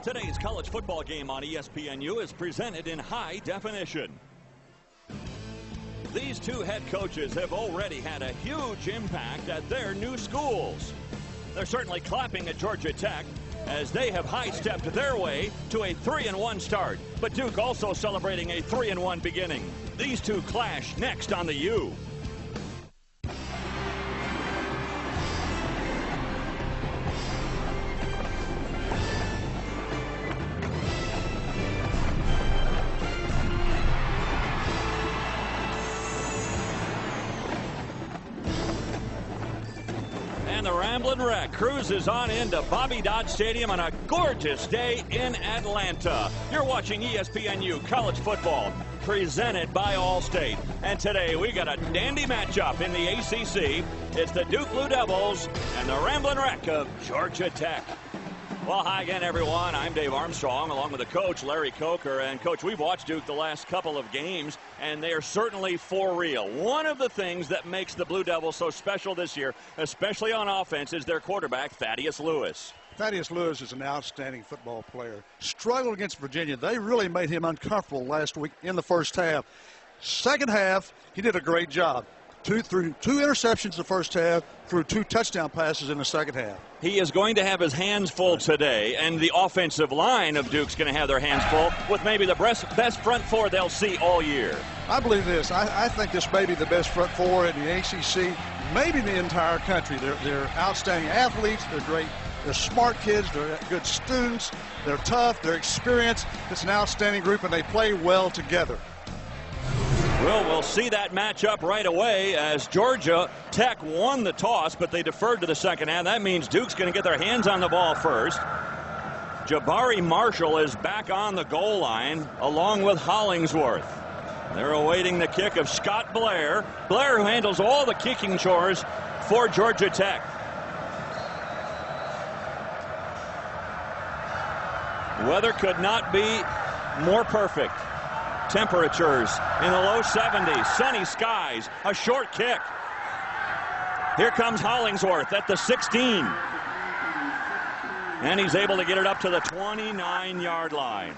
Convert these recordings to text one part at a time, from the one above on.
Today's college football game on ESPNU is presented in high definition. These two head coaches have already had a huge impact at their new schools. They're certainly clapping at Georgia Tech as they have high-stepped their way to a 3-1 start. But Duke also celebrating a 3-1 beginning. These two clash next on the U. And the Ramblin' Wreck cruises on into Bobby Dodd Stadium on a gorgeous day in Atlanta. You're watching ESPNU College Football, presented by Allstate. And today we got a dandy matchup in the ACC. It's the Duke Blue Devils and the Ramblin' Wreck of Georgia Tech. Well, hi again, everyone. I'm Dave Armstrong, along with the coach, Larry Coker. And, Coach, we've watched Duke the last couple of games, and they are certainly for real. One of the things that makes the Blue Devils so special this year, especially on offense, is their quarterback, Thaddeus Lewis. Thaddeus Lewis is an outstanding football player. Struggled against Virginia. They really made him uncomfortable last week in the first half. Second half, he did a great job. Threw two interceptions the first half, threw 2 touchdown passes in the second half. He is going to have his hands full today, and the offensive line of Duke's going to have their hands full with maybe the best front four they'll see all year. I believe this. I think this may be the best front four in the ACC, maybe the entire country. They're outstanding athletes. They're great. They're smart kids. They're good students. They're tough. They're experienced. It's an outstanding group, and they play well together. Well, we'll see that matchup right away as Georgia Tech won the toss, but they deferred to the second half. That means Duke's going to get their hands on the ball first. Jabari Marshall is back on the goal line along with Hollingsworth. They're awaiting the kick of Scott Blair. Blair, who handles all the kicking chores for Georgia Tech. Weather could not be more perfect. Temperatures in the low 70s, sunny skies, a short kick. Here comes Hollingsworth at the 16. And he's able to get it up to the 29-yard line.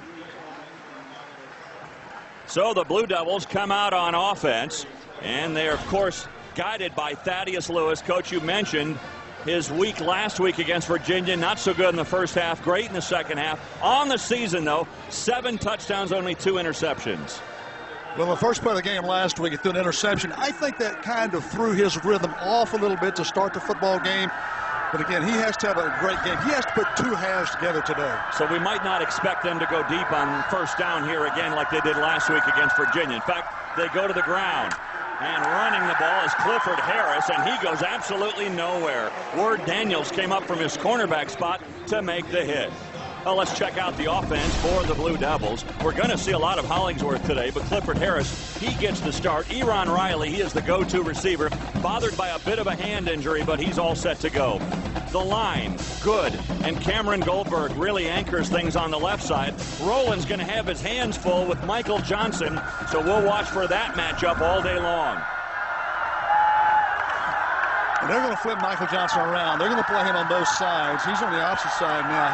So the Blue Devils come out on offense, and they're, of course, guided by Thaddeus Lewis. Coach, you mentioned his week last week against Virginia, not so good in the first half, great in the second half. On the season, though, 7 touchdowns, only 2 interceptions. Well, the first part of the game last week, he threw an interception. I think that kind of threw his rhythm off a little bit to start the football game. But again, he has to have a great game. He has to put 2 halves together today. So we might not expect them to go deep on first down here again like they did last week against Virginia. In fact, they go to the ground. And running the ball is Clifford Harris, and he goes absolutely nowhere. Ward Daniels came up from his cornerback spot to make the hit. Well, let's check out the offense for the Blue Devils. We're going to see a lot of Hollingsworth today, but Clifford Harris, he gets the start. Eron Riley, he is the go-to receiver, bothered by a bit of a hand injury, but he's all set to go. The line, good, and Cameron Goldberg really anchors things on the left side. Roland's going to have his hands full with Michael Johnson, so we'll watch for that matchup all day long. And they're going to flip Michael Johnson around. They're going to play him on both sides. He's on the opposite side now.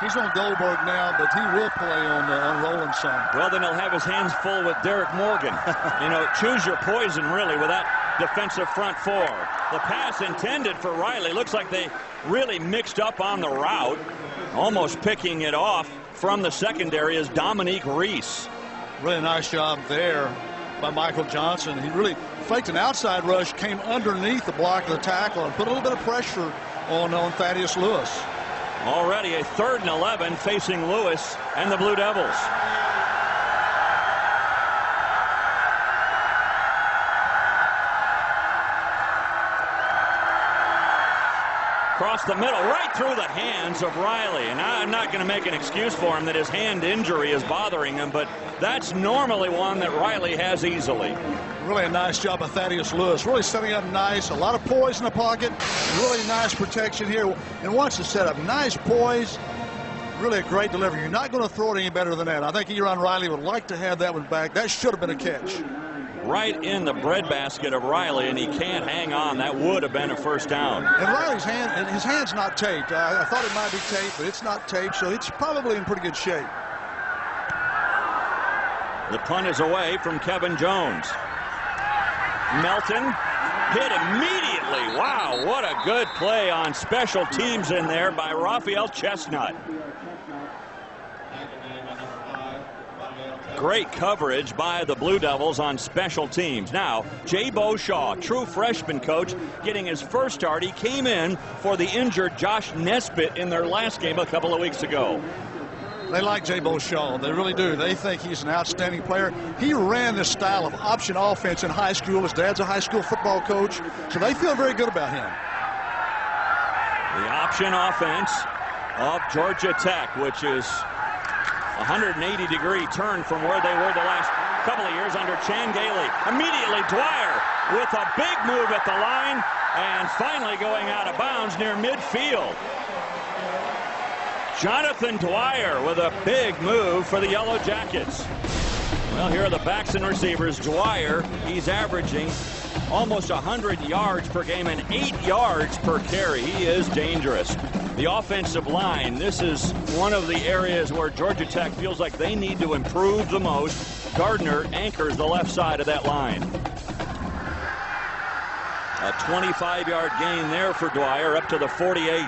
He's on Goldberg now, but he will play on Roland's side. Well, then he'll have his hands full with Derek Morgan. You know, choose your poison, really, with that defensive front four. The pass intended for Riley. Looks like they really mixed up on the route. Almost picking it off from the secondary is Dominique Reese. Really nice job there by Michael Johnson. He really faked an outside rush, came underneath the block of the tackle, and put a little bit of pressure on Thaddeus Lewis. Already a 3rd and 11 facing Lewis and the Blue Devils. Across the middle, right through the hands of Riley. And I'm not going to make an excuse for him that his hand injury is bothering him, but that's normally one that Riley has easily. Really a nice job of Thaddeus Lewis. Really setting up nice. A lot of poise in the pocket. Really nice protection here. And watch the setup. Nice poise. Really a great delivery. You're not going to throw it any better than that. I think Eron Riley would like to have that one back. That should have been a catch. right in the breadbasket of Riley, and he can't hang on. That would have been a first down. And Riley's his hand's not taped. I thought it might be taped, but it's not taped, so it's probably in pretty good shape. The punt is away from Kevin Jones. Melton hit immediately. Wow, what a good play on special teams in there by Raphael Chestnut. Great coverage by the Blue Devils on special teams. Now, Jay Beauchamp, true freshman coach, getting his first start. He came in for the injured Josh Nesbitt in their last game a couple of weeks ago. They like Jay Beauchamp. They really do. They think he's an outstanding player. He ran this style of option offense in high school. His dad's a high school football coach, so they feel very good about him. The option offense of Georgia Tech, which is 180-degree turn from where they were the last couple of years under Chan Gailey. Immediately Dwyer with a big move at the line and finally going out of bounds near midfield. Jonathan Dwyer with a big move for the Yellow Jackets. Well, here are the backs and receivers. Dwyer, he's averaging almost 100 yards per game and 8 yards per carry. He is dangerous. The offensive line, this is one of the areas where Georgia Tech feels like they need to improve the most. Gardner anchors the left side of that line. A 25-yard gain there for Dwyer up to the 48.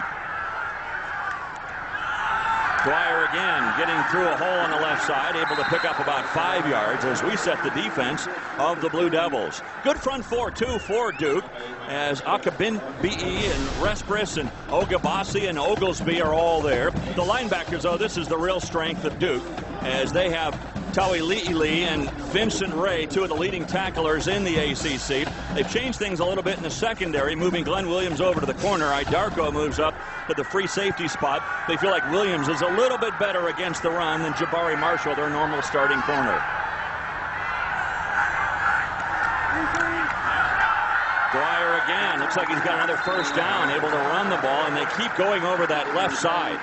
Dwyer again getting through a hole on the left side, able to pick up about 5 yards as we set the defense of the Blue Devils. Good front four, too, for Duke, as Akabinbi and Respris and Ogabasi and Oglesby are all there. The linebackers, though, this is the real strength of Duke, as they have Tawi Li'ili and Vincent Ray, two of the leading tacklers in the ACC. They've changed things a little bit in the secondary, moving Glenn Williams over to the corner. Idarko moves up to the free safety spot. They feel like Williams is a little bit better against the run than Jabari Marshall, their normal starting corner. Dwyer again. Looks like he's got another first down, able to run the ball, and they keep going over that left side.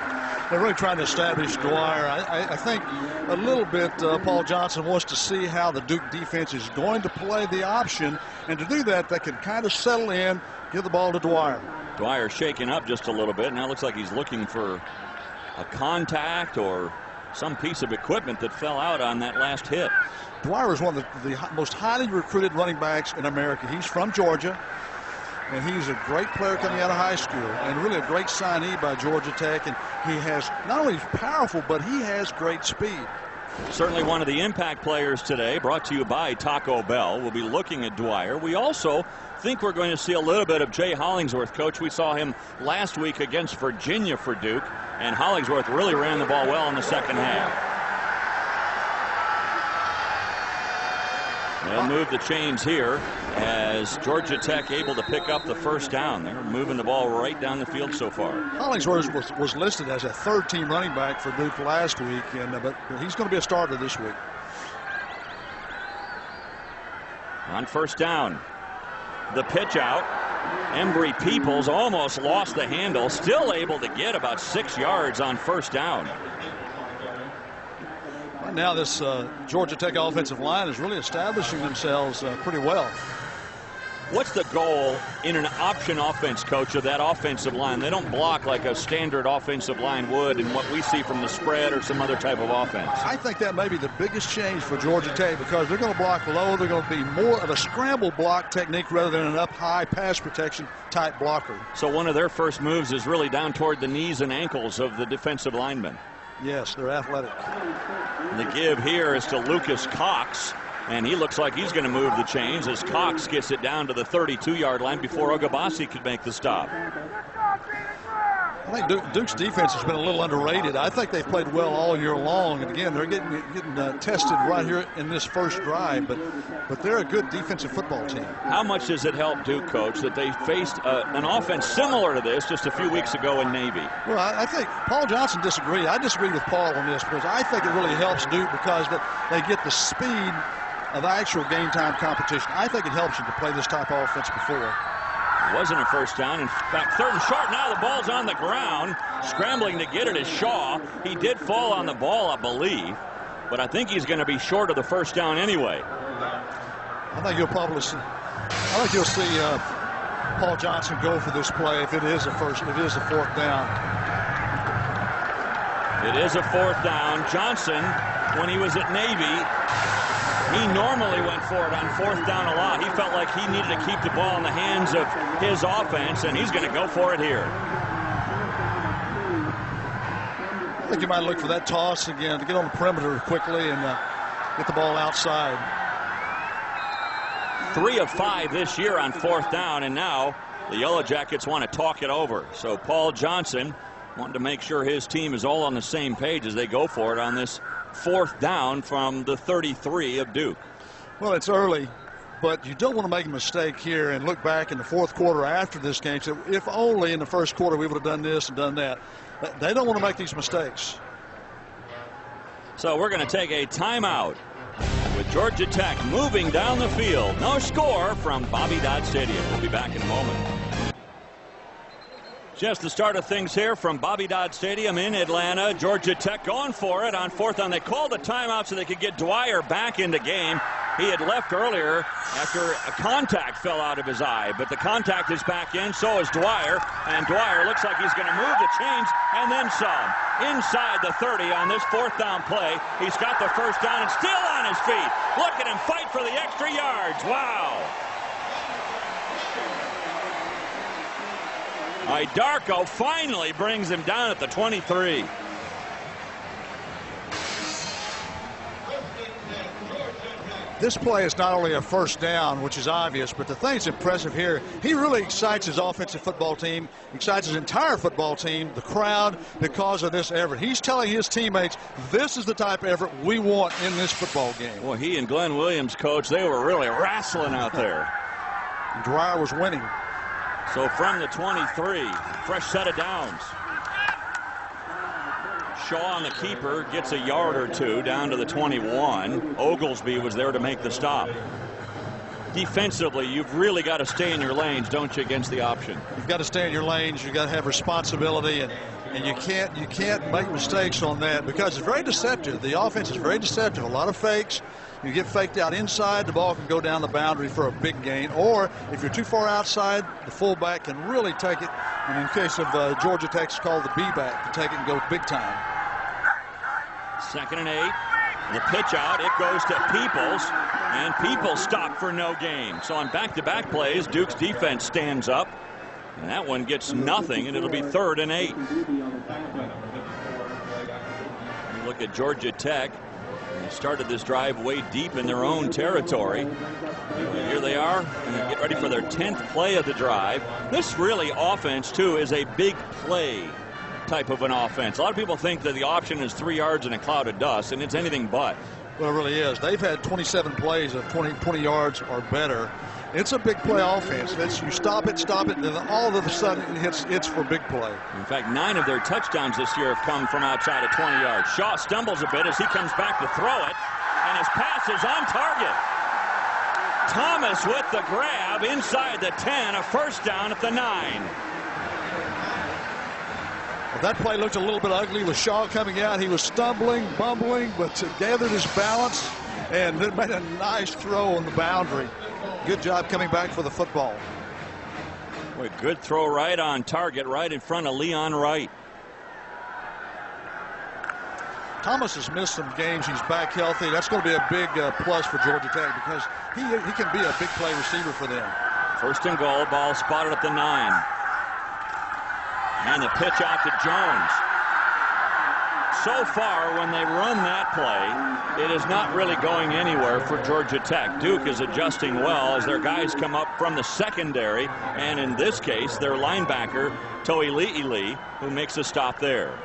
They're really trying to establish Dwyer. I think a little bit Paul Johnson wants to see how the Duke defense is going to play the option, and to do that, they can kind of settle in, give the ball to Dwyer. Dwyer shaking up just a little bit. Now looks like he's looking for a contact or some piece of equipment that fell out on that last hit. Dwyer is one of the most highly recruited running backs in America. He's from Georgia, and he's a great player coming out of high school, and really a great signee by Georgia Tech. And he has not only powerful, but he has great speed. Certainly one of the impact players today, brought to you by Taco Bell. We'll be looking at Dwyer. We also think we're going to see a little bit of Jay Hollingsworth. Coach, we saw him last week against Virginia for Duke, and Hollingsworth really ran the ball well in the second half. They'll move the chains here as Georgia Tech able to pick up the first down. They're moving the ball right down the field so far. Hollingsworth was listed as a third-team running back for Duke last week, but he's going to be a starter this week. On first down, the pitch out. Embry Peoples almost lost the handle, still able to get about 6 yards on first down. Right now this Georgia Tech offensive line is really establishing themselves pretty well. What's the goal in an option offense, Coach, of that offensive line? They don't block like a standard offensive line would in what we see from the spread or some other type of offense. I think that may be the biggest change for Georgia Tech, because they're going to block low. They're going to be more of a scramble block technique rather than an up-high pass protection type blocker. So one of their first moves is really down toward the knees and ankles of the defensive linemen. Yes, they're athletic. The give here is to Lucas Cox, and he looks like he's going to move the chains as Cox gets it down to the 32-yard line before Ogabasi could make the stop. I think Duke's defense has been a little underrated. I think they've played well all year long, and again, they're getting tested right here in this first drive, but they're a good defensive football team. How much does it help Duke, Coach, that they faced an offense similar to this just a few weeks ago in Navy? Well, I think Paul Johnson disagreed. I disagree with Paul on this, because I think it really helps Duke because they get the speed of actual game time competition. I think it helps you to play this type of offense before. It wasn't a first down. In fact, third and short. Now the ball's on the ground. Scrambling to get it is Shaw. He did fall on the ball, I believe, but I think he's going to be short of the first down anyway. I think you'll see Paul Johnson go for this play if it is a fourth down. It is a fourth down. Johnson, when he was at Navy, he normally went for it on fourth down a lot. He felt like he needed to keep the ball in the hands of his offense, and he's going to go for it here. I think you might look for that toss again to get on the perimeter quickly and get the ball outside. 3 of 5 this year on fourth down, and now the Yellow Jackets want to talk it over. So Paul Johnson wanting to make sure his team is all on the same page as they go for it on this fourth down from the 33 of Duke. Well, it's early, but you don't want to make a mistake here and look back in the fourth quarter after this game. So if only in the first quarter we would have done this and done that. They don't want to make these mistakes. So we're going to take a timeout with Georgia Tech moving down the field. No score from Bobby Dodd Stadium. We'll be back in a moment. Just the start of things here from Bobby Dodd Stadium in Atlanta. Georgia Tech going for it on fourth down. They called a timeout so they could get Dwyer back into game. He had left earlier after a contact fell out of his eye, but the contact is back in. So is Dwyer, and Dwyer looks like he's going to move the chains and then some. Inside the 30 on this fourth down play. He's got the first down and still on his feet. Look at him fight for the extra yards. Wow. Idarko finally brings him down at the 23. This play is not only a first down, which is obvious, but the thing that's impressive here, he really excites his offensive football team, excites his entire football team, the crowd, because of this effort. He's telling his teammates, this is the type of effort we want in this football game. Well, he and Glenn Williams, coach, they were really wrestling out there. And Dwyer was winning. So from the 23, fresh set of downs. Shaw on the keeper gets a yard or two down to the 21. Oglesby was there to make the stop. Defensively, you've really got to stay in your lanes, don't you, against the option? You've got to stay in your lanes. You've got to have responsibility, and you can't make mistakes on that because it's very deceptive. The offense is very deceptive. A lot of fakes. You get faked out inside, the ball can go down the boundary for a big gain. Or if you're too far outside, the fullback can really take it. And in case of Georgia Tech, it's called the B-back, to take it and go big time. 2nd and 8. The pitch out, it goes to Peoples, and Peoples stopped for no gain. So on back-to-back plays, Duke's defense stands up, and that one gets nothing, and it'll be 3rd and 8. You look at Georgia Tech. They started this drive way deep in their own territory. Here they are, and they get ready for their 10th play of the drive. This really offense, too, is a big play type of an offense. A lot of people think that the option is 3 yards in a cloud of dust, and it's anything but. Well, it really is. They've had 27 plays of 20 yards or better. It's a big play offense. You stop it, and then all of a sudden it's for big play. In fact, 9 of their touchdowns this year have come from outside of 20 yards. Shaw stumbles a bit as he comes back to throw it, and his pass is on target. Thomas with the grab inside the 10, a first down at the 9. Well, that play looked a little bit ugly with Shaw coming out. He was stumbling, bumbling, but gathered his balance and then made a nice throw on the boundary. Good job coming back for the football. Boy, good throw right on target, right in front of Leon Wright. Thomas has missed some games. He's back healthy. That's going to be a big plus for Georgia Tech because he can be a big play receiver for them. 1st and goal, ball spotted at the 9. And the pitch out to Jones. So far, when they run that play, it is not really going anywhere for Georgia Tech. Duke is adjusting well as their guys come up from the secondary, and in this case, their linebacker, Toi Le'ili, who makes a stop there.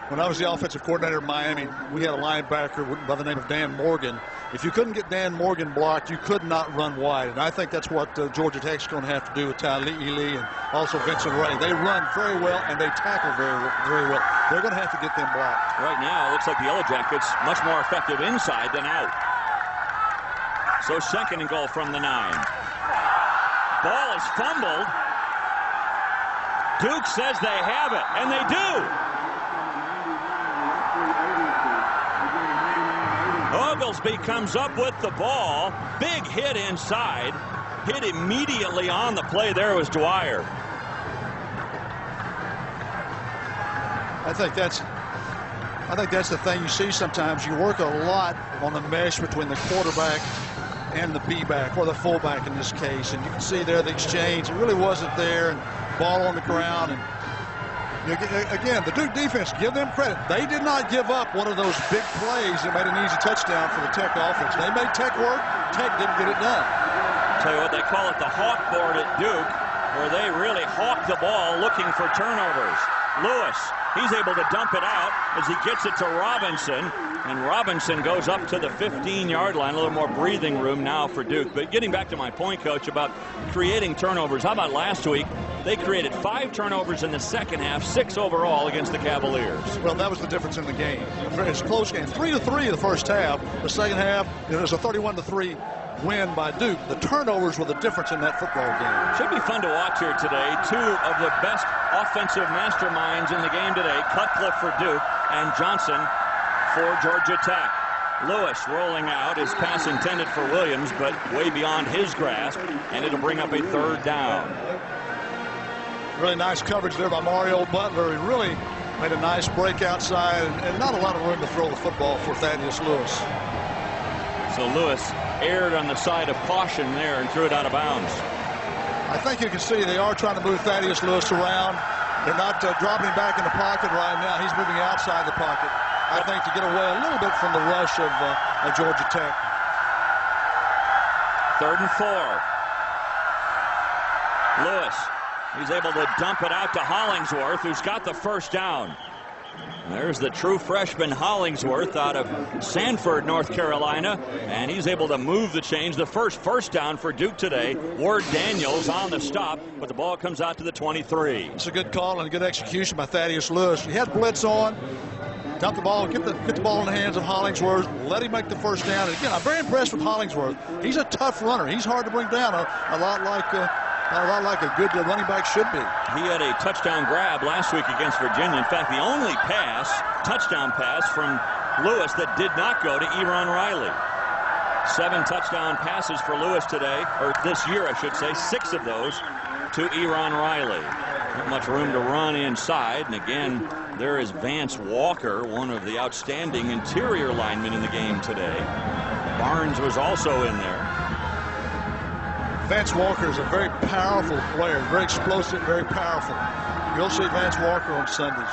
When I was the offensive coordinator in Miami, we had a linebacker by the name of Dan Morgan. If you couldn't get Dan Morgan blocked, you could not run wide. And I think that's what Georgia Tech's going to have to do with Toi Le'ili and also Vincent Ray. They run very well and they tackle very well. They're going to have to get them blocked. Right now, it looks like the Yellow Jackets much more effective inside than out. So 2nd and goal from the 9. Ball is fumbled. Duke says they have it, and they do. Oglesby comes up with the ball. Big hit inside. Hit immediately on the play. There was Dwyer. I think that's the thing you see sometimes. You work a lot on the mesh between the quarterback and the B-back, or the fullback in this case. And you can see there the exchange. It really wasn't there. And ball on the ground. And again, the Duke defense, give them credit. They did not give up one of those big plays that made an easy touchdown for the Tech offense. They made Tech work. Tech didn't get it done. Tell you what, they call it the hawk board at Duke, where they really hawk the ball looking for turnovers. Lewis, he's able to dump it out as he gets it to Robinson, and Robinson goes up to the 15-yard line. A little more breathing room now for Duke. But getting back to my point, Coach, about creating turnovers, how about last week? They created 5 turnovers in the second half, 6 overall against the Cavaliers. Well, that was the difference in the game. It's a close game. 3-3 the first half. The second half, it was a 31-3 win by Duke. The turnovers were the difference in that football game. Should be fun to watch here today. 2 of the best offensive masterminds in the game today. Cutcliffe for Duke and Johnson for Georgia Tech. Lewis rolling out. His pass intended for Williams, but way beyond his grasp, and it'll bring up a 3rd down. Really nice coverage there by Mario Butler. He really made a nice break outside, and not a lot of room to throw the football for Thaddeus Lewis. So Lewis erred on the side of caution there and threw it out of bounds. I think you can see they are trying to move Thaddeus Lewis around. They're not dropping back in the pocket right now. He's moving outside the pocket, I think, to get away a little bit from the rush of Georgia Tech. 3rd and 4. Lewis, he's able to dump it out to Hollingsworth, who's got the 1st down. There's the true freshman Hollingsworth out of Sanford, North Carolina, and he's able to move the chains. The first down for Duke today. Ward Daniels on the stop, but the ball comes out to the 23. It's a good call and a good execution by Thaddeus Lewis. He had blitz on, dump the ball, get the ball in the hands of Hollingsworth, let him make the 1st down. And again, I'm very impressed with Hollingsworth. He's a tough runner. He's hard to bring down, a lot like a good running back should be. He had a touchdown grab last week against Virginia. In fact, the only touchdown pass from Lewis that did not go to Eron Riley. 7 touchdown passes for Lewis today, or this year, I should say. 6 of those to Eron Riley. Not much room to run inside. And again, there is Vance Walker, one of the outstanding interior linemen in the game today. Barnes was also in there. Vance Walker is a very powerful player, very explosive, very powerful. You'll see Vance Walker on Sundays.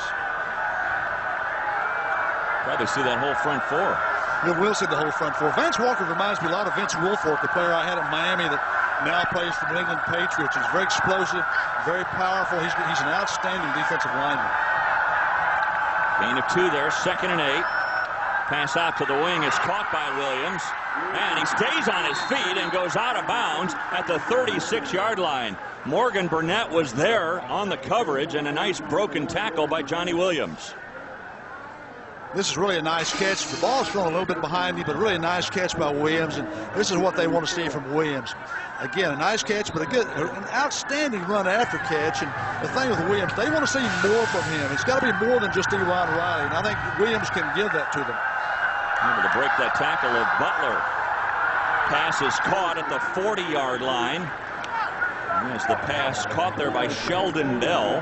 Probably see that whole front 4. You will see the whole front 4. Vance Walker reminds me a lot of Vince Wilfork, the player I had at Miami that now plays for the New England Patriots. He's very explosive, very powerful. He's an outstanding defensive lineman. Gain of 2 there, 2nd and 8. Pass out to the wing is caught by Williams, and he stays on his feet and goes out of bounds at the 36-yard line. Morgan Burnett was there on the coverage, and a nice broken tackle by Johnny Williams. This is really a nice catch. The ball's thrown a little bit behind him, but really a nice catch by Williams, and this is what they want to see from Williams. Again, a nice catch, but an outstanding run after catch. And the thing with Williams, they want to see more from him. It's got to be more than just Eron Riley, and I think Williams can give that to them. Able to break that tackle of Butler. Pass is caught at the 40-yard line. There's the pass caught there by Sheldon Bell.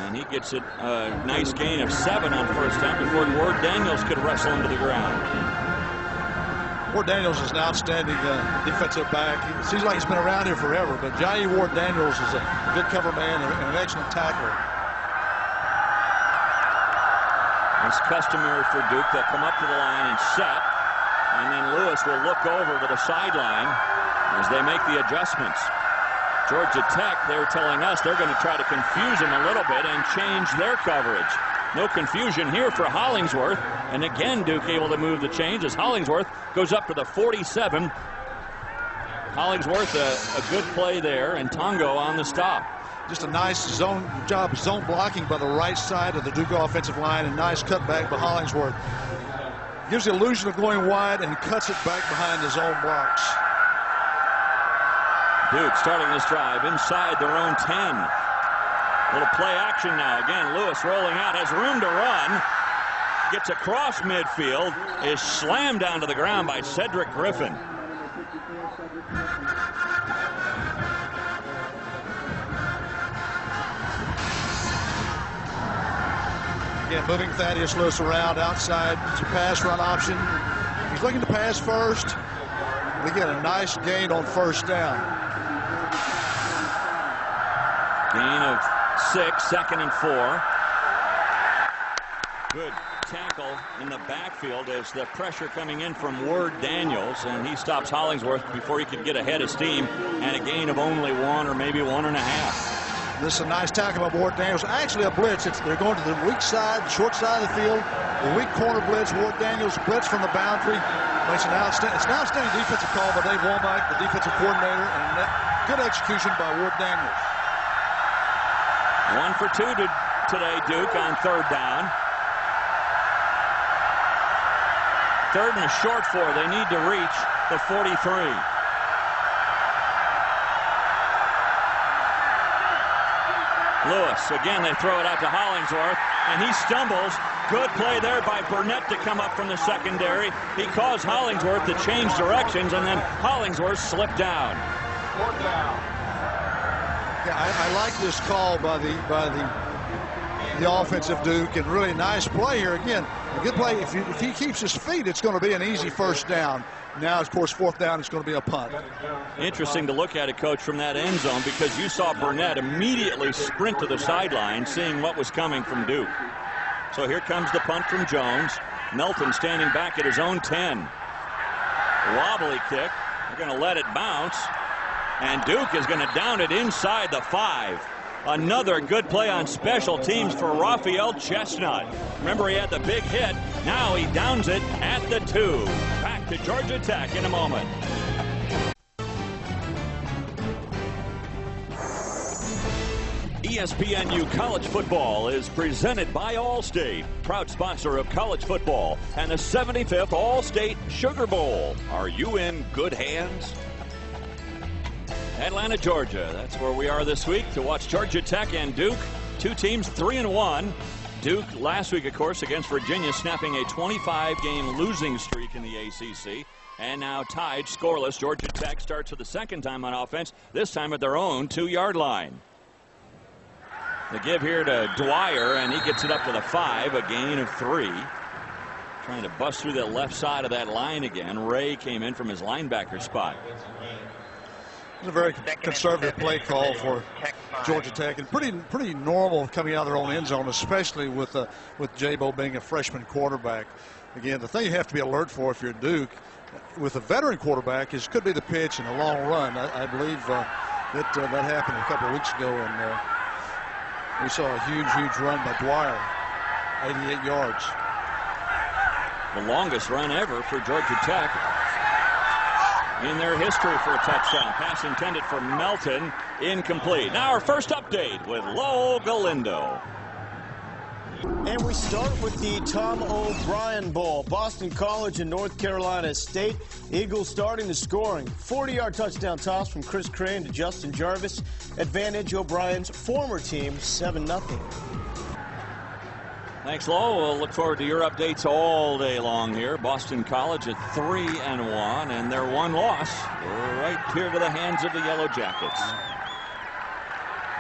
And he gets it a nice gain of 7 on 1st down before Ward Daniels could wrestle him to the ground. Ward Daniels is an outstanding defensive back. It seems like he's been around here forever, but Johnny Ward Daniels is a good cover man and an excellent tackler. It's customary for Duke. They'll come up to the line and set, and then Lewis will look over to the sideline as they make the adjustments. Georgia Tech, they're telling us they're going to try to confuse him a little bit and change their coverage. No confusion here for Hollingsworth, and again Duke able to move the chains as Hollingsworth goes up to the 47. Hollingsworth, a good play there, and Tongo on the stop. Just a nice zone blocking by the right side of the Duke offensive line, and nice cutback by Hollingsworth. Gives the illusion of going wide and cuts it back behind the zone blocks. Duke starting this drive inside their own 10. Little play action now. Again, Lewis rolling out, has room to run. gets across midfield, is slammed down to the ground by Cedric Griffin. Again, moving Thaddeus Lewis around outside. It's a pass run option. He's looking to pass first. And again, a nice gain on first down. Gain of 6, 2nd and 4. Good tackle in the backfield as the pressure coming in from Ward Daniels, and he stops Hollingsworth before he could get ahead of steam, and a gain of only 1 or maybe 1.5. This is a nice tackle by Ward Daniels. Actually a blitz. They're going to the weak side, short side of the field. The weak corner blitz. Ward Daniels blitz from the boundary. It's an outstanding defensive call by Dave Womack, the defensive coordinator, and good execution by Ward Daniels. 1 for 2 today, Duke, on 3rd down. 3rd and a short 4. They need to reach the 43. Lewis, again, they throw it out to Hollingsworth, and he stumbles. Good play there by Burnett to come up from the secondary. He caused Hollingsworth to change directions, and then Hollingsworth slipped down. Yeah, I like this call by the offensive Duke, and really nice play here. Again, a good play. If he keeps his feet, it's going to be an easy first down. Now, of course, 4th down, it's going to be a punt. Interesting to look at it, Coach, from that end zone, because you saw Burnett immediately sprint to the sideline, seeing what was coming from Duke. So here comes the punt from Jones. Melton standing back at his own 10. Wobbly kick. They're going to let it bounce. And Duke is going to down it inside the 5. Another good play on special teams for Raphael Chestnut. Remember, he had the big hit. Now he downs it at the 2. Back to Georgia Tech in a moment. ESPNU College Football is presented by Allstate, proud sponsor of college football and the 75th Allstate Sugar Bowl. Are you in good hands? Atlanta, Georgia. That's where we are this week to watch Georgia Tech and Duke. Two teams 3-1. Duke last week, of course, against Virginia, snapping a 25-game losing streak in the ACC. And now tied, scoreless. Georgia Tech starts for the second time on offense, this time at their own 2-yard line. The give here to Dwyer, and he gets it up to the 5, a gain of 3. Trying to bust through the left side of that line again. Ray came in from his linebacker spot. It's a very conservative play call for Georgia Tech, and pretty normal coming out of their own end zone, especially with Jabo being a freshman quarterback. Again, the thing you have to be alert for if you're Duke, with a veteran quarterback, is could be the pitch and a long run. I believe that happened a couple of weeks ago, and we saw a huge run by Dwyer, 88 yards. The longest run ever for Georgia Tech in their history for a touchdown. Pass intended for Melton, incomplete. Now our first update with Lowell Galindo. And we start with the Tom O'Brien Bowl. Boston College and North Carolina State. Eagles starting the scoring. 40-yard touchdown toss from Chris Crane to Justin Jarvis. Advantage O'Brien's former team, 7-0. Thanks, Lowell. We'll look forward to your updates all day long here. Boston College at 3-1, and their one loss right here to the hands of the Yellow Jackets.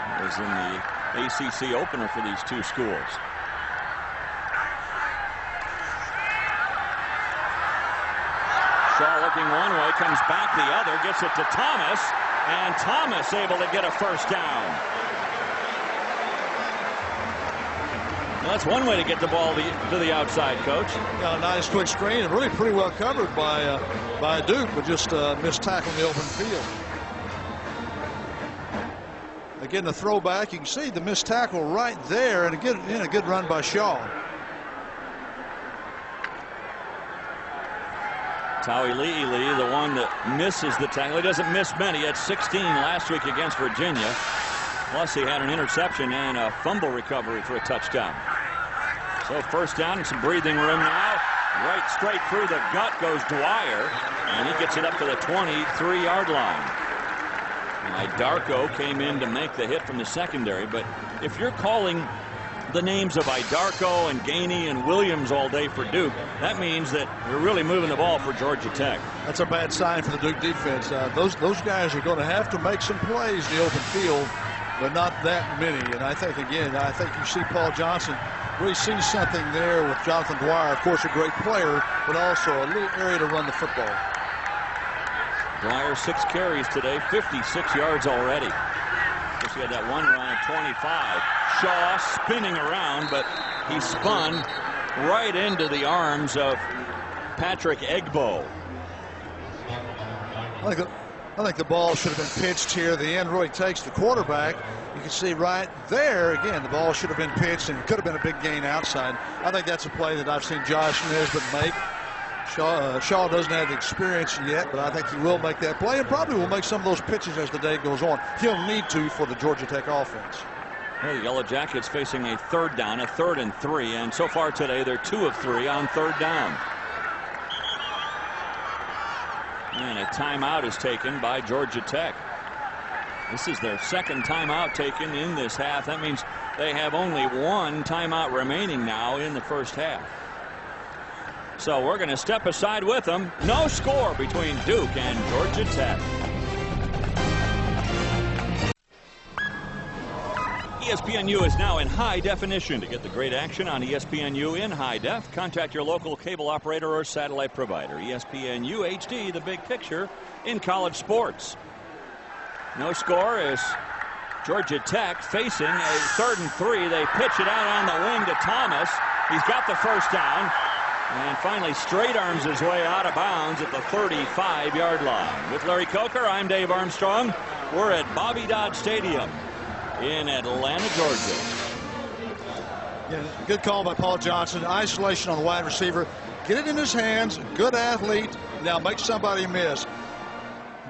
That was in the ACC opener for these two schools. Shaw looking one way, comes back the other, gets it to Thomas, and Thomas able to get a first down. Well, that's one way to get the ball to the outside, Coach. Got a nice quick screen, and really pretty well covered by Duke, but just missed tackle in the open field. Again, the throwback, you can see the missed tackle right there, and a good run by Shaw. Tawi Le'ili, the one that misses the tackle. He doesn't miss many. He had 16 last week against Virginia. Plus, he had an interception and a fumble recovery for a touchdown. So first down and some breathing room now. Right straight through the gut goes Dwyer, and he gets it up to the 23-yard line. Darko came in to make the hit from the secondary, but if you're calling the names of Idarko and Gainey and Williams all day for Duke, that means that we're really moving the ball for Georgia Tech. That's a bad sign for the Duke defense. Those guys are going to have to make some plays in the open field, but not that many. And I think you see Paul Johnson really sees something there with Jonathan Dwyer. Of course, a great player, but also a little area to run the football. Dwyer 6 carries today, 56 yards already. Of course, he had that one run at 25. Shaw spinning around, but he spun right into the arms of Patrick Egbo. I think the ball should have been pitched here. The end really takes the quarterback. You can see right there, again, the ball should have been pitched and could have been a big gain outside. I think that's a play that I've seen Josh Nesbitt make. Shaw doesn't have the experience yet, but I think he will make that play and probably will make some of those pitches as the day goes on. He'll need to for the Georgia Tech offense. Well, the Yellow Jackets facing a 3rd down, a 3rd and 3, and so far today they're 2 of 3 on 3rd down. And a timeout is taken by Georgia Tech. This is their 2nd timeout taken in this half. That means they have only 1 timeout remaining now in the first half. So we're going to step aside with them. No score between Duke and Georgia Tech. ESPNU is now in high definition. To get the great action on ESPNU in high def, contact your local cable operator or satellite provider. ESPNU HD, the big picture in college sports. No score is Georgia Tech facing a 3rd and 3. They pitch it out on the wing to Thomas. He's got the first down and finally straight arms his way out of bounds at the 35-yard line. With Larry Coker, I'm Dave Armstrong. We're at Bobby Dodd Stadium in Atlanta, Georgia. Yeah, good call by Paul Johnson. Isolation on the wide receiver. Get it in his hands. Good athlete. Now make somebody miss.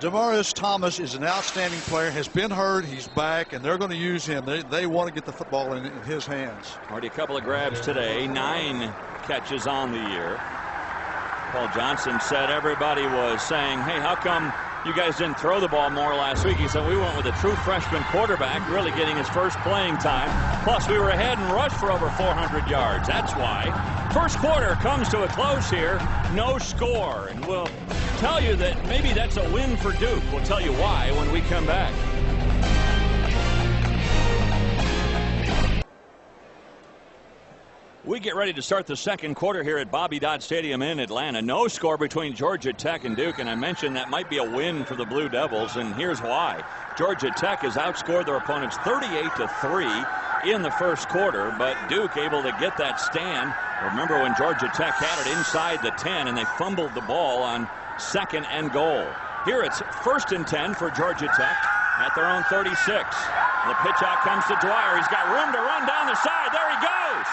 Demaryius Thomas is an outstanding player, has been hurt, he's back, and they're going to use him. They want to get the football in his hands. Already a couple of grabs today, 9 catches on the year. Paul Johnson said everybody was saying, hey, how come you guys didn't throw the ball more last week? He said we went with a true freshman quarterback, really getting his first playing time. Plus, we were ahead and rushed for over 400 yards. That's why. First quarter comes to a close here. No score. And we'll tell you that maybe that's a win for Duke. We'll tell you why when we come back. We get ready to start the second quarter here at Bobby Dodd Stadium in Atlanta. No score between Georgia Tech and Duke, and I mentioned that might be a win for the Blue Devils, and here's why. Georgia Tech has outscored their opponents 38-3 in the first quarter, but Duke able to get that stand. Remember when Georgia Tech had it inside the 10 and they fumbled the ball on 2nd and goal. Here it's 1st and 10 for Georgia Tech at their own 36. The pitch out comes to Dwyer. He's got room to run down the side. There he goes.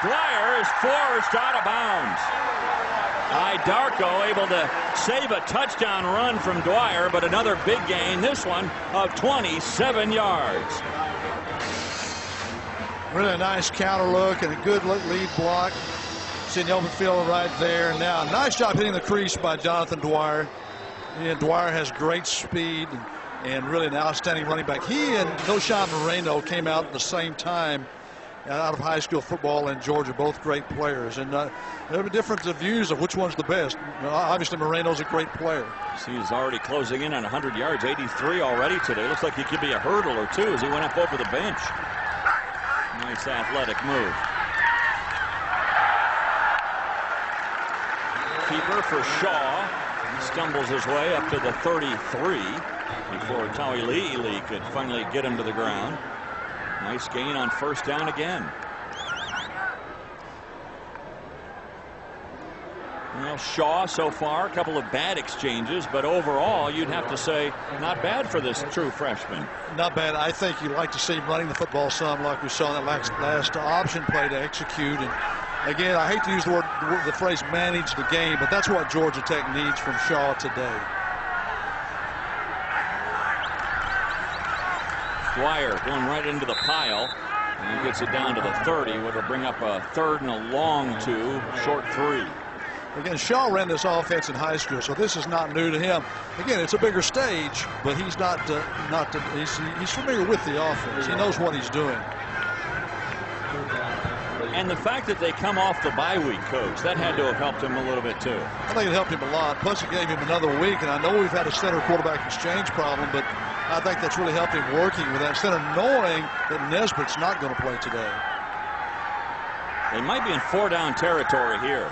Dwyer is forced out of bounds. Idarko able to save a touchdown run from Dwyer, but another big gain, this one of 27 yards. Really nice counter look and a good lead block. See the open field right there. Now, nice job hitting the crease by Jonathan Dwyer. And Dwyer has great speed and really an outstanding running back. He and Knowshon Moreno came out at the same time out of high school football in Georgia, both great players. And there are different views of which one's the best. Obviously, Moreno's a great player. He's already closing in on 100 yards, 83 already today. Looks like he could be a hurdle or two as he went up over the bench. Nice athletic move. Keeper for Shaw. He stumbles his way up to the 33 before Tawilili could finally get him to the ground. Nice gain on 1st down again. Well, Shaw so far, a couple of bad exchanges, but overall you'd have to say not bad for this true freshman. Not bad. I think you'd like to see him running the football some like we saw in that last option play to execute. And again, I hate to use the phrase manage the game, but that's what Georgia Tech needs from Shaw today. Dwyer going right into the pile and gets it down to the 30, which will bring up a 3rd and a long 2, short 3. Again, Shaw ran this offense in high school, so this is not new to him. Again, it's a bigger stage, but he's he's familiar with the offense. He knows what he's doing. And the fact that they come off the bye week, Coach, that had to have helped him a little bit too. I think it helped him a lot. Plus, it gave him another week. And I know we've had a center quarterback exchange problem, but I think that's really helped him working with that center, knowing that Nesbitt's not going to play today. They might be in 4-down territory here.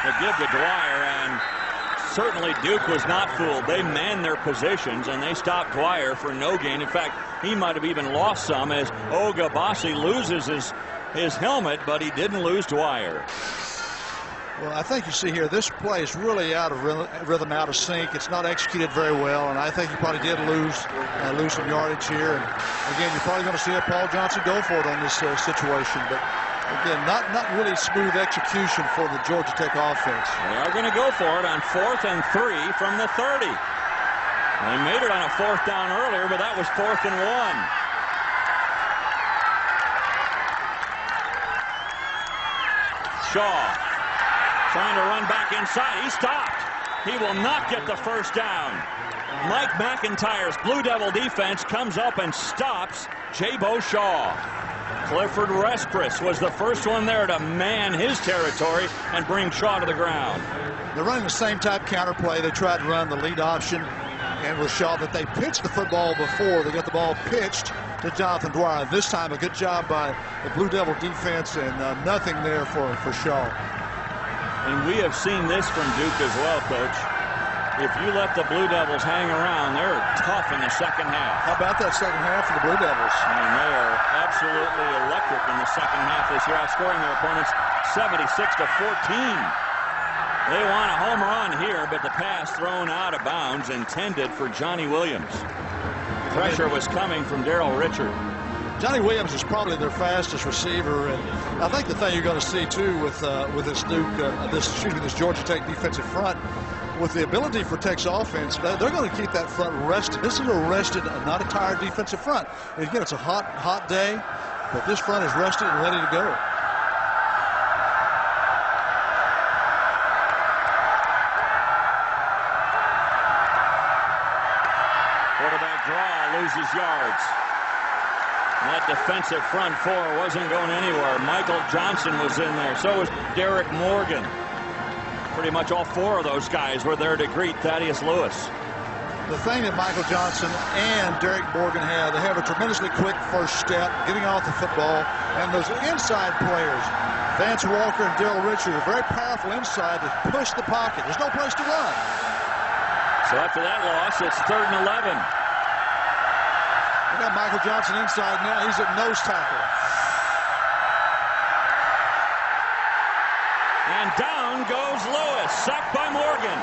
They give to Dwyer, and certainly Duke was not fooled. They manned their positions, and they stopped Dwyer for no gain. In fact, he might have even lost some as Ogabasi loses his helmet, but he didn't lose Dwyer. Well, I think you see here, this play is really out of rhythm, out of sync. It's not executed very well, and I think he probably did lose some yardage here. And again, you're probably going to see a Paul Johnson go for it on this situation, but again, not really smooth execution for the Georgia Tech offense. They are going to go for it on 4th and 3 from the 30. They made it on a 4th down earlier, but that was 4th and 1. Shaw trying to run back inside. He stopped. He will not get the first down. Mike McIntyre's Blue Devil defense comes up and stops Jabo Shaw. Clifford Respris was the first one there to man his territory and bring Shaw to the ground. They're running the same type counterplay. They tried to run the lead option and with Shaw, but they pitched the football before. They got the ball pitched to Jonathan Dwyer. This time, a good job by the Blue Devil defense, and nothing there for Shaw. And we have seen this from Duke as well, Coach. If you let the Blue Devils hang around, they're tough in the second half. How about that second half for the Blue Devils? And they are absolutely electric in the second half this year, outscoring their opponents 76-14. They want a home run here, but the pass thrown out of bounds intended for Johnny Williams. Pressure was coming from Daryl Richard. Johnny Williams is probably their fastest receiver, and I think the thing you're going to see too with this this Georgia Tech defensive front, with the ability for Tech's offense, they're going to keep that front rested. This is a rested, not a tired defensive front. And again, it's a hot day, but this front is rested and ready to go. Quarterback draw, loses yards. That defensive front four wasn't going anywhere. Michael Johnson was in there. So was Derek Morgan. Pretty much all four of those guys were there to greet Thaddeus Lewis. The thing that Michael Johnson and Derek Morgan have, they have a tremendously quick first step, getting off the football, and those inside players, Vance Walker and Daryl Richard, are very powerful inside to push the pocket. There's no place to run. So after that loss, it's 3rd and 11. We got Michael Johnson inside now. He's at nose tackle. And down goes Lewis, sacked by Morgan.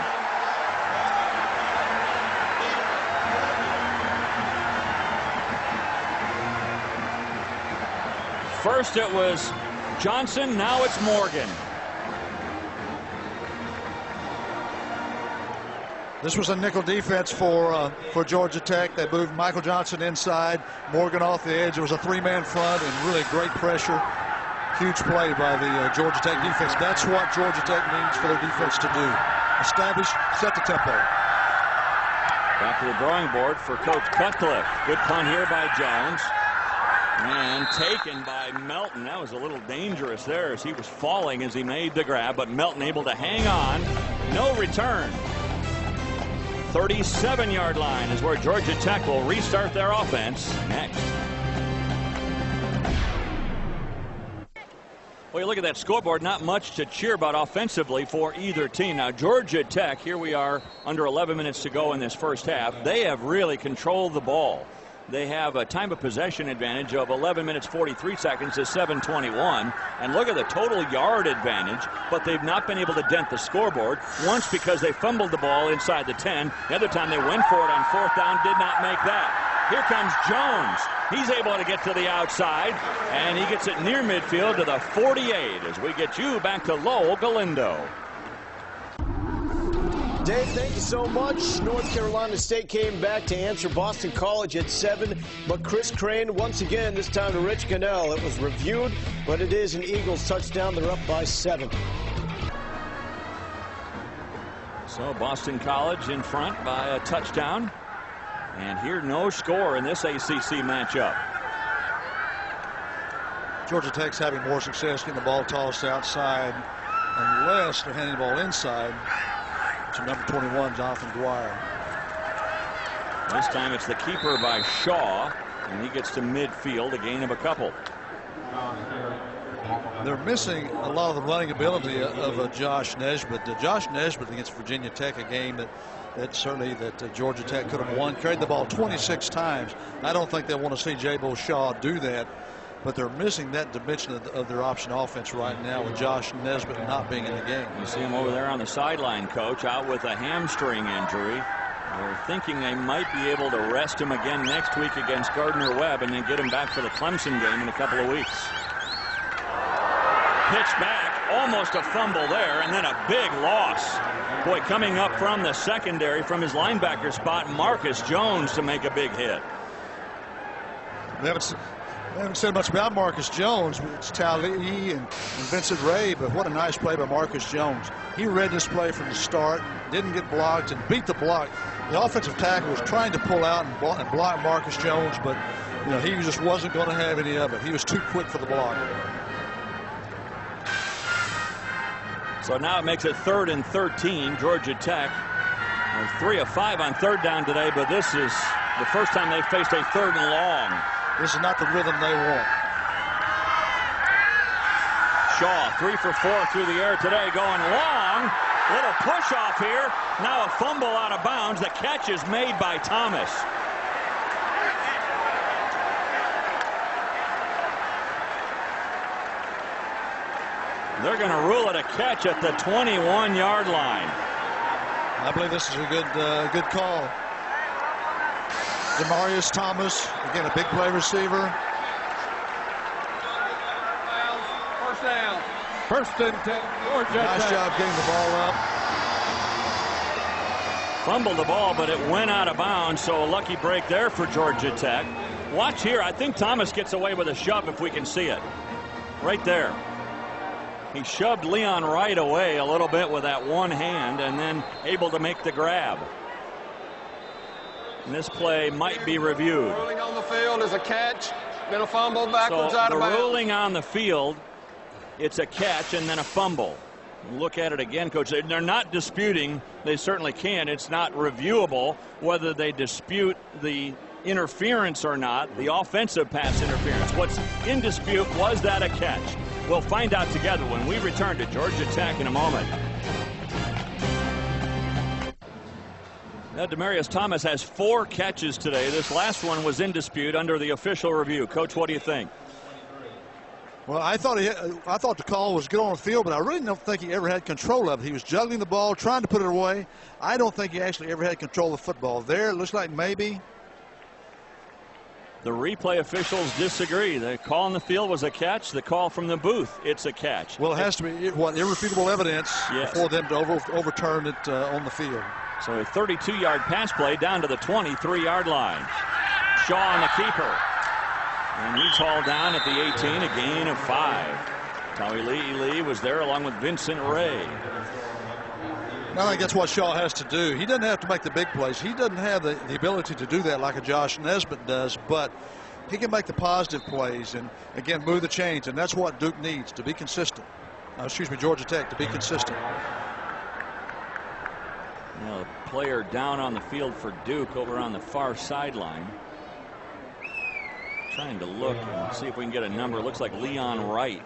First it was Johnson, now it's Morgan. This was a nickel defense for Georgia Tech. They moved Michael Johnson inside, Morgan off the edge. It was a three-man front and really great pressure. Huge play by the Georgia Tech defense. That's what Georgia Tech needs for their defense to do. Establish, set the tempo. Back to the drawing board for Coach Cutcliffe. Good punt here by Jones. And taken by Melton. That was a little dangerous there as he was falling as he made the grab, but Melton able to hang on. No return. 37-yard line is where Georgia Tech will restart their offense next. Well, you look at that scoreboard, not much to cheer about offensively for either team. Now, Georgia Tech, here we are under 11 minutes to go in this first half. They have really controlled the ball. They have a time of possession advantage of 11 minutes 43 seconds to 7:21. And look at the total yard advantage, but they've not been able to dent the scoreboard. Once because they fumbled the ball inside the 10. The other time they went for it on 4th down, did not make that. Here comes Jones. He's able to get to the outside, and he gets it near midfield to the 48 as we get you back to Lowell Galindo. Dave, thank you so much. North Carolina State came back to answer Boston College at 7, but Chris Crane once again, this time to Rich Cannell. It was reviewed, but it is an Eagles touchdown. They're up by 7. So Boston College in front by a touchdown. And here no score in this ACC matchup. Georgia Tech's having more success getting the ball tossed outside unless they're handing the ball inside to number 21, Jonathan Dwyer. This time it's the keeper by Shaw, and he gets to midfield, a gain of a couple. They're missing a lot of the running ability of Josh Nesbitt. Josh Nesbitt against Virginia Tech, a game that certainly Georgia Tech could have won. Carried the ball 26 times. I don't think they want to see Jabo Shaw do that, but they're missing that dimension of their option offense right now with Josh Nesbitt not being in the game. You see him over there on the sideline, Coach, out with a hamstring injury. They're thinking they might be able to rest him again next week against Gardner-Webb and then get him back for the Clemson game in a couple of weeks. Pitch back, almost a fumble there, and then a big loss. Boy, coming up from the secondary from his linebacker spot, Marcus Jones to make a big hit. We haven't said much about Marcus Jones. It's Tali and Vincent Ray, but what a nice play by Marcus Jones. He read this play from the start, didn't get blocked, and beat the block. The offensive tackle was trying to pull out and block Marcus Jones, but he just wasn't going to have any of it. He was too quick for the block. So now it makes it 3rd and 13. Georgia Tech 3 of 5 on 3rd down today, but this is the first time they've faced a 3rd and long. This is not the rhythm they want. Shaw 3 for 4 through the air today, going long. Little push off here. Now a fumble out of bounds. The catch is made by Thomas. They're going to rule it a catch at the 21-yard line. I believe this is a good call. Demarius Thomas, again, a big play receiver. First down. 1st and 10. Georgia nice Tech. job getting the ball up. Fumbled the ball, but it went out of bounds, so a lucky break there for Georgia Tech. Watch here. I think Thomas gets away with a shove if we can see it. Right there. He shoved Leon Wright away a little bit with that one hand and then able to make the grab. And this play might be reviewed. Ruling on the field is a catch, then a fumble backwards So out the of bounds. ruling on the field, it's a catch and then a fumble. Look at it again, Coach. They're not disputing. They certainly can. It's not reviewable whether they dispute the interference or not, the offensive pass interference. What's in dispute, was that a catch? We'll find out together when we return to Georgia Tech in a moment. Now, Demarius Thomas has 4 catches today. This last one was in dispute under the official review. Coach, what do you think? Well, I thought the call was good on the field, but I really don't think he ever had control of it. He was juggling the ball, trying to put it away. I don't think he actually ever had control of the football. There, it looks like maybe. The replay officials disagree. The call on the field was a catch. The call from the booth, it's a catch. Well, it has to be irrefutable evidence for them to overturn it on the field. So a 32-yard pass play down to the 23-yard line. Shaw on the keeper. And he's hauled down at the 18, a gain of 5. Tali was there along with Vincent Ray. I think that's what Shaw has to do. He doesn't have to make the big plays. He doesn't have the ability to do that like a Josh Nesbitt does, but he can make the positive plays and, again, move the chains, and that's what Duke needs to be consistent. Georgia Tech to be consistent. A player down on the field for Duke over on the far sideline. Trying to look and see if we can get a number. It looks like Leon Wright,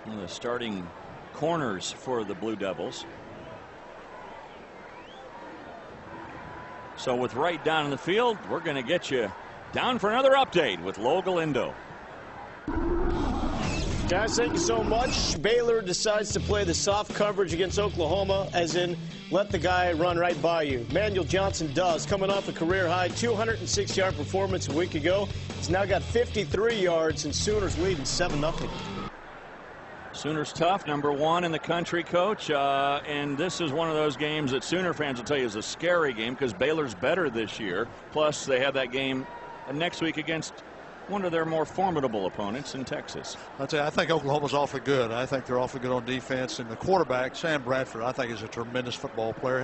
one of the starting corners for the Blue Devils. So with Wright down in the field, we're going to get you down for another update with Lo Galindo. Guys, thank you so much. Baylor decides to play the soft coverage against Oklahoma, as in let the guy run right by you. Manuel Johnson does, coming off a career-high 206-yard performance a week ago. He's now got 53 yards, and Sooners leading 7-0. Sooners tough, #1 in the country, Coach, and this is one of those games that Sooner fans will tell you is a scary game because Baylor's better this year. Plus, they have that game next week against one of their more formidable opponents in Texas. I think Oklahoma's awfully good. I think they're awfully good on defense. And the quarterback, Sam Bradford, I think is a tremendous football player.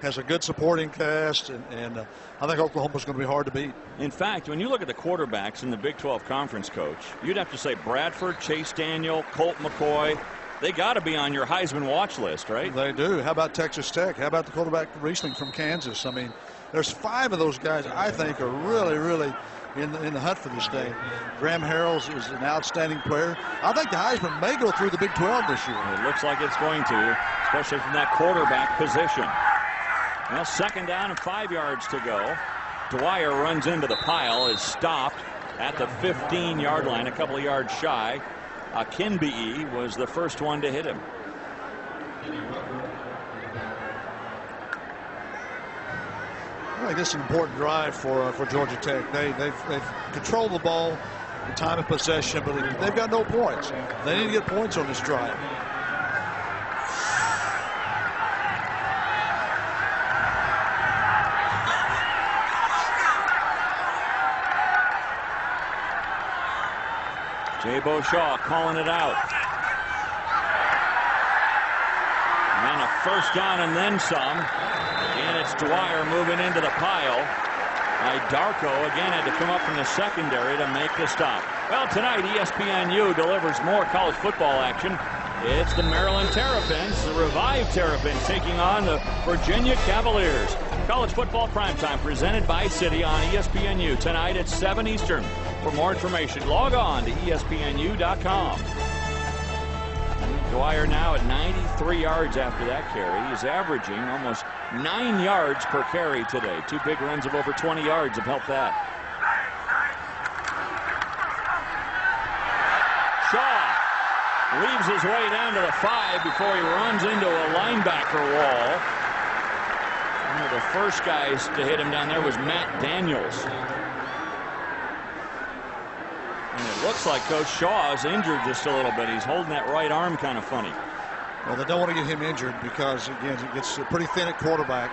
Has a good supporting cast, and I think Oklahoma's going to be hard to beat. In fact, when you look at the quarterbacks in the Big 12 Conference, Coach, you'd have to say Bradford, Chase Daniel, Colt McCoy. They got to be on your Heisman watch list, right? They do. How about Texas Tech? How about the quarterback Riesling from Kansas? I mean, there's 5 of those guys I think are really, really in the hunt for this thing. Graham Harrells is an outstanding player. I think the Heisman may go through the Big 12 this year. It looks like it's going to, especially from that quarterback position. Well, 2nd down and 5 yards to go. Dwyer runs into the pile, is stopped at the 15-yard line, a couple of yards shy. Akinbiyi was the first one to hit him. I think this is an important drive for Georgia Tech. They've controlled the ball, the time of possession, but they've got no points. They need to get points on this drive. Jabo Shaw calling it out. And a first down and then some. And it's Dwyer moving into the pile. Darko again had to come up from the secondary to make the stop. Well, tonight ESPNU delivers more college football action. It's the Maryland Terrapins, the revived Terrapins, taking on the Virginia Cavaliers. College football primetime presented by City on ESPNU tonight at 7 Eastern. For more information, log on to ESPNU.com. Dwyer now at 93 yards after that carry. He's averaging almost 9 yards per carry today. 2 big runs of over 20 yards have helped that. Shaw leaves his way down to the 5 before he runs into a linebacker wall. One of the first guys to hit him down there was Matt Daniels. And it looks like Coach Shaw is injured just a little bit. He's holding that right arm kind of funny. Well, they don't want to get him injured because, again, it gets pretty thin at quarterback.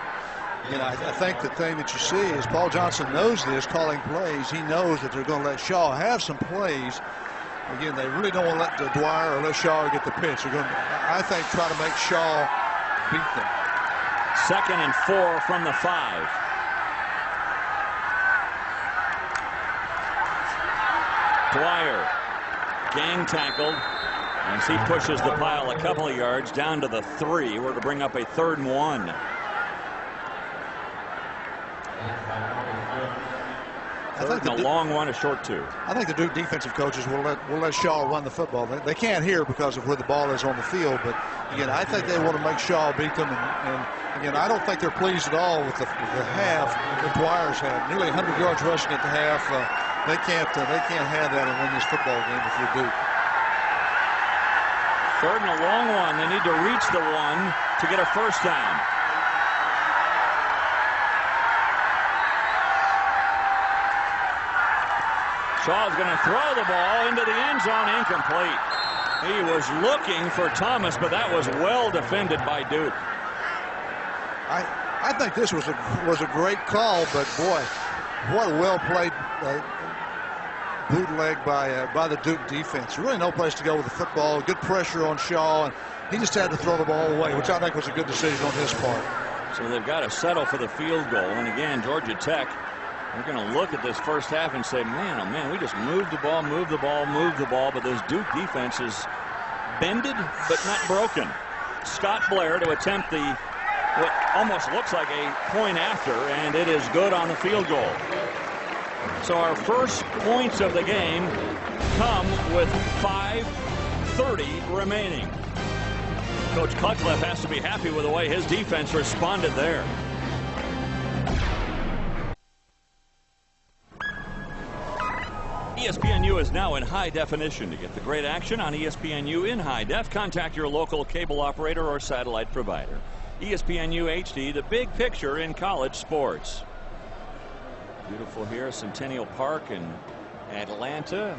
Again, I think the thing that you see is Paul Johnson knows this, calling plays. He knows that they're going to let Shaw have some plays. Again, they really don't want to let Dwyer or let Shaw get the pitch. They're going to, I think, try to make Shaw beat them. 2nd and 4 from the 5. Dwyer gang tackled as he pushes the pile a couple of yards down to the 3. We're to bring up a 3rd and 1. I think a long one, a short 2. I think the Duke defensive coaches will let Shaw run the football. They can't here because of where the ball is on the field, but again, I think they want to make Shaw beat them. And again, I don't think they're pleased at all with the half that Dwyer's had. Nearly 100 yards rushing at the half. They can't have that and win this football game if you're Duke. 3rd and a long one. They need to reach the 1 to get a first down. Shaw's going to throw the ball into the end zone, incomplete. He was looking for Thomas, but that was well defended by Duke. I think this was a great call, but boy, what a well played bootleg by the Duke defense. Really no place to go with the football. Good pressure on Shaw, and he just had to throw the ball away, which I think was a good decision on his part. So they've got to settle for the field goal. And again, Georgia Tech, they're going to look at this first half and say, man, oh man, we just moved the ball, but this Duke defense is bended but not broken. Scott Blair to attempt what almost looks like a point after, and it is good on the field goal. So our first points of the game come with 5:30 remaining. Coach Cutcliffe has to be happy with the way his defense responded there. ESPNU is now in high definition. To get the great action on ESPNU in high def, contact your local cable operator or satellite provider. ESPNU HD, the big picture in college sports. Beautiful here, Centennial Park in Atlanta,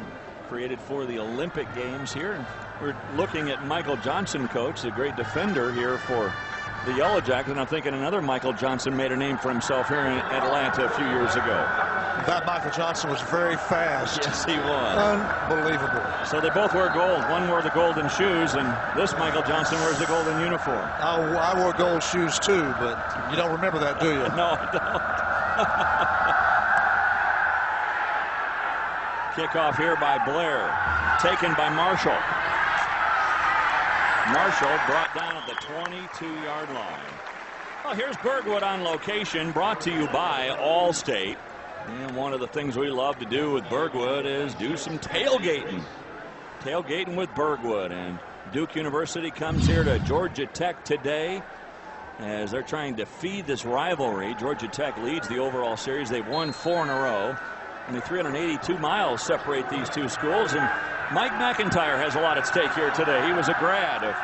created for the Olympic Games here. And we're looking at Michael Johnson, coach, the great defender here for the Yellow Jackets. And I'm thinking another Michael Johnson made a name for himself here in Atlanta a few years ago. That Michael Johnson was very fast. Yes, he was. Unbelievable. So they both wear gold. One wore the golden shoes, and this Michael Johnson wears the golden uniform. I wore gold shoes too, but you don't remember that, do you? No, I don't. Kickoff here by Blair. Taken by Marshall. Marshall brought down at the 22-yard line. Well, here's Burgwood on location, brought to you by Allstate. And one of the things we love to do with Burgwood is do some tailgating. Tailgating with Burgwood. And Duke University comes here to Georgia Tech today as they're trying to feed this rivalry. Georgia Tech leads the overall series. They've won 4 in a row. Only 382 miles separate these two schools. And Mike McIntyre has a lot at stake here today. He was a grad of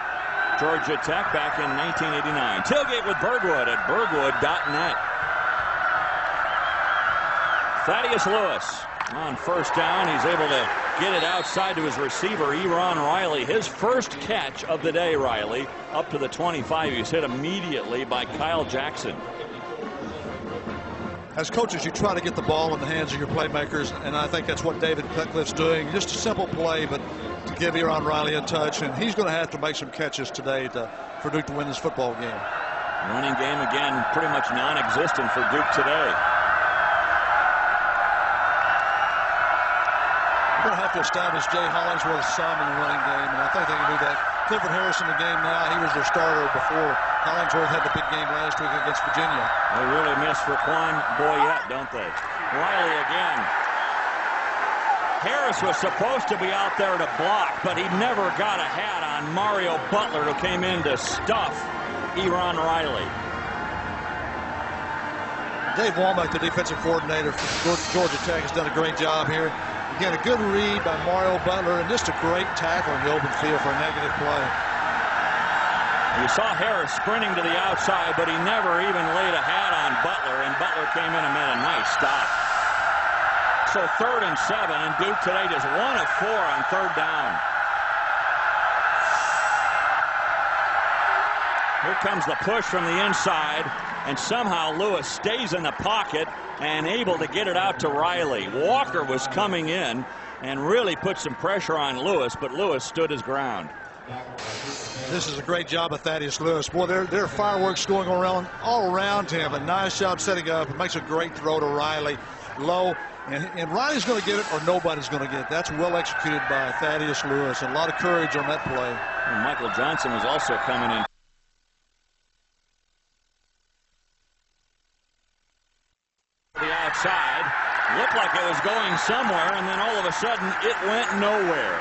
Georgia Tech back in 1989. Tailgate with Burgwood at burgwood.net. Thaddeus Lewis on first down. He's able to get it outside to his receiver, Eron Riley. His first catch of the day, Riley, up to the 25. He's hit immediately by Kyle Jackson. As coaches, you try to get the ball in the hands of your playmakers, and I think that's what David Cutcliffe's doing. Just a simple play, but to give Eron Riley a touch, and he's going to have to make some catches today for Duke to win this football game. Running game, again, pretty much non-existent for Duke today. We're going to have to establish Jay Hollingsworth some in the running game, and I think they can do that. Clifford Harris in the game now. He was their starter before Hollingsworth had the big game last week against Virginia. They really miss Raquan Boyette, don't they? Riley again. Harris was supposed to be out there to block, but he never got a hat on Mario Butler, who came in to stuff Eron Riley. Dave Womack, the defensive coordinator for Georgia Tech, has done a great job here. Again, a good read by Mario Butler, and just a great tackle in the open field for a negative play. You saw Harris sprinting to the outside, but he never even laid a hat on Butler, and Butler came in and made a nice stop. So 3rd and 7, and Duke today just 1 of 4 on 3rd down. Here comes the push from the inside, and somehow Lewis stays in the pocket and able to get it out to Riley. Walker was coming in and really put some pressure on Lewis, but Lewis stood his ground. This is a great job of Thaddeus Lewis. Boy, there are fireworks going around all around him. A nice job setting up. It makes a great throw to Riley. Low. And Riley's going to get it or nobody's going to get it. That's well executed by Thaddeus Lewis. And a lot of courage on that play. And Michael Johnson was also coming in. The outside. Looked like it was going somewhere, and then all of a sudden it went nowhere.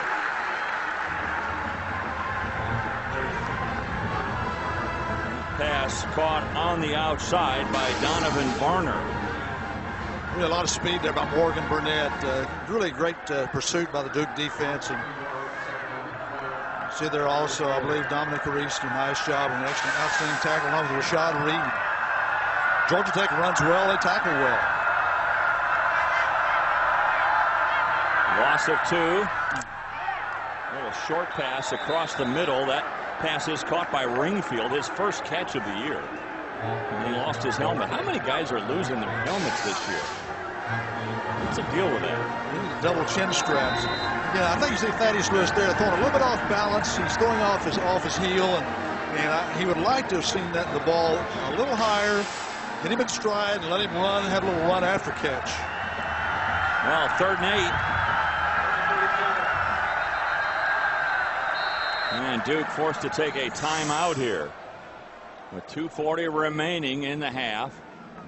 Pass caught on the outside by Donovan Varner. Really a lot of speed there by Morgan Burnett. Really great pursuit by the Duke defense. And see there also, I believe, Dominic Aristi. Nice job and excellent, outstanding tackle along with Rashad Reed. Georgia Tech runs well. They tackle well. Loss of 2. A little short pass across the middle. That pass is caught by Ringfield, his first catch of the year. And he lost his helmet. How many guys are losing their helmets this year? What's the deal with that? Double chin straps. Yeah, I think you see Thaddeus Lewis there throwing a little bit off balance. He's throwing off his heel, and he would like to have seen the ball a little higher, get him in stride, and let him run, have a little run after catch. Well, 3rd and 8. And Duke forced to take a timeout here. With 2:40 remaining in the half,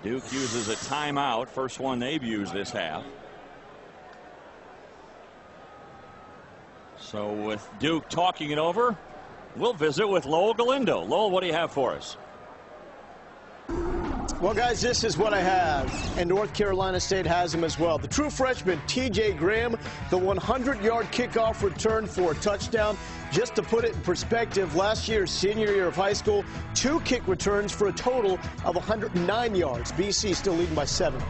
Duke uses a timeout. First one they've used this half. So with Duke talking it over, we'll visit with Lowell Galindo. Lowell, what do you have for us? Well, guys, this is what I have, and North Carolina State has him as well. The true freshman, T.J. Graham, the 100-yard kickoff return for a touchdown. Just to put it in perspective, last year's senior year of high school, 2 kick returns for a total of 109 yards. BC still leading by 7.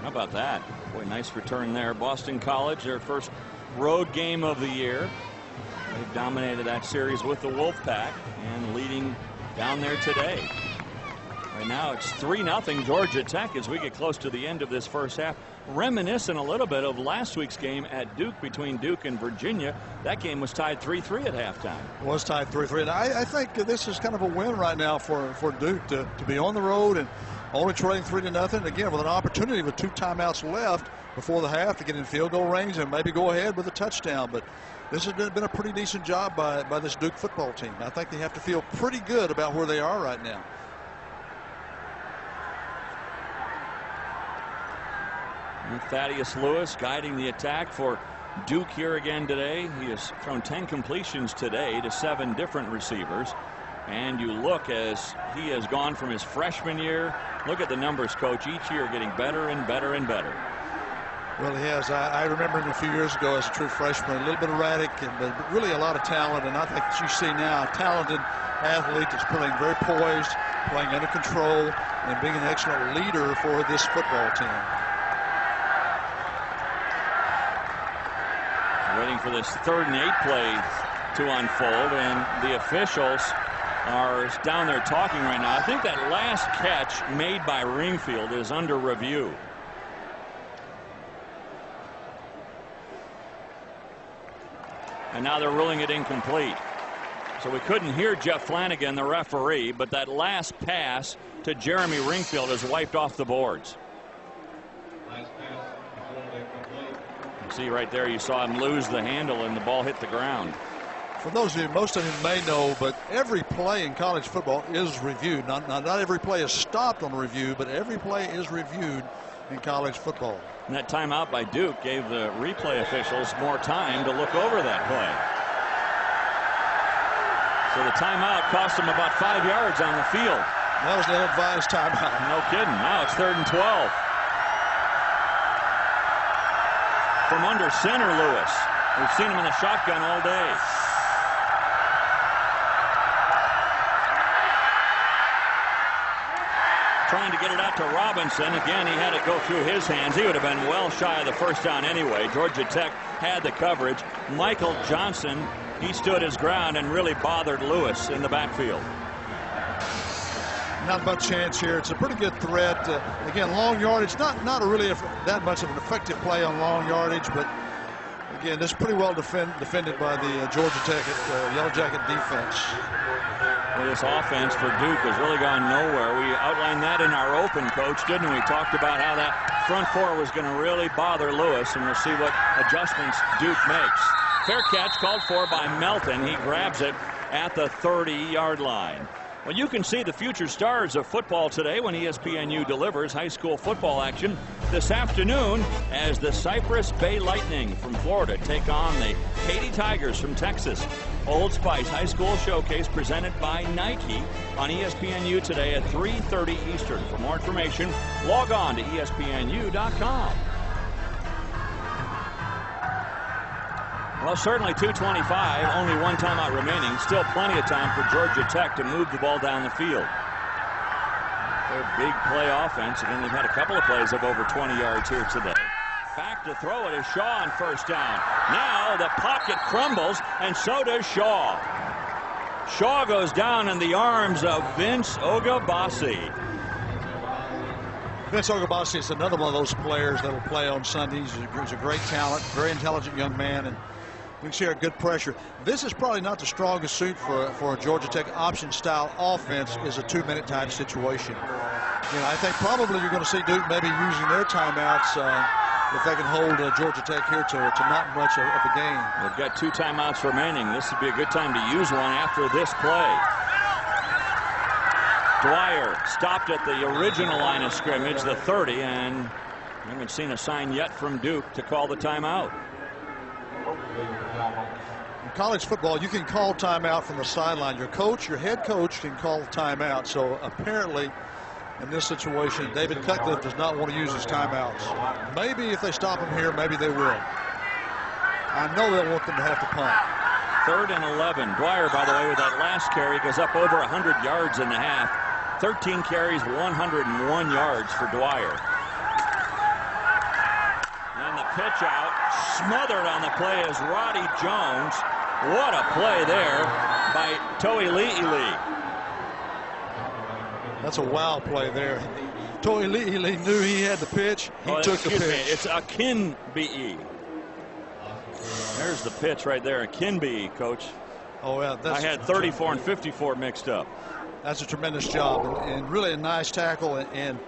How about that? Boy, nice return there. Boston College, their first road game of the year. They've dominated that series with the Wolfpack and leading down there today. Right now it's 3-0 Georgia Tech as we get close to the end of this first half. Reminiscent a little bit of last week's game at Duke between Duke and Virginia. That game was tied 3-3 at halftime. It was tied 3-3. And I think this is kind of a win right now for Duke to be on the road and only trailing 3-0. Again, with an opportunity with 2 timeouts left before the half to get in field goal range and maybe go ahead with a touchdown. But this has been a pretty decent job by this Duke football team. I think they have to feel pretty good about where they are right now. And Thaddeus Lewis guiding the attack for Duke here again today. He has thrown 10 completions today to 7 different receivers. And you look as he has gone from his freshman year. Look at the numbers, Coach. Each year getting better and better and better. Well, he has. I remember him a few years ago as a true freshman, a little bit erratic, but really a lot of talent. And I think you see now a talented athlete that's playing very poised, playing under control, and being an excellent leader for this football team. Waiting for this 3rd and 8 play to unfold, and the officials are down there talking right now. I think that last catch made by Ringfield is under review. And now they're ruling it incomplete. So we couldn't hear Jeff Flanagan, the referee, but that last pass to Jeremy Ringfield is wiped off the boards. See right there, you saw him lose the handle and the ball hit the ground. For those of you, most of you may know, but every play in college football is reviewed. Not every play is stopped on review, but every play is reviewed in college football. And that timeout by Duke gave the replay officials more time to look over that play. So the timeout cost them about 5 yards on the field. That was an ill-advised timeout. No kidding. Now it's 3rd and 12. From under center, Lewis. We've seen him in the shotgun all day. Trying to get it out to Robinson. Again, he had it go through his hands. He would have been well shy of the first down anyway. Georgia Tech had the coverage. Michael Johnson, he stood his ground and really bothered Lewis in the backfield. Not much chance here. It's a pretty good threat. Again, long yardage. Not really that much of an effective play on long yardage, but again, this is pretty well defended by the Georgia Tech Yellow Jacket defense. Well, this offense for Duke has really gone nowhere. We outlined that in our open, Coach, didn't we? Talked about how that front four was going to really bother Lewis, and we'll see what adjustments Duke makes. Fair catch called for by Melton. He grabs it at the 30-yard line. Well, you can see the future stars of football today when ESPNU delivers high school football action this afternoon as the Cypress Bay Lightning from Florida take on the Katy Tigers from Texas. Old Spice High School Showcase presented by Nike on ESPNU today at 3:30 Eastern. For more information, log on to ESPNU.com. Well, certainly 2:25, only 1 timeout remaining. Still plenty of time for Georgia Tech to move the ball down the field. Their big play offense. Again, they've had a couple of plays of over 20 yards here today. Back to throw it is Shaw on first down. Now the pocket crumbles, and so does Shaw. Shaw goes down in the arms of Vince Ogabasi. Vince Ogabasi is another one of those players that will play on Sundays. He's a great talent, very intelligent young man, and we can see a good pressure. This is probably not the strongest suit for a Georgia Tech option-style offense is a 2-minute type situation. You know, I think probably you're going to see Duke maybe using their timeouts if they can hold Georgia Tech here to not much of a game. They've got 2 timeouts remaining. This would be a good time to use one after this play. Dwyer stopped at the original line of scrimmage, the 30, and we haven't seen a sign yet from Duke to call the timeout. In college football, you can call timeout from the sideline. Your coach, your head coach, can call timeout. So apparently, in this situation, David Cutcliffe does not want to use his timeouts. Maybe if they stop him here, maybe they will. I know they'll want them to have to punt. 3rd and 11. Dwyer, by the way, with that last carry, goes up over 100 yards in the half. 13 carries, 101 yards for Dwyer. And the pitch out, smothered on the play is Roddy Jones. What a play there by To'i Li'ili. That's a wow play there. To'ili knew he had the pitch. He took the pitch. It's Akinbiyi. There's the pitch right there. Akinbiyi, Coach. Oh, yeah. I had 34 and 54 mixed up. That's a tremendous job, and really a nice tackle and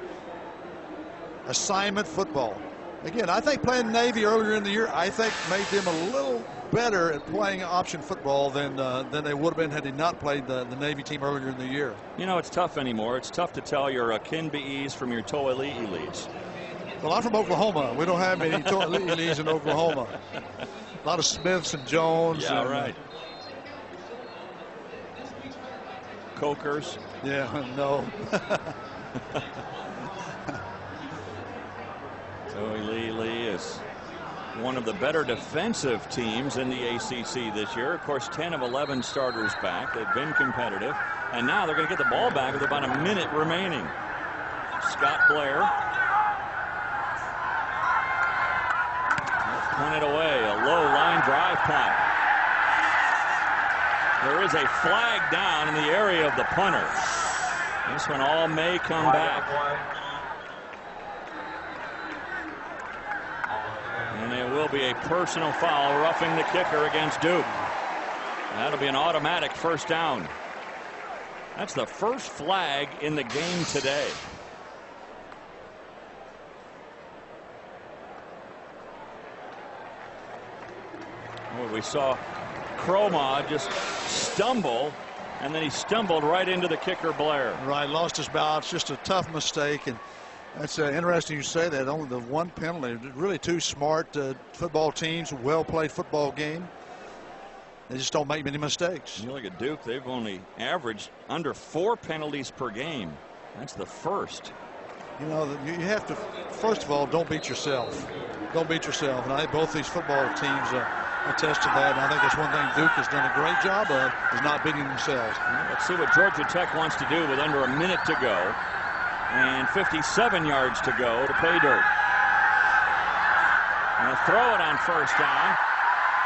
assignment football. Again, I think playing Navy earlier in the year, I think made them a little better at playing option football than they would have been had they not played the Navy team earlier in the year. You know, it's tough anymore. It's tough to tell your Akinbiyis from your To'ili'is. Well, I'm from Oklahoma. We don't have many To'ili'is in Oklahoma. A lot of Smiths and Jones. Yeah, and, right. Cokers. Yeah, no. To'ili is one of the better defensive teams in the ACC this year. Of course, 10 of 11 starters back. They've been competitive. And now they're going to get the ball back with about a minute remaining. Scott Blair. Punted away. A low line drive punt. There is a flag down in the area of the punter. This one all may come back. And there will be a personal foul roughing the kicker against Duke. That'll be an automatic first down. That's the first flag in the game today. Well, we saw Cromad just stumble, and then he stumbled right into the kicker Blair. Right, lost his balance. Just a tough mistake, and that's interesting you say that. Only the one penalty. Really two smart football teams, well-played football game. They just don't make many mistakes. You look at Duke, they've only averaged under 4 penalties per game. That's the first. You know, you have to, first of all, don't beat yourself. Don't beat yourself. And I think both these football teams attest to that. And I think that's one thing Duke has done a great job of, is not beating themselves. Let's see what Georgia Tech wants to do with under a minute to go and 57 yards to go to pay dirt. And they'll throw it on first down.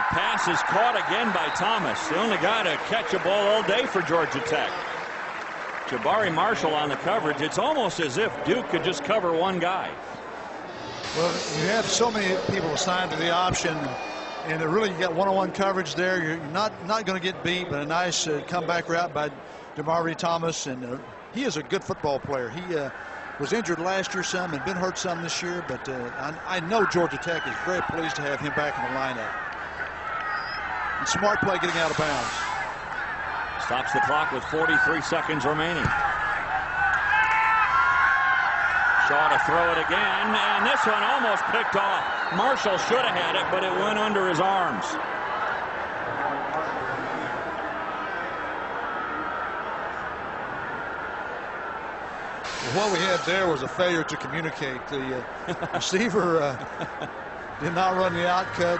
The pass is caught again by Thomas. The only guy to catch a ball all day for Georgia Tech. Jabari Marshall on the coverage. It's almost as if Duke could just cover one guy. Well, you have so many people assigned to the option, and really you got one-on-one coverage there. You're not going to get beat, but a nice comeback route by Jabari Thomas, and he is a good football player. He was injured last year some and been hurt some this year, but I know Georgia Tech is very pleased to have him back in the lineup. And smart play getting out of bounds. Stops the clock with 43 seconds remaining. Shaw to throw it again, and this one almost picked off. Marshall should have had it, but it went under his arms. What we had there was a failure to communicate. The receiver did not run the out cut.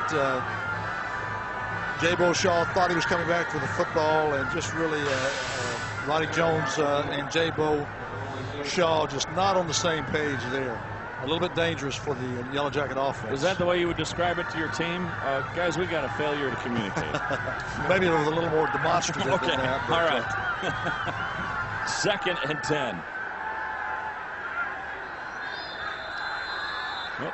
Jabo Shaw thought he was coming back for the football, and just really Roddy Jones and Jabo Shaw just not on the same page there. A little bit dangerous for the Yellow Jacket offense. Is that the way you would describe it to your team? Guys, we got a failure to communicate. Maybe it was a little more demonstrative than that. But, all right. 2nd and 10. Oh.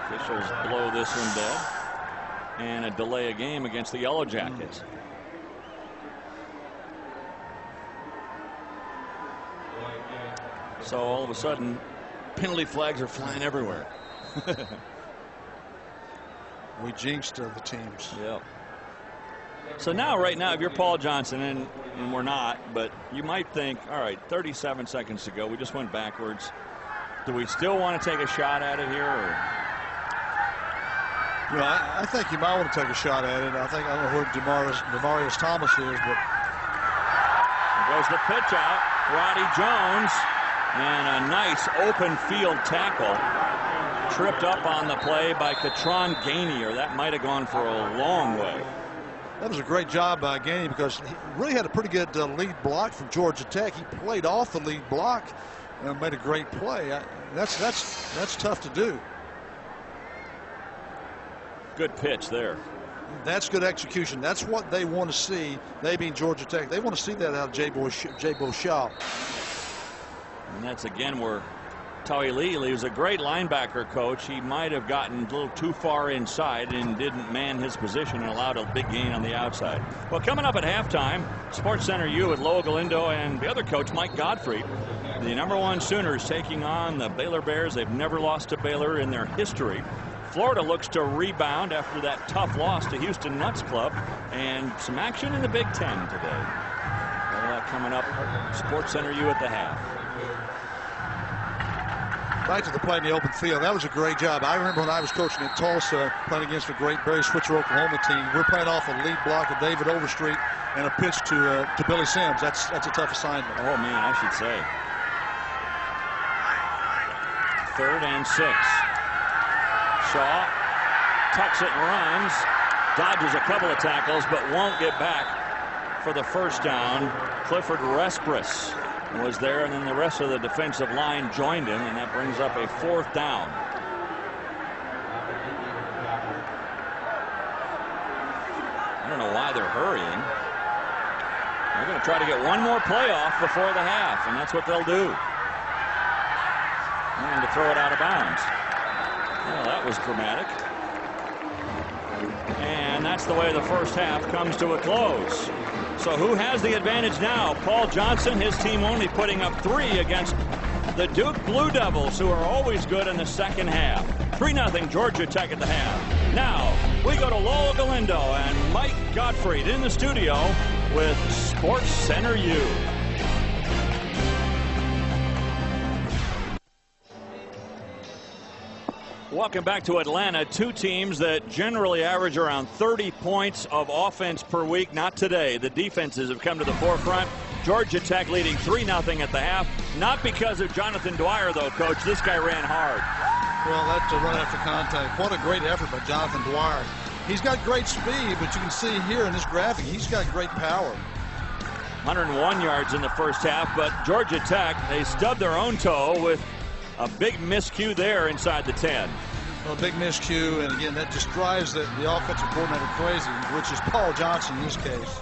Officials blow this one dead. And a delay of game against the Yellow Jackets. So all of a sudden, penalty flags are flying everywhere. We jinxed the teams. Yeah. So now, right now, if you're Paul Johnson, and we're not, but you might think, all right, 37 seconds to go. We just went backwards. Do we still want to take a shot at it here? Or? You know, I think you might want to take a shot at it. I don't know where Demarius Thomas is, but there goes the pitch out. Roddy Jones, and a nice open field tackle. Tripped up on the play by Katron Gainier. That might have gone for a long way. That was a great job by Gainier, because he really had a pretty good lead block from Georgia Tech. He played off the lead block and made a great play. That's tough to do. Good pitch there. That's good execution. That's what they want to see. They being Georgia Tech. They want to see that out of Jabo Shaw. And that's again where Tauili was a great linebacker coach. He might have gotten a little too far inside and didn't man his position and allowed a big gain on the outside. Well, coming up at halftime, Sports Center U with Loa Galindo and the other coach, Mike Godfrey. The #1 Sooners taking on the Baylor Bears. They've never lost to Baylor in their history. Florida looks to rebound after that tough loss to Houston Nuts Club, and some action in the Big Ten today. All that coming up. Sports Center U at the half. Back to the play in the open field. That was a great job. I remember when I was coaching at Tulsa, playing against the great Barry Switzer Oklahoma team. We're playing off a lead block of David Overstreet and a pitch to Billy Sims. That's a tough assignment. Oh man, I should say. 3rd and 6. Shaw tucks it and runs, dodges a couple of tackles, but won't get back for the first down. Clifford Respris was there, and then the rest of the defensive line joined him, and that brings up a 4th down. I don't know why they're hurrying. They're going to try to get one more play off before the half, and that's what they'll do. And to throw it out of bounds. Well, that was dramatic. And that's the way the first half comes to a close. So who has the advantage now? Paul Johnson, his team only putting up 3 against the Duke Blue Devils, who are always good in the second half. 3-0 Georgia Tech at the half. Now we go to Loa Galindo and Mike Gottfried in the studio with Sports Center U. Welcome back to Atlanta. 2 teams that generally average around 30 points of offense per week. Not today. The defenses have come to the forefront. Georgia Tech leading 3-0 at the half. Not because of Jonathan Dwyer, though, Coach. This guy ran hard. Well, that's a run after contact. What a great effort by Jonathan Dwyer. He's got great speed, but you can see here in this graphic, he's got great power. 101 yards in the first half, but Georgia Tech, they stubbed their own toe with a big miscue there inside the 10. Well, a big miscue, and again, that just drives the offensive coordinator crazy, which is Paul Johnson in this case.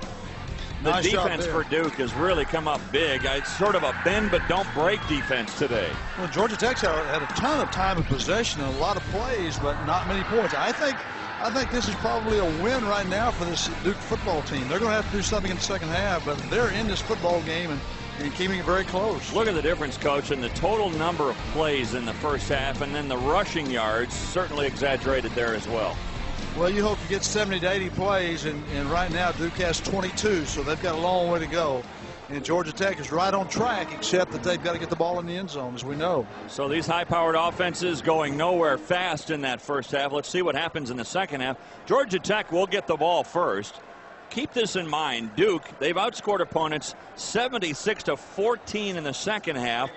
The Nice defense for Duke has really come up big. It's sort of a bend but don't break defense today. Well, Georgia Tech's had a ton of time of possession and a lot of plays, but not many points. I think this is probably a win right now for this Duke football team. They're going to have to do something in the second half, but they're in this football game and keeping it very close. Look at the difference, Coach, in the total number of plays in the first half, and then the rushing yards certainly exaggerated there as well. Well, you hope to get 70 to 80 plays, and right now Duke has 22, so they've got a long way to go. And Georgia Tech is right on track, except that they've got to get the ball in the end zone, as we know. So these high-powered offenses going nowhere fast in that first half. Let's see what happens in the second half. Georgia Tech will get the ball first. Keep this in mind. Duke, they've outscored opponents 76-14 in the second half,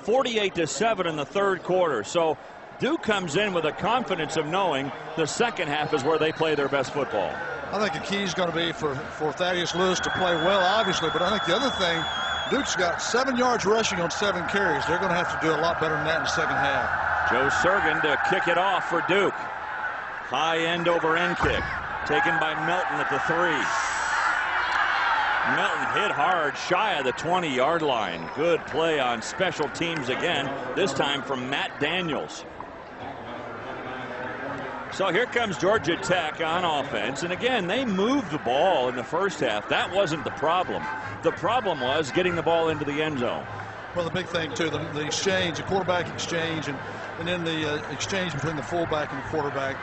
48-7 in the third quarter. So Duke comes in with a confidence of knowing the second half is where they play their best football. I think the key is going to be for Thaddeus Lewis to play well, obviously, but I think the other thing, Duke's got 7 yards rushing on 7 carries. They're going to have to do a lot better than that in the second half. Joe Surgan to kick it off for Duke. High end over end kick. Taken by Melton at the 3. Melton hit hard, shy of the 20-yard line. Good play on special teams again, this time from Matt Daniels. So here comes Georgia Tech on offense, and again, they moved the ball in the first half. That wasn't the problem. The problem was getting the ball into the end zone. Well, the big thing, too, the exchange, the quarterback exchange, and then the exchange between the fullback and the quarterback.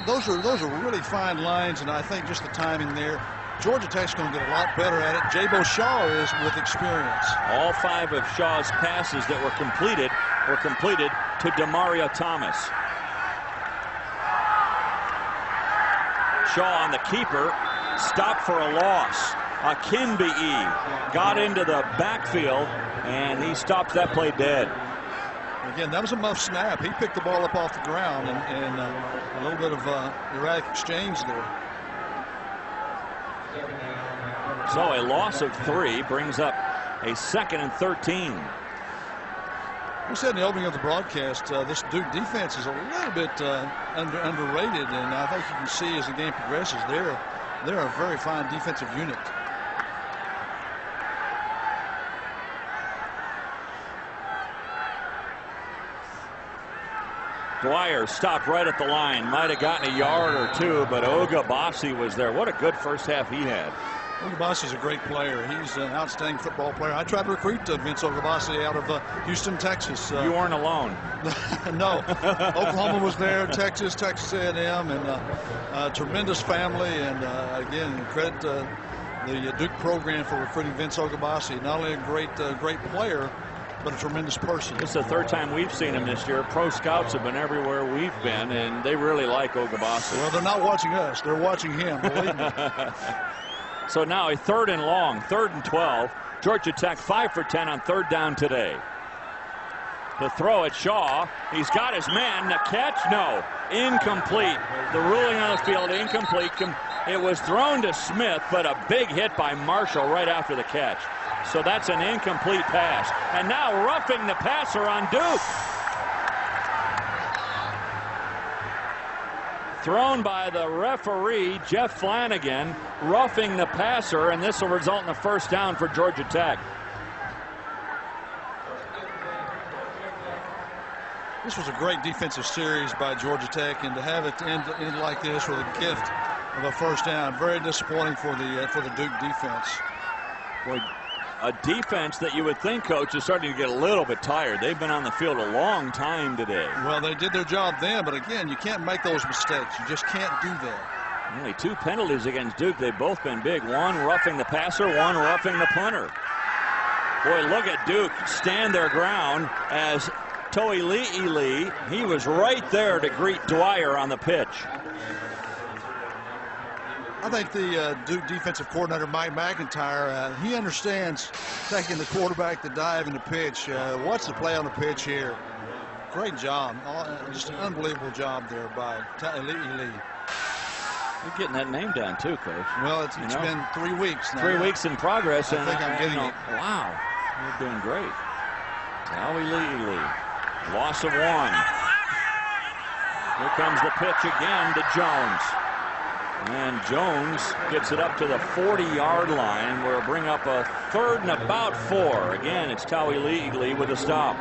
Those are really fine lines, and I think just the timing there. Georgia Tech's going to get a lot better at it. Jabo Shaw is with experience. All 5 of Shaw's passes that were completed to Demario Thomas. Shaw on the keeper, stopped for a loss. Akinbiyi got into the backfield, and he stopped that play dead. Again, that was a muff snap. He picked the ball up off the ground, and a little bit of erratic exchange there. So a loss of 3 brings up a 2nd and 13. I said in the opening of the broadcast, this Duke defense is a little bit underrated, and I think you can see as the game progresses, they're a very fine defensive unit. Dwyer stopped right at the line. Might have gotten a yard or two, but Ogabasi was there. What a good first half he had. Ogabasi's a great player. He's an outstanding football player. I tried to recruit Vince Ogabasi out of Houston, Texas. You weren't alone. No. Oklahoma was there, Texas A&M, and tremendous family. And again, credit the Duke program for recruiting Vince Ogabasi. Not only a great player, but a tremendous person. It's the third time we've seen him this year. Pro scouts have been everywhere we've been, and they really like Ogabasi. Well, they're not watching us. They're watching him, believe me. So now a 3rd and long, 3rd and 12. Georgia Tech 5 for 10 on 3rd down today. The throw at Shaw. He's got his man. The catch? No. Incomplete. The ruling on the field, incomplete. It was thrown to Smith, but a big hit by Marshall right after the catch. So that's an incomplete pass. And now roughing the passer on Duke. Thrown by the referee, Jeff Flanagan, roughing the passer, and this will result in a 1st down for Georgia Tech. This was a great defensive series by Georgia Tech, and to have it end like this with a gift of a 1st down, very disappointing for the Duke defense. Boy, a defense that you would think, Coach, is starting to get a little bit tired. They've been on the field a long time today. Well, they did their job then, but again, you can't make those mistakes. You just can't do that. Only 2 penalties against Duke. They've both been big. One roughing the passer, one roughing the punter. Boy, look at Duke stand their ground as To'Ili, he was right there to greet Dwyer on the pitch. I think the Duke defensive coordinator, Mike McIntyre, he understands taking the quarterback to dive in the pitch. What's the play on the pitch here? Great job. Just an unbelievable job there by To'Ili. You're getting that name down too, Coach. Well, it's been 3 weeks now. 3 weeks in progress. I think I'm getting it. Wow, you're doing great. To'Ili. Loss of 1. Here comes the pitch again to Jones. And Jones gets it up to the 40-yard line. We'll bring up a 3rd and about 4. Again, it's To'Ili with a stop.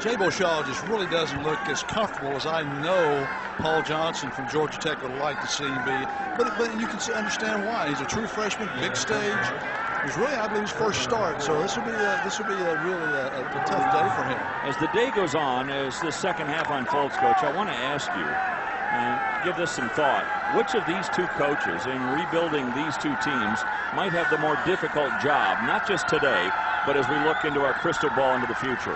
Jay Beauchamp just really doesn't look as comfortable as I know Paul Johnson from Georgia Tech would like to see him be. But you can understand why. He's a true freshman, big stage. It was really, I believe, his first start. So this will be a really tough day for him. As the day goes on, as the second half unfolds, Coach, I want to ask you, and give this some thought. Which of these 2 coaches in rebuilding these 2 teams might have the more difficult job, not just today, but as we look into our crystal ball into the future?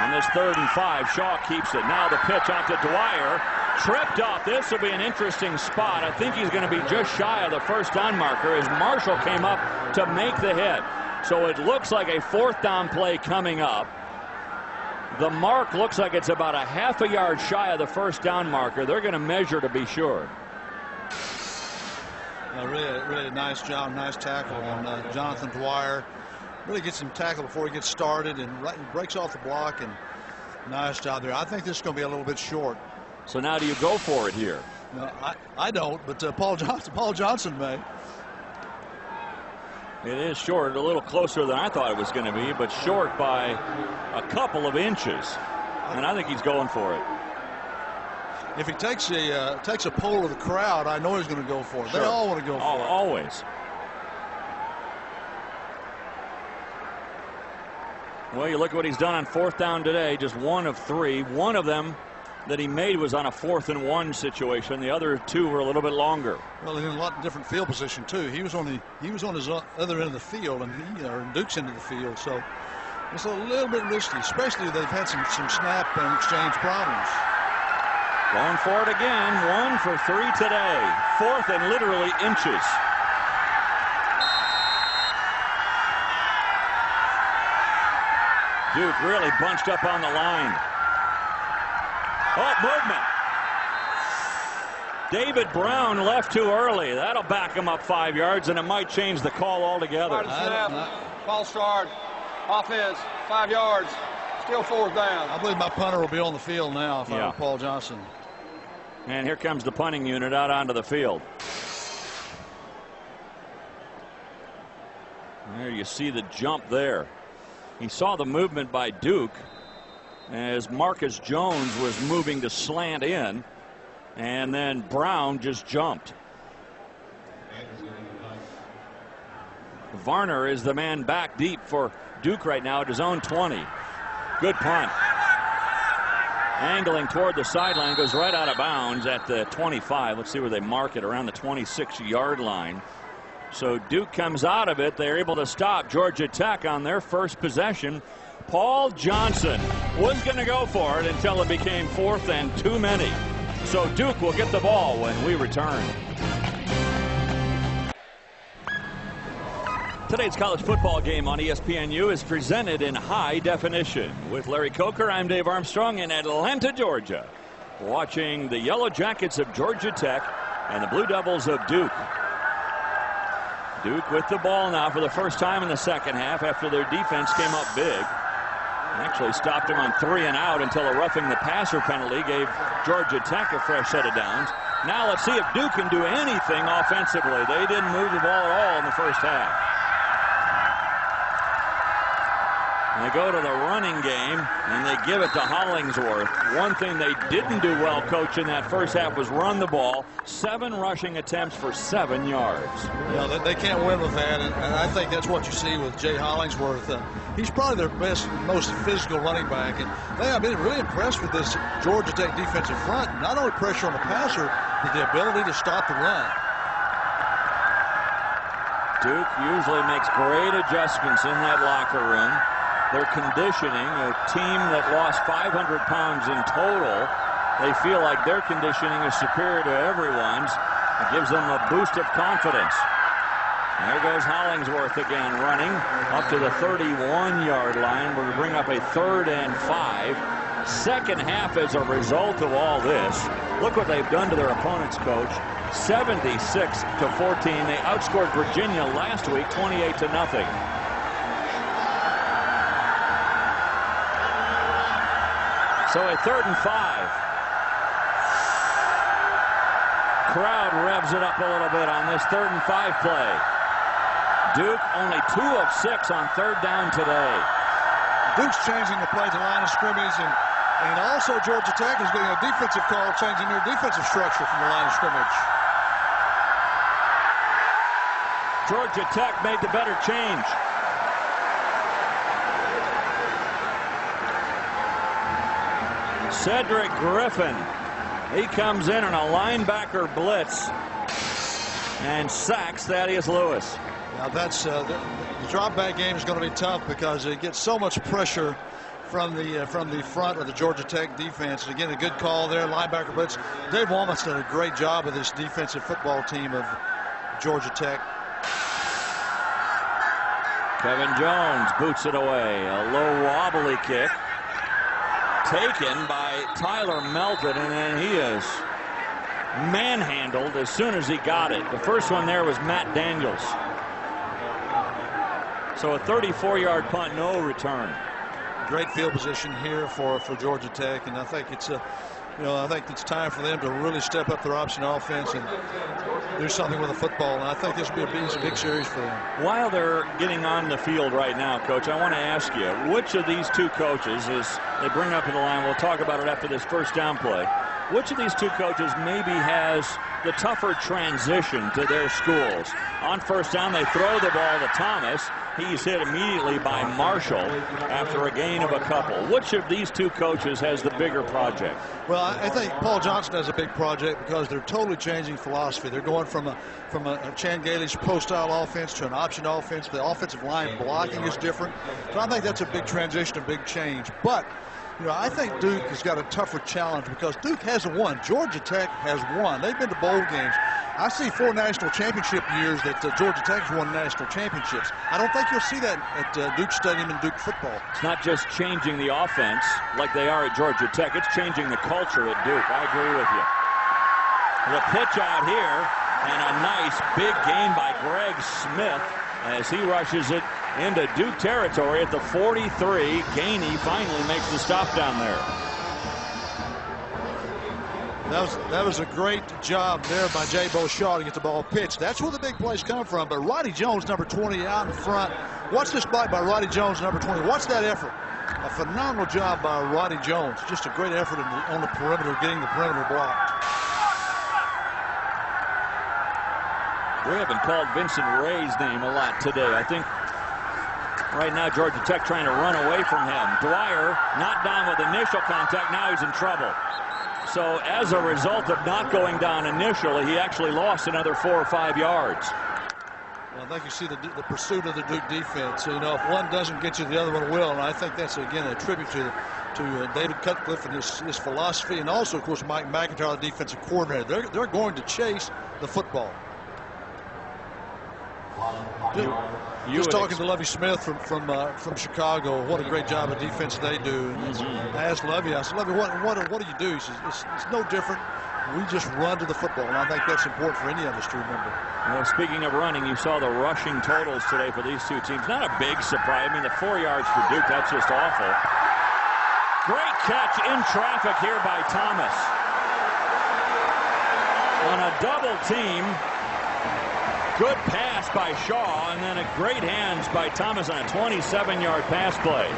On this 3rd and 5, Shaw keeps it. Now the pitch out to Dwyer. Tripped off. This will be an interesting spot. I think he's going to be just shy of the 1st down marker as Marshall came up to make the hit. So it looks like a 4th down play coming up. The mark looks like it's about a half a yard shy of the 1st down marker. They're going to measure to be sure. Really nice job, nice tackle on Jonathan Dwyer. Really gets him tackled before he gets started and breaks off the block, and nice job there. I think this is going to be a little bit short. So now do you go for it here? No, I don't, but Paul Johnson may. It is short, a little closer than I thought it was going to be, but short by a couple of inches. And I think he's going for it. If he takes a poll of the crowd, I know he's going to go for it. Sure. They all want to go for it. Always. Well, you look at what he's done on 4th down today, just 1 of 3. One of them that he made was on a 4th and 1 situation. The other 2 were a little bit longer. Well, in a lot of different field position too. He was on his other end of the field, and Duke's end of the field. So it's a little bit risky, especially they've had some snap and exchange problems. Going for it again. 1 for 3 today. 4th and literally inches. Duke really bunched up on the line. Oh, movement. David Brown left too early. That'll back him up 5 yards, and it might change the call altogether. False start. Offense, 5 yards. Still 4th down. I believe my punter will be on the field now if I were Paul Johnson. And here comes the punting unit out onto the field. There you see the jump there. He saw the movement by Duke as Marcus Jones was moving to slant in, and then Brown just jumped. Varner is the man back deep for Duke right now at his own 20. Good punt. Angling toward the sideline, goes right out of bounds at the 25. Let's see where they mark it, around the 26-yard line. So Duke comes out of it. They're able to stop Georgia Tech on their first possession. Paul Johnson was going to go for it until it became 4th and too many. So Duke will get the ball when we return. Today's college football game on ESPNU is presented in high definition. With Larry Coker, I'm Dave Armstrong in Atlanta, Georgia, watching the Yellow Jackets of Georgia Tech and the Blue Devils of Duke. Duke with the ball now for the first time in the second half after their defense came up big. Actually stopped him on 3 and out until a roughing the passer penalty gave Georgia Tech a fresh set of downs. Now let's see if Duke can do anything offensively. They didn't move the ball at all in the first half. They go to the running game and they give it to Hollingsworth. One thing they didn't do well, coach, in that first half was run the ball. 7 rushing attempts for 7 yards. Yeah, they can't win with that, and I think that's what you see with Jay Hollingsworth. He's probably their best, most physical running back, and I've been really impressed with this Georgia Tech defensive front. Not only pressure on the passer, but the ability to stop the run. Duke usually makes great adjustments in that locker room. They're conditioning a team that lost 500 pounds in total. They feel like their conditioning is superior to everyone's. It gives them a boost of confidence. There goes Hollingsworth again, running up to the 31-yard line. We're going to bring up a 3rd and 5. Second half as a result of all this. Look what they've done to their opponents, coach. 76-14. They outscored Virginia last week 28-0. So a 3rd and 5. Crowd revs it up a little bit on this 3rd and 5 play. Duke only 2 of 6 on 3rd down today. Duke's changing the play to line of scrimmage, and also Georgia Tech is getting a defensive call, changing their defensive structure from the line of scrimmage. Georgia Tech made the better change. Cedric Griffin, he comes in on a linebacker blitz and sacks Thaddeus Lewis. Now that's the drop back game is going to be tough because it gets so much pressure from the front of the Georgia Tech defense. And again, a good call there, linebacker blitz. Dave Walmont's done a great job of this defensive football team of Georgia Tech. Kevin Jones boots it away. A low wobbly kick taken by Tyler Melton, and then he is manhandled as soon as he got it. The first one there was Matt Daniels. So a 34-yard punt, no return. Great field position here for Georgia Tech, and I think it's I think it's time for them to really step up their option offense and do something with the football. And I think this will be a big series for them. While they're getting on the field right now, Coach, I want to ask you, which of these two coaches, as they bring up to the line, we'll talk about it after this first down play, which of these two coaches maybe has the tougher transition to their schools? On first down, they throw the ball to Thomas. He's hit immediately by Marshall after a gain of a couple. Which of these two coaches has the bigger project? Well, I think Paul Johnson has a big project because they're totally changing philosophy. They're going from a Chan Gailey's pro-style offense to an option offense. The offensive line blocking is different. So I think that's a big transition, a big change. But I think Duke has got a tougher challenge because Duke hasn't won. Georgia Tech has won. They've been to bowl games. I see 4 national championship years that Georgia Tech has won national championships. I don't think you'll see that at Duke Stadium in Duke football. It's not just changing the offense like they are at Georgia Tech. It's changing the culture at Duke. I agree with you. The pitch out here, and a nice big gain by Greg Smith as he rushes it into Duke territory at the 43. Gainey finally makes the stop down there. That was a great job there by Jabo Shaw to get the ball pitched. That's where the big plays come from. But Roddy Jones, number 20, out in front. Watch this bite by Roddy Jones, number 20. Watch that effort. A phenomenal job by Roddy Jones. Just a great effort on the perimeter, getting the perimeter blocked. We haven't called Vincent Ray's name a lot today. I think right now Georgia Tech trying to run away from him. Dwyer not down with initial contact. Now he's in trouble. So as a result of not going down initially, he actually lost another 4 or 5 yards. Well, I think you see the pursuit of the Duke defense. So, you know, if one doesn't get you, the other one will. And I think that's, again, a tribute to David Cutcliffe and his philosophy. And also, of course, Mike McIntyre, the defensive coordinator. They're going to chase the football. Just talking to Lovie Smith from Chicago, what a great job of defense they do. And I asked Lovie, I said, Lovie, what do you do? He says, it's no different. We just run to the football, and I think that's important for any of us to remember. Well, speaking of running, you saw the rushing totals today for these two teams. Not a big surprise. I mean, the 4 yards for Duke, that's just awful. Great catch in traffic here by Thomas. On a double team. Good pass by Shaw, and then a great hands by Thomas on a 27-yard pass play.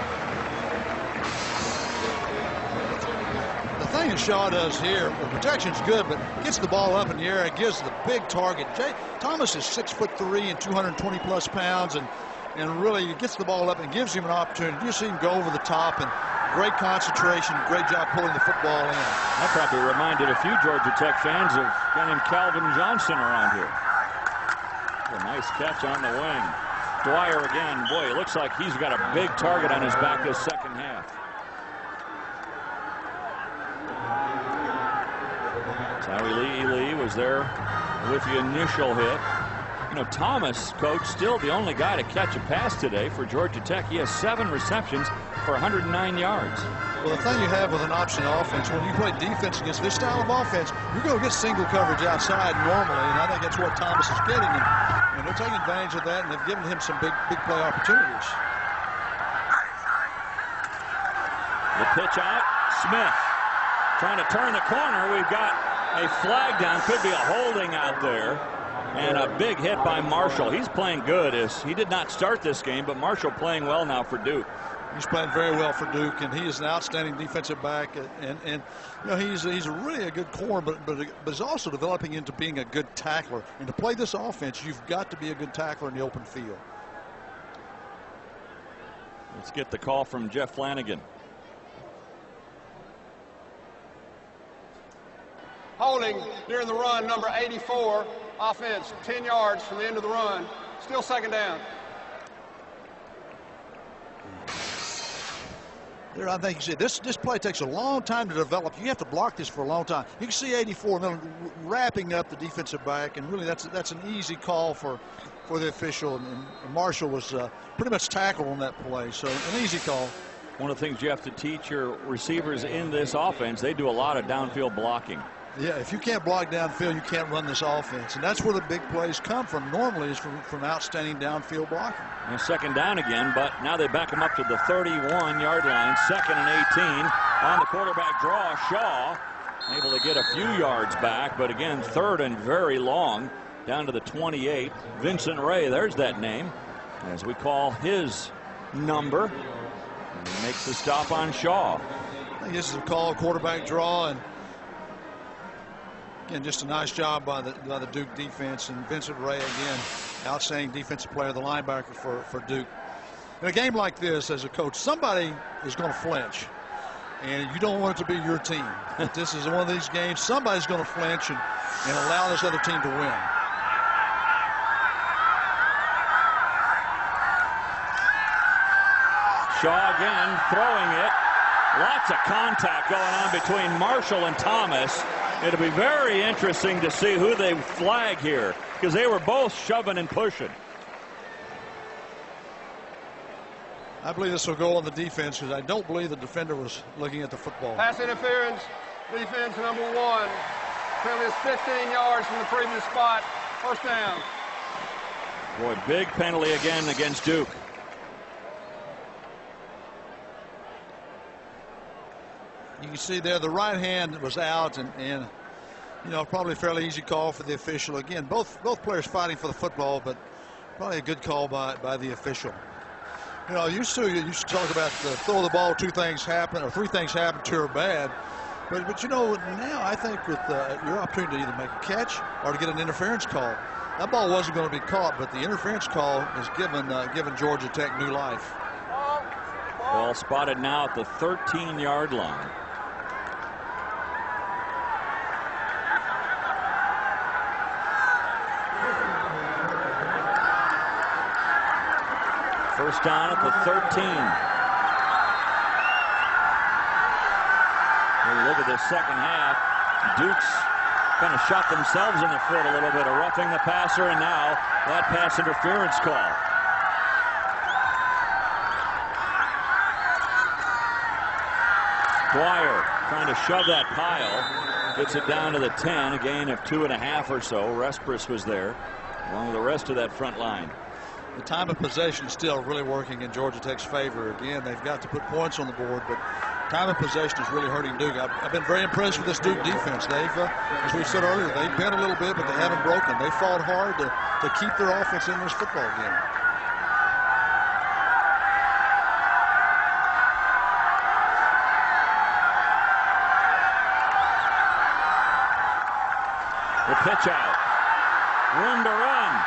The thing that Shaw does here, the protection's good, but gets the ball up in the air. It gives the big target. Thomas is 6'3" and 220+ pounds, and really gets the ball up and gives him an opportunity. You see him go over the top, and great concentration, great job pulling the football in. That probably reminded a few Georgia Tech fans of a guy named Calvin Johnson around here. A nice catch on the wing. Dwyer again. Boy, it looks like he's got a big target on his back this second half. Zowie Lee was there with the initial hit. You know, Thomas, coach, still the only guy to catch a pass today for Georgia Tech. He has 7 receptions for 109 yards. Well, the thing you have with an option offense, when you play defense against this style of offense, you're going to get single coverage outside normally, and I think that's what Thomas is getting, and they're taking advantage of that, and they've given him some big play opportunities. The pitch out, Smith trying to turn the corner. We've got a flag down, could be a holding out there, and a big hit by Marshall. He's playing good. He did not start this game, but Marshall playing well now for Duke. He's playing very well for Duke, and he is an outstanding defensive back. And you know, he's really a good core, but he's also developing into being a good tackler. And to play this offense, you've got to be a good tackler in the open field. Let's get the call from Jeff Flanagan. Holding during the run, number 84, offense, 10 yards from the end of the run. Still second down. There, I think you see this play takes a long time to develop. You have to block this for a long time. You can see 84 wrapping up the defensive back, and really that's an easy call for the official. And Marshall was pretty much tackled on that play, so an easy call. One of the things you have to teach your receivers in this offense, they do a lot of downfield blocking. Yeah, if you can't block downfield, you can't run this offense. And that's where the big plays come from. Normally is from outstanding downfield blocking. And second down again, but now they back him up to the 31-yard line. 2nd and 18 on the quarterback draw. Shaw able to get a few yards back, but again, 3rd and very long down to the 28. Vincent Ray, there's that name, as we call his number. And he makes the stop on Shaw. I think this is a call, quarterback draw, and again, just a nice job by the Duke defense. And Vincent Ray, again, outstanding defensive player, the linebacker for Duke. In a game like this, as a coach, somebody is going to flinch, and you don't want it to be your team. But this is one of these games, somebody's going to flinch and allow this other team to win. Shaw again throwing it. Lots of contact going on between Marshall and Thomas. It'll be very interesting to see who they flag here, because they were both shoving and pushing. I believe this will go on the defense, because I don't believe the defender was looking at the football. Pass interference, defense number 1. Penalty is 15 yards from the previous spot. First down. Boy, big penalty again against Duke. You can see there the right hand was out, and you know, probably a fairly easy call for the official. Again, both players fighting for the football, but probably a good call by the official. You know, you used to talk about throw the ball, two things happen, or three things happen, two are bad. But you know, now I think with your opportunity to either make a catch or to get an interference call. That ball wasn't going to be caught, but the interference call has given Georgia Tech new life. Ball spotted now at the 13-yard line. First down at the 13. When you look at this second half, Duke's kind of shot themselves in the foot a little bit of roughing the passer, and now that pass interference call. Dwyer trying to shove that pile, gets it down to the 10, a gain of 2.5 or so. Respris was there along with the rest of that front line. The time of possession is still really working in Georgia Tech's favor. Again, they've got to put points on the board, but time of possession is really hurting Duke. I've been very impressed with this Duke defense. They've, as we said earlier, they've bent a little bit, but they haven't broken. They fought hard to keep their offense in this football game. The pitch out. Room to run.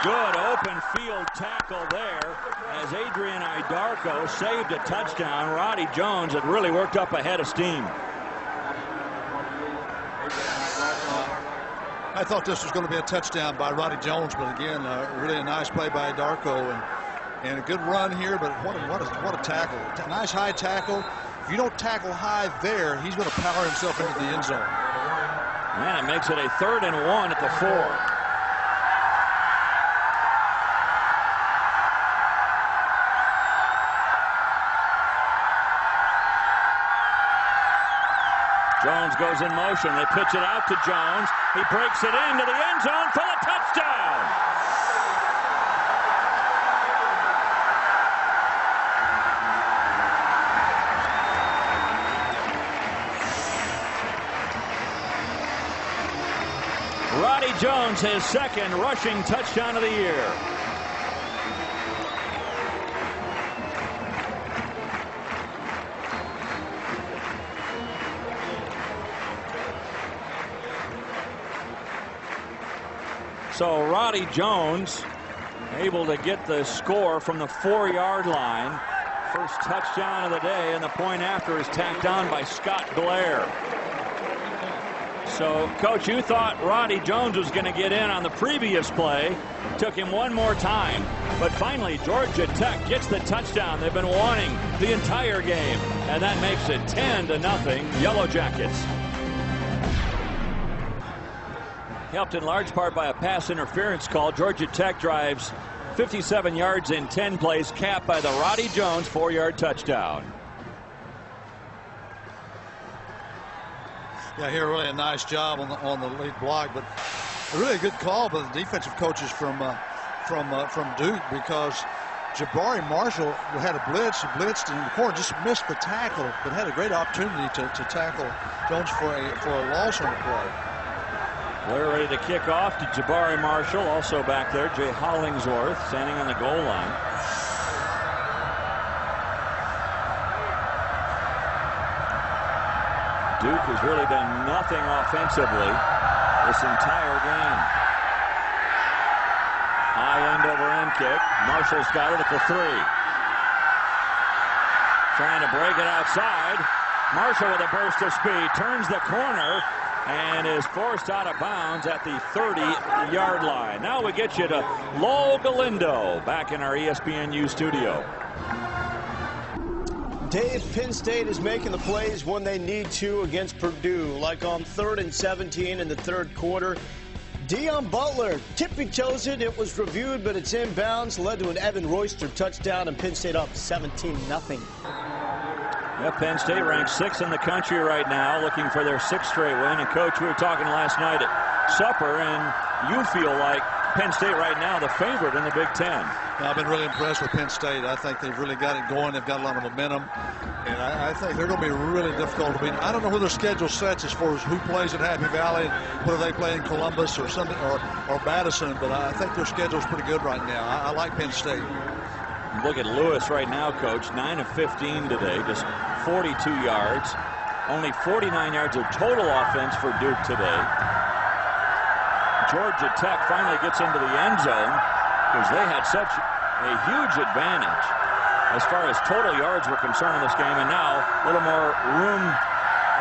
Good open field tackle there as Adrian Idarko saved a touchdown. Roddy Jones had really worked up a head of steam. I thought this was going to be a touchdown by Roddy Jones, but again, really a nice play by Idarko and a good run here. But what a tackle! A nice high tackle. If you don't tackle high there, he's going to power himself into the end zone. And it makes it a 3rd and 1 at the 4. Jones goes in motion. They pitch it out to Jones. He breaks it into the end zone for the touchdown. Roddy Jones, his 2nd rushing touchdown of the year. So Roddy Jones able to get the score from the 4-yard line. First touchdown of the day, and the point after is tacked on by Scott Blair. So, Coach, you thought Roddy Jones was going to get in on the previous play. Took him one more time. But finally, Georgia Tech gets the touchdown they've been wanting the entire game. And that makes it 10-0 Yellow Jackets. Helped in large part by a pass interference call. Georgia Tech drives 57 yards in 10 plays, capped by the Roddy Jones 4-yard touchdown. Yeah, here really a nice job on the lead block, but a really good call by the defensive coaches from Duke, because Jabari Marshall had a blitz, he blitzed, and the corner just missed the tackle, but had a great opportunity to tackle Jones for a loss on the play. Blair ready to kick off to Jabari Marshall, also back there. Jay Hollingsworth standing on the goal line. Duke has really done nothing offensively this entire game. High end over end kick. Marshall's got it at the 3. Trying to break it outside. Marshall with a burst of speed turns the corner and is forced out of bounds at the 30-yard line. Now we get you to Lowell Galindo back in our ESPNU studio. Dave, Penn State is making the plays when they need to against Purdue, like on 3rd and 17 in the 3rd quarter. Deion Butler tippy-toes it. It was reviewed, but it's inbounds. Led to an Evan Royster touchdown, and Penn State up 17-0. Yeah, Penn State ranks 6th in the country right now, looking for their 6th straight win. And, Coach, we were talking last night at supper, and you feel like Penn State right now the favorite in the Big Ten. I've been really impressed with Penn State. I think they've really got it going. They've got a lot of momentum. And I think they're going to be really difficult to beat. I don't know where their schedule sets as far as who plays at Happy Valley, whether they play in Columbus or something, or Madison, but I think their schedule's pretty good right now. I like Penn State. Look at Lewis right now, Coach. 9 of 15 today, just 42 yards. Only 49 yards of total offense for Duke today. Georgia Tech finally gets into the end zone because they had such a huge advantage as far as total yards were concerned in this game, and now a little more room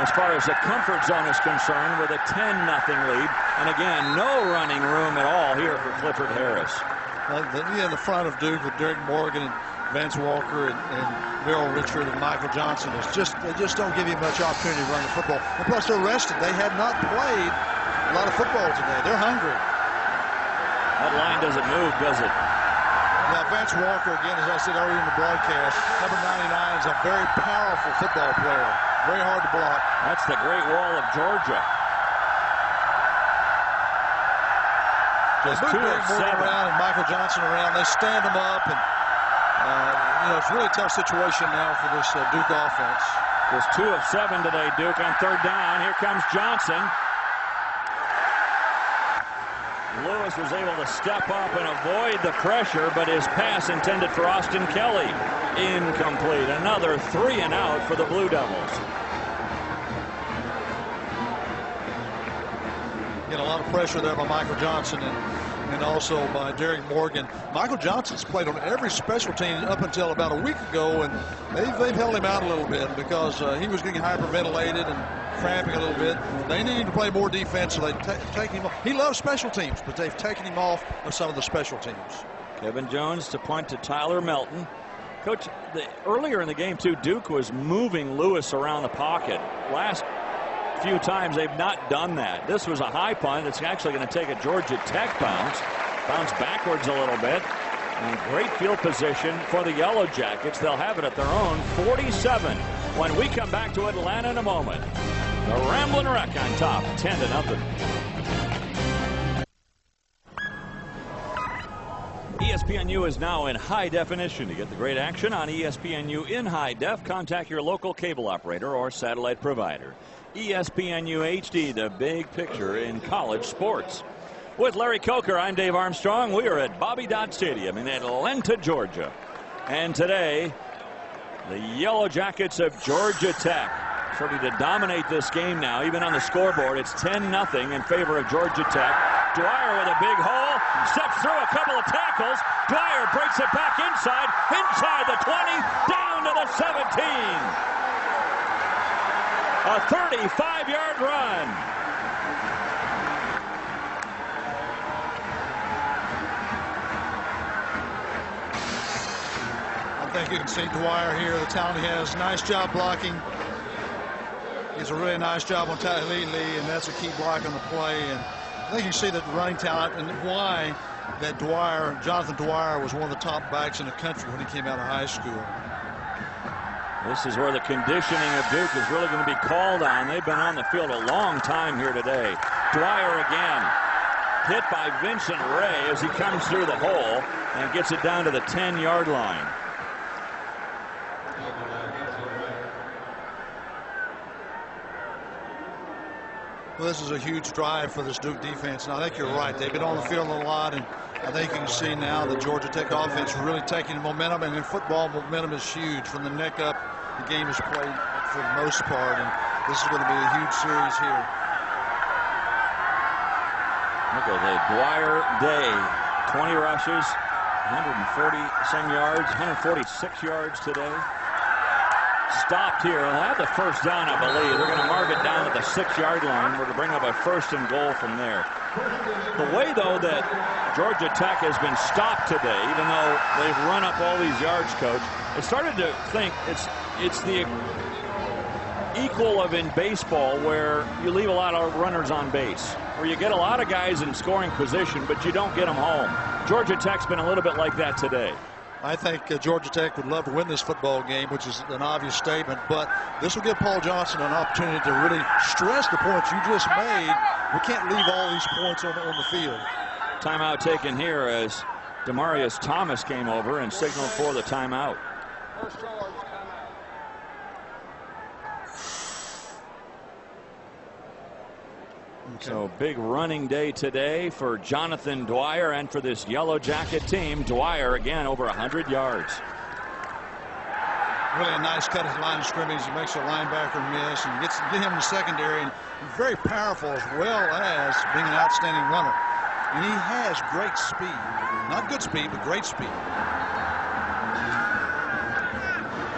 as far as the comfort zone is concerned with a 10-0 lead. And again, no running room at all here for Clifford Harris. In the front of Duke with Derek Morgan and Vance Walker and Merrill Richard and Michael Johnson, they just don't give you much opportunity to run the football. And plus, they're rested. They had not played a lot of football today. They're hungry. That line doesn't move, does it? Now, Vance Walker, again, as I said earlier in the broadcast, number 99 is a very powerful football player. Very hard to block. That's the Great Wall of Georgia. Just 2 of 7. Around and Michael Johnson around. They stand them up, and it's a really tough situation now for this Duke offense. Just 2 of 7 today, Duke on third down. Here comes Johnson. Lewis was able to step up and avoid the pressure, but his pass intended for Austin Kelly incomplete. Another 3 and out for the Blue Devils. Get a lot of pressure there by Michael Johnson and also by Derek Morgan. Michael Johnson's played on every special team up until about a week ago, and they've held him out a little bit because he was getting hyperventilated and cramping a little bit. They need to play more defense, so they take him off. He loves special teams, but they've taken him off of some of the special teams. Kevin Jones to punt to Tyler Melton. Coach, earlier in the game, too, Duke was moving Lewis around the pocket. Last few times they've not done that. This was a high punt. It's actually going to take a Georgia Tech bounce backwards a little bit, and great field position for the Yellow Jackets. They'll have it at their own 47 when we come back to Atlanta in a moment. The Ramblin' Wreck on top, 10-0. ESPNU is now in high definition. To get the great action on ESPNU in high def, contact your local cable operator or satellite provider. ESPNU HD, the big picture in college sports. With Larry Coker, I'm Dave Armstrong. We are at Bobby Dodd Stadium in Atlanta, Georgia. And today, the Yellow Jackets of Georgia Tech starting to dominate this game now. Even on the scoreboard, it's 10-0 in favor of Georgia Tech. Dwyer with a big hole, steps through a couple of tackles. Dwyer breaks it back inside the 20, down to the 17. A 35-yard run. I think you can see Dwyer here, the talent he has. Nice job blocking. He's a really nice job on Tyler Lee, and that's a key block on the play. And I think you see the running talent and why that Jonathan Dwyer was one of the top backs in the country when he came out of high school. This is where the conditioning of Duke is really going to be called on. They've been on the field a long time here today. Dwyer again, hit by Vincent Ray as he comes through the hole and gets it down to the 10-yard line. Well, this is a huge drive for this Duke defense, and I think you're right. They've been on the field a lot, and I think you can see now the Georgia Tech offense really taking momentum, and in football, momentum is huge. From the neck up, the game is played for the most part, and this is going to be a huge series here. Look at the Dwyer day. 20 rushes, 140-some yards, 146 yards today. Stopped here. They'll have the first down, I believe. They're going to mark it down at the 6-yard line. We're to bring up a 1st and goal from there. The way, though, that Georgia Tech has been stopped today, even though they've run up all these yards, Coach, I started to think it's the equal of in baseball where you leave a lot of runners on base, where you get a lot of guys in scoring position, but you don't get them home. Georgia Tech's been a little bit like that today. I think Georgia Tech would love to win this football game, which is an obvious statement, but this will give Paul Johnson an opportunity to really stress the points you just made. We can't leave all these points on the field. Timeout taken here as Demarius Thomas came over and signaled for the timeout. So big running day today for Jonathan Dwyer and for this Yellow Jacket team. Dwyer again over 100 yards. Really a nice cut at the line of scrimmage. He makes a linebacker miss and get him in the secondary, and very powerful as well as being an outstanding runner. And he has great speed. Not good speed, but great speed.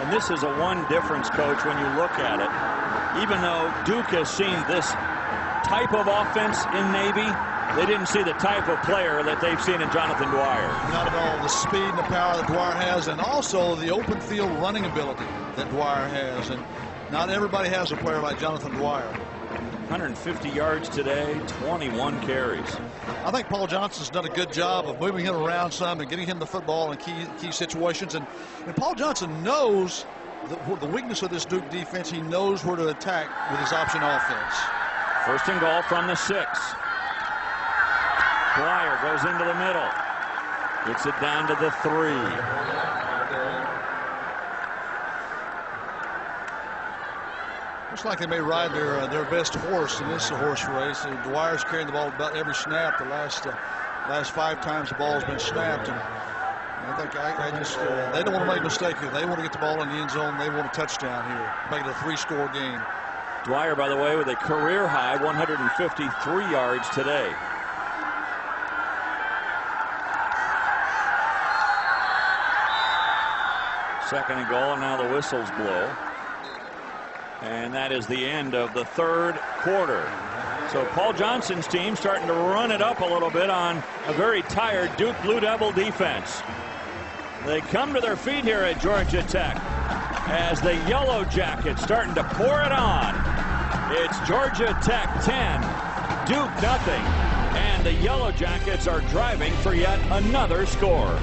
And this is a one difference, Coach, when you look at it. Even though Duke has seen this type of offense in Navy, they didn't see the type of player that they've seen in Jonathan Dwyer. Not at all. The speed and the power that Dwyer has, and also the open field running ability that Dwyer has. And not everybody has a player like Jonathan Dwyer. 150 yards today, 21 carries. I think Paul Johnson's done a good job of moving him around some and getting him the football in key situations. And Paul Johnson knows the weakness of this Duke defense. He knows where to attack with his option offense. First and goal from the 6. Dwyer goes into the middle. Gets it down to the 3. Looks like they may ride their best horse in this horse race. Dwyer's carrying the ball about every snap. The last 5 times the ball's been snapped. And I think they don't want to make a mistake here. They want to get the ball in the end zone. They want a touchdown here. Make it a 3-score game. Dwyer, by the way, with a career high 153 yards today. Second and goal, and now the whistles blow. And that is the end of the 3rd quarter. So Paul Johnson's team starting to run it up a little bit on a very tired Duke Blue Devil defense. They come to their feet here at Georgia Tech as the Yellow Jackets starting to pour it on. It's Georgia Tech 10, Duke nothing, and the Yellow Jackets are driving for yet another score.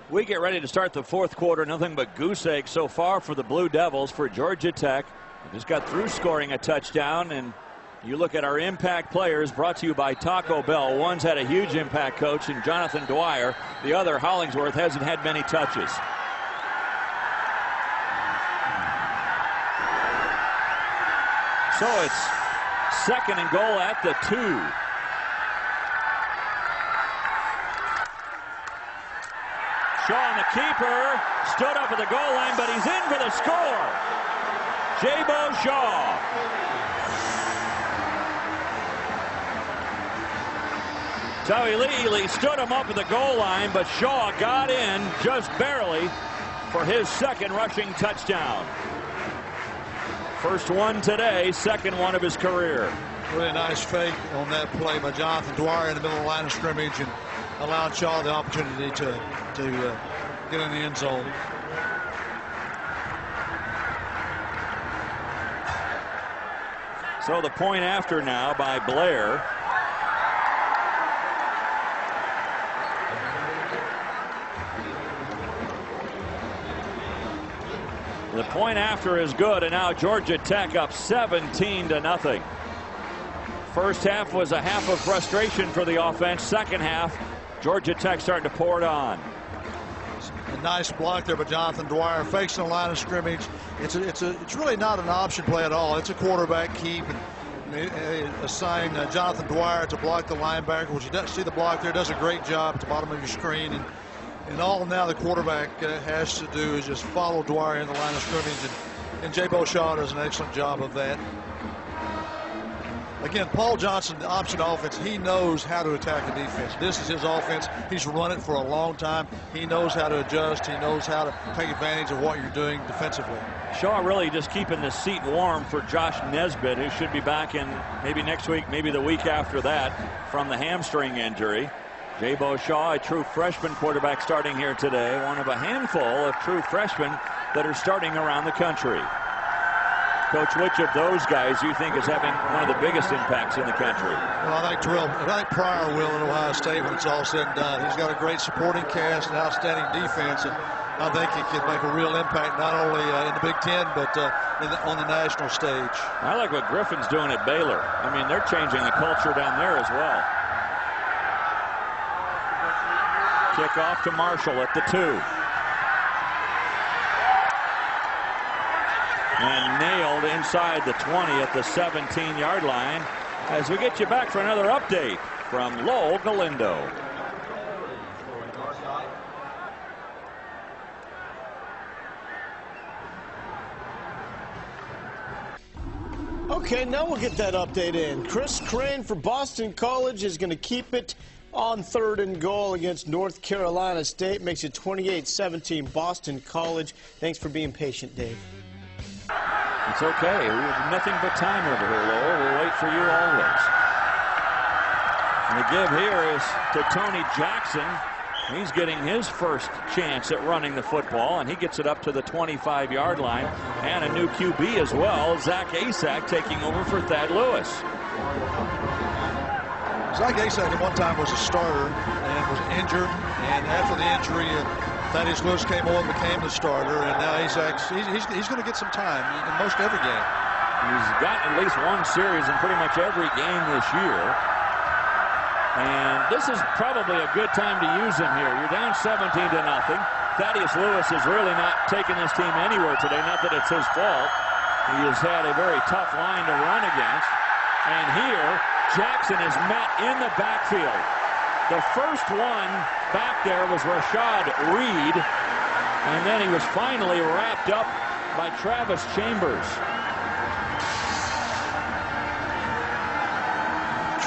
We get ready to start the 4th quarter. Nothing but goose egg so far for the Blue Devils for Georgia Tech. They just got through scoring a touchdown, and you look at our impact players brought to you by Taco Bell. One's had a huge impact, coach, in Jonathan Dwyer. The other, Hollingsworth, hasn't had many touches. So it's second and goal at the 2. Shaw, the keeper, stood up at the goal line, but he's in for the score. Jabo Shaw. Tauilili stood him up at the goal line, but Shaw got in just barely for his 2nd rushing touchdown. First one today, 2nd one of his career. Really nice fake on that play by Jonathan Dwyer in the middle of the line of scrimmage and allowed Shaw the opportunity to get in the end zone. So the point after now by Blair. The point after is good, and now Georgia Tech up 17-0. First half was a half of frustration for the offense. Second half, Georgia Tech starting to pour it on. A nice block there by Jonathan Dwyer, facing the line of scrimmage. It's really not an option play at all. It's a quarterback keep, and they assign Jonathan Dwyer to block the linebacker, which you don't see the block there. Does a great job at the bottom of your screen, and all now the quarterback has to do is just follow Dwyer in the line of scrimmage, and Jabo Shaw does an excellent job of that. Again, Paul Johnson, the option offense, he knows how to attack a defense. This is his offense. He's run it for a long time. He knows how to adjust. He knows how to take advantage of what you're doing defensively. Shaw really just keeping the seat warm for Josh Nesbitt, who should be back in maybe next week, maybe the week after that from the hamstring injury. Jabo Shaw, a true freshman quarterback starting here today. One of a handful of true freshmen that are starting around the country. Coach, which of those guys do you think is having one of the biggest impacts in the country? Well, I think Pryor will at Ohio State when it's all said and done. He's got a great supporting cast, an outstanding defense, and I think he can make a real impact not only in the Big Ten, but on the national stage. I like what Griffin's doing at Baylor. I mean, they're changing the culture down there as well. Kickoff to Marshall at the 2. and nailed inside the 20 at the 17-yard line. As we get you back for another update from Lowell Galindo. Okay, now we'll get that update in. Chris Crane for Boston College is going to keep it on 3rd and goal against North Carolina State. Makes it 28-17 Boston College. Thanks for being patient, Dave. It's okay. We have nothing but time over here, Lowell. We'll wait for you always. And the give here is to Tony Jackson. He's getting his first chance at running the football, and he gets it up to the 25-yard line. And a new QB as well, Zach Asack, taking over for Thad Lewis. Zach Asack at one time was a starter and was injured, and after the injury, Thaddeus Lewis came on, became the starter, and now he's going to get some time in most every game. He's gotten at least one series in pretty much every game this year. And this is probably a good time to use him here. You're down 17-0. Thaddeus Lewis is really not taking this team anywhere today. Not that it's his fault. He has had a very tough line to run against. And here, Jackson is met in the backfield. The first one back there was Rashad Reed. And then he was finally wrapped up by Travis Chambers.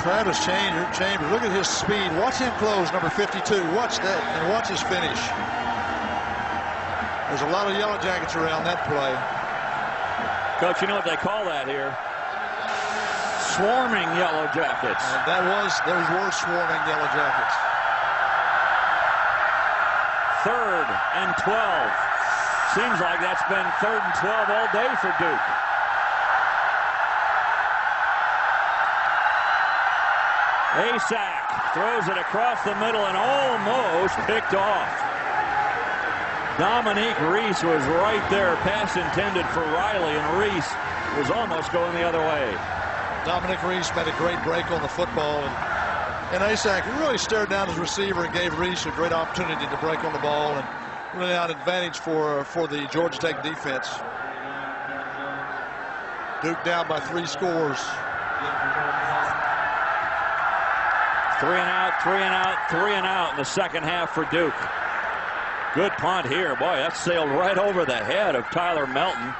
Travis Chambers, look at his speed. Watch him close, number 52. Watch that, and watch his finish. There's a lot of Yellow Jackets around that play. Coach, you know what they call that here? Swarming Yellow Jackets. Those were swarming Yellow Jackets. 3rd and 12. Seems like that's been 3rd and 12 all day for Duke. Asack throws it across the middle and almost picked off. Dominique Reese was right there. Pass intended for Riley, and Reese was almost going the other way. Dominique Reese made a great break on the football, and Asack really stared down his receiver and gave Reese a great opportunity to break on the ball and really an advantage for the Georgia Tech defense. Duke down by 3 scores. 3 and out, 3 and out, 3 and out in the second half for Duke. Good punt here. Boy, that sailed right over the head of Tyler Melton.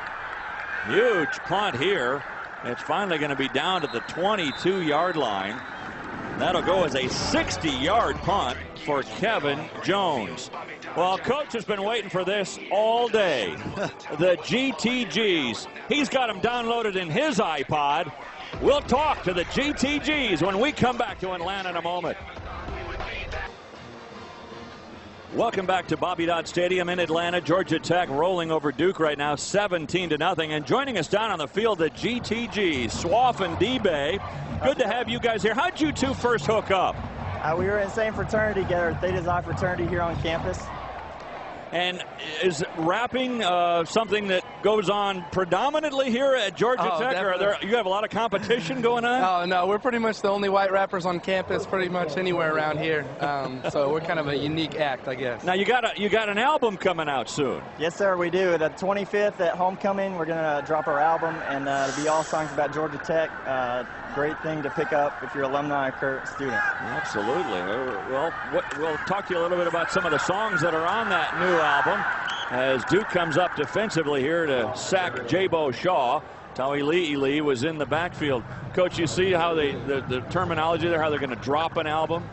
Huge punt here. It's finally going to be down to the 22-yard line. That'll go as a 60-yard punt for Kevin Jones. Well, Coach has been waiting for this all day. The GTGs. He's got them downloaded in his iPod. We'll talk to the GTGs when we come back to Atlanta in a moment. Welcome back to Bobby Dodd Stadium in Atlanta. Georgia Tech rolling over Duke right now, 17-0. And joining us down on the field, the GTGs, Swaff and D-Bay. Good to have you guys here. How'd you two first hook up? We were in the same fraternity together, Theta Xi fraternity here on campus. And is rapping something that goes on predominantly here at Georgia Tech? Definitely. Or you have a lot of competition going on? Oh, no, we're pretty much the only white rappers on campus pretty much anywhere around here. So we're kind of a unique act, I guess. Now, you got an album coming out soon. Yes, sir, we do. The 25th at homecoming, we're going to drop our album, and it'll be all songs about Georgia Tech. Great thing to pick up if you're an alumni or current student. Absolutely. Well, we'll talk to you a little bit about some of the songs that are on that new album as Duke comes up defensively here to sack Jabo Shaw. Tauili'i was in the backfield. Coach, you see how the terminology there, how they're going to drop an album?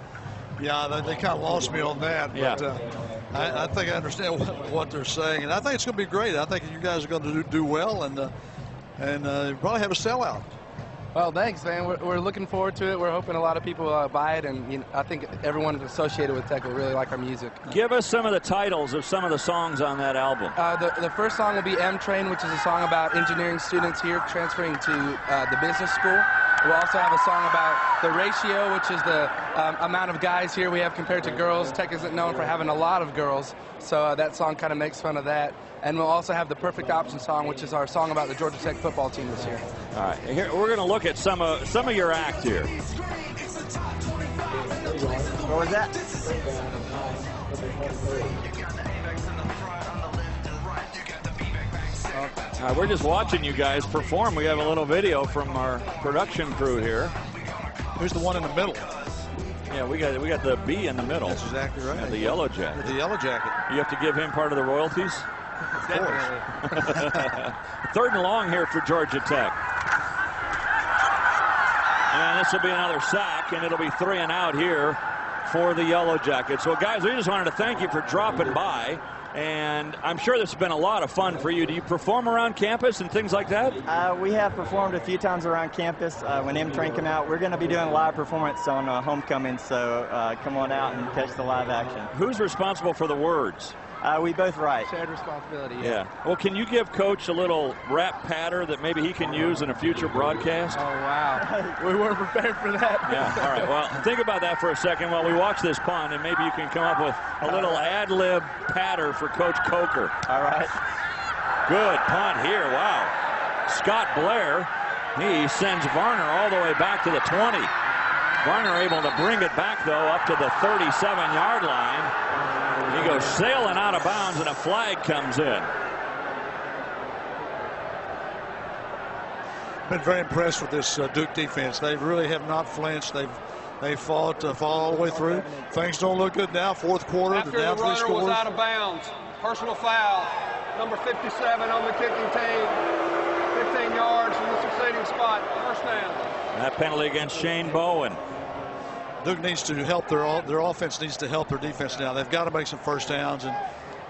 Yeah, they kind of lost me on that. Yeah. But I think I understand what they're saying, and I think it's going to be great. I think you guys are going to do well and probably have a sellout. Well, thanks, man. We're looking forward to it. We're hoping a lot of people buy it, and I think everyone associated with Tech will really like our music. Give us some of the titles of some of the songs on that album. The first song will be M-Train, which is a song about engineering students here transferring to the business school. We'll also have a song about the ratio, which is the amount of guys here we have compared to girls. Tech isn't known for having a lot of girls, so that song kind of makes fun of that. And we'll also have the Perfect Option song, which is our song about the Georgia Tech football team this year. All right, here we're going to look at some of your act here. What was that? We're just watching you guys perform. We have a little video from our production crew here. Who's the one in the middle? Yeah, we got the B in the middle. That's exactly right. And the yellow jacket. The yellow jacket. You have to give him part of the royalties? Of course. 3rd and long here for Georgia Tech. And this will be another sack, and it'll be 3 and out here for the Yellow Jackets. So, guys, we just wanted to thank you for dropping by. And I'm sure this has been a lot of fun for you. Do you perform around campus and things like that? We have performed a few times around campus. When M-Train came out, we're going to be doing a live performance on homecoming, so come on out and catch the live action. Who's responsible for the words? We both write. Shared responsibility. Yeah. Well, can you give Coach a little rap patter that maybe he can use in a future broadcast? Oh, wow. We weren't prepared for that. Yeah. All right. Well, think about that for a second while we watch this punt, and maybe you can come up with a little ad-lib patter for Coach Coker. All right. Good punt here. Wow. Scott Blair, he sends Varner all the way back to the 20. Varner able to bring it back, though, up to the 37-yard line. He goes sailing out of bounds, and a flag comes in. Been very impressed with this Duke defense. They really have not flinched. They've fought all the way through. Things don't look good now. 4th quarter. After the runner was out of bounds, personal foul, number 57 on the kicking team. 15 yards from the succeeding spot. First down. That penalty against Shane Bowen. Duke needs to help their offense needs to help their defense now. They've got to make some first downs,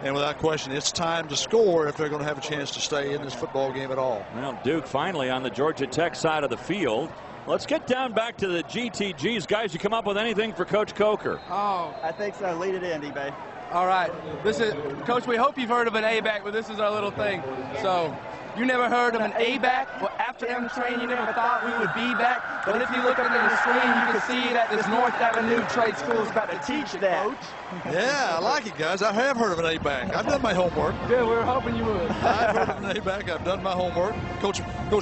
and without question, it's time to score if they're going to have a chance to stay in this football game at all. Well, Duke finally on the Georgia Tech side of the field. Let's get down back to the GTGs. Guys, you come up with anything for Coach Coker? Oh, I think so. Lead it in, D-Bay. all right. This is, Coach, we hope you've heard of an A-back, but this is our little thing. So, you never heard of an A-back? Well, after M-Train, you never thought we would be back. But if you look up at the screen, you can see that this North Avenue Trade School is about to teach that. Coach. Yeah, I like it, guys. I have heard of an A-back. I've done my homework. Good, we were hoping you would. I've heard of an A-back. I've done my homework. Coach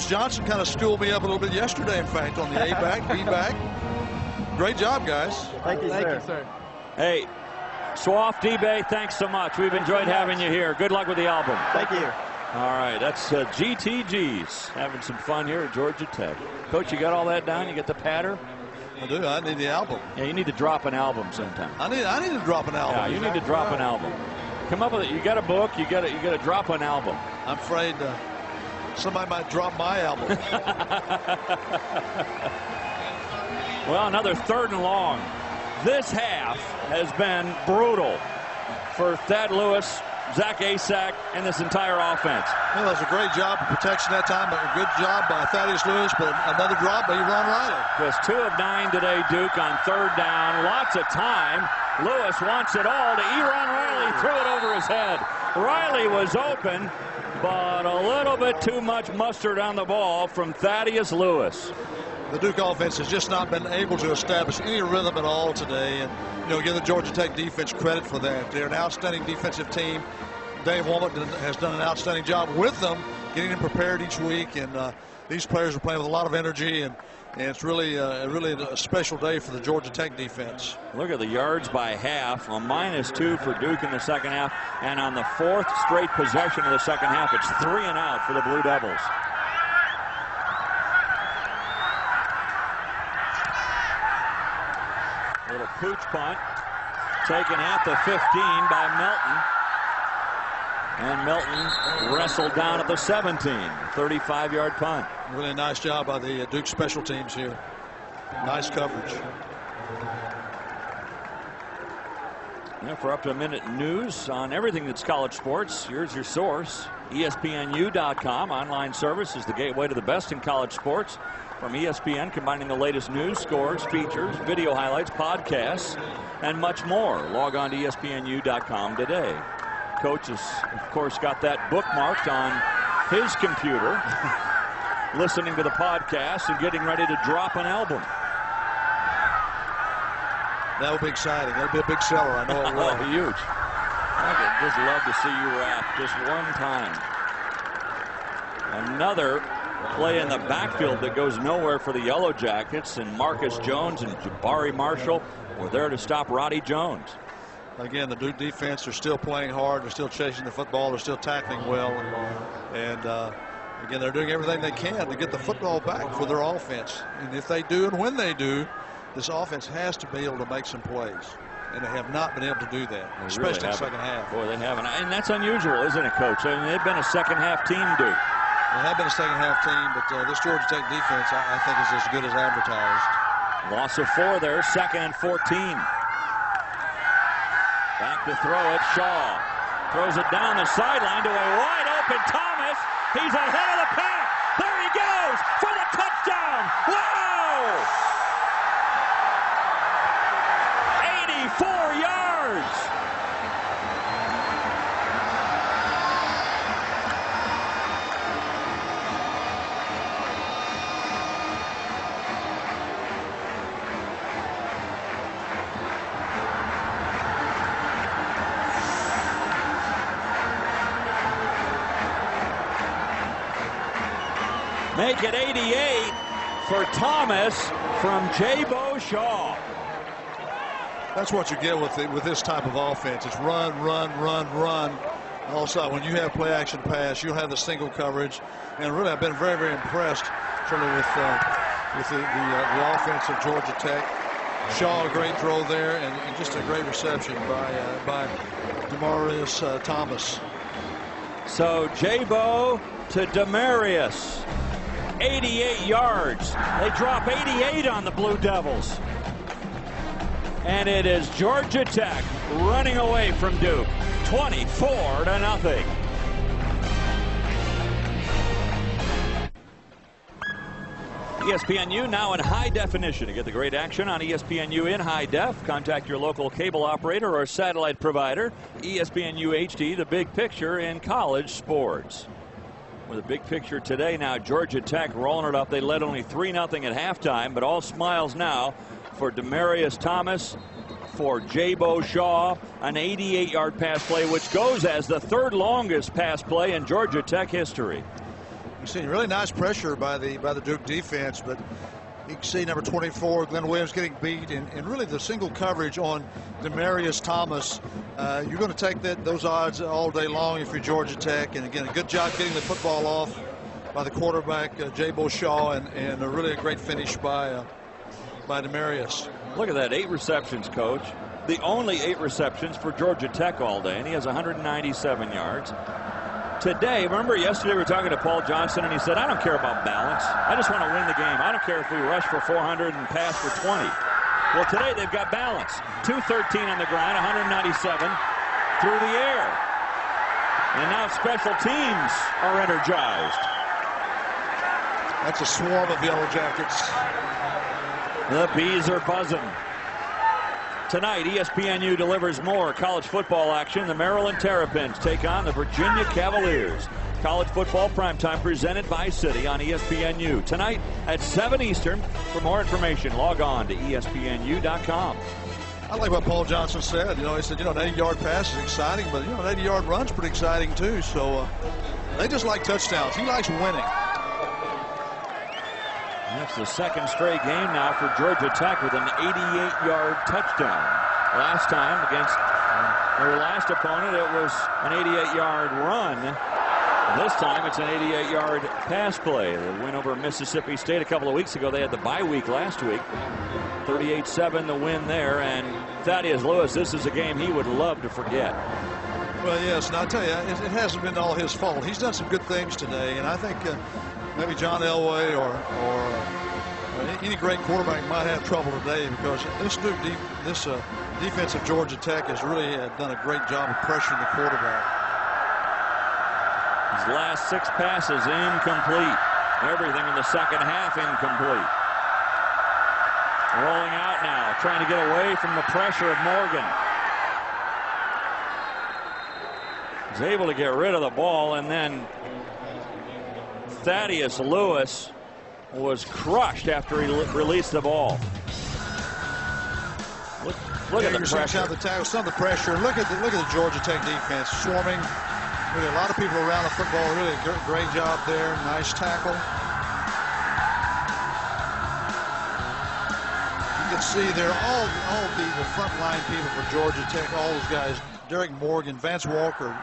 Johnson kind of schooled me up a little bit yesterday, in fact, on the A-back, B-back. Great job, guys. Thank you, Thank you, sir. Hey, Swaff, D-Bay, thanks so much. We've enjoyed having you here. Good luck with the album. Thank you. All right, that's GTGs having some fun here at Georgia Tech. Coach, you got all that down? You get the patter? I do. I need the album. Yeah, you need to drop an album sometime. I need to drop an album. Yeah, you need to drop an album. Come up with it. You got a book. You got to drop an album. I'm afraid somebody might drop my album. Well, another 3rd and long. This half has been brutal for Thad Lewis, Zach Asak, and this entire offense. Well, that was a great job of protection that time, but a good job by Thaddeus Lewis, but another drop by Ron Riley. Just 2 of 9 today, Duke, on 3rd down. Lots of time. Lewis wants it all to Eron Riley. Threw it over his head. Riley was open, but a little bit too much mustard on the ball from Thaddeus Lewis. The Duke offense has just not been able to establish any rhythm at all today, and give the Georgia Tech defense credit for that. They're an outstanding defensive team. Dave Womack has done an outstanding job with them, getting them prepared each week, and these players are playing with a lot of energy, and it's really a special day for the Georgia Tech defense. Look at the yards by half, a -2 for Duke in the second half, and on the 4th straight possession of the second half, it's 3 and out for the Blue Devils. Little pooch punt taken at the 15 by Melton. And Melton wrestled down at the 17. 35-yard punt. Really nice job by the Duke special teams here. Nice coverage. Yeah, for up to a minute news on everything that's college sports, here's your source. ESPNU.com. Online service is the gateway to the best in college sports. From ESPN, combining the latest news, scores, features, video highlights, podcasts, and much more. Log on to ESPNU.com today. Coach has, of course, got that bookmarked on his computer, listening to the podcast and getting ready to drop an album. That will be exciting. That'll be a big seller. I know it will. Oh, huge. I could just love to see you rap just one time. Another play in the backfield that goes nowhere for the Yellow Jackets, and Marcus Jones and Jabari Marshall were there to stop Roddy Jones. again, the Duke defense, they're still playing hard. They're still chasing the football. They're still tackling well. And again, they're doing everything they can to get the football back for their offense. And if they do and when they do, this offense has to be able to make some plays. And they have not been able to do that, especially in the second half. Boy, they haven't. And that's unusual, isn't it, Coach? I mean, they've been a second-half team, Duke. They have been a second-half team, but this Georgia Tech defense, I think, is as good as advertised. Loss of 4 there, 2nd and 14. Back to throw it, Shaw. Throws it down the sideline to a wide-open Thomas. He's ahead of the pack. There he goes for the touchdown. Wow! 84 yards. Make it 88 for Thomas from Jabo Shaw. That's what you get with this type of offense. It's run, run, run, run. Also, when you have play action pass, you'll have the single coverage. And really, I've been very, very impressed certainly with the offense of Georgia Tech. Shaw, a great throw there, and just a great reception by Demarius Thomas. So Jabo to Demarius. 88 yards. They drop 88 on the Blue Devils. And it is Georgia Tech running away from Duke, 24-0. ESPNU now in high definition. To get the great action on ESPNU in high def, contact your local cable operator or satellite provider. ESPNU HD, the big picture in college sports. With a big picture today now, Georgia Tech rolling it up. They led only 3-0 at halftime, but all smiles now for Demarius Thomas, for Jabo Shaw, an 88-yard pass play, which goes as the 3rd longest pass play in Georgia Tech history. You see really nice pressure by the Duke defense, but you can see number 24, Glenn Williams, getting beat, and really the single coverage on Demarius Thomas. You're going to take those odds all day long if you're Georgia Tech. And again, a good job getting the football off by the quarterback, Jabo Shaw, and really a great finish by Demarius. Look at that, 8 receptions, Coach. The only 8 receptions for Georgia Tech all day, and he has 197 yards. Today, remember yesterday we were talking to Paul Johnson, and he said, I don't care about balance. I just want to win the game. I don't care if we rush for 400 and pass for 20. Well, today they've got balance. 213 on the ground, 197 through the air. And now special teams are energized. That's a swarm of Yellow Jackets. The bees are buzzing. Tonight, ESPNU delivers more college football action. The Maryland Terrapins take on the Virginia Cavaliers. College football primetime presented by Citi on ESPNU. Tonight at 7 Eastern. For more information, log on to ESPNU.com. I like what Paul Johnson said. He said, an 80-yard pass is exciting, but, an 80-yard run's pretty exciting, too. So they just like touchdowns. He likes winning. That's the 2nd straight game now for Georgia Tech with an 88-yard touchdown. Last time against their last opponent, it was an 88-yard run. This time it's an 88-yard pass play. The win over Mississippi State a couple of weeks ago. They had the bye week last week. 38-7 the win there. And Thaddeus Lewis, this is a game he would love to forget. Well, yes, and I'll tell you, it hasn't been all his fault. He's done some good things today, and I think maybe John Elway or any great quarterback might have trouble today, because this defense of Georgia Tech has really done a great job of pressuring the quarterback. His last 6 passes incomplete. Everything in the second half incomplete. Rolling out now, trying to get away from the pressure of Morgan. He's able to get rid of the ball, and then Thaddeus Lewis was crushed after he released the ball. Look at the pressure. Some of the pressure. Look at the Georgia Tech defense swarming. Really a lot of people around the football. Really a great job there. Nice tackle. You can see there, all the front line people for Georgia Tech, all those guys, Derek Morgan, Vance Walker,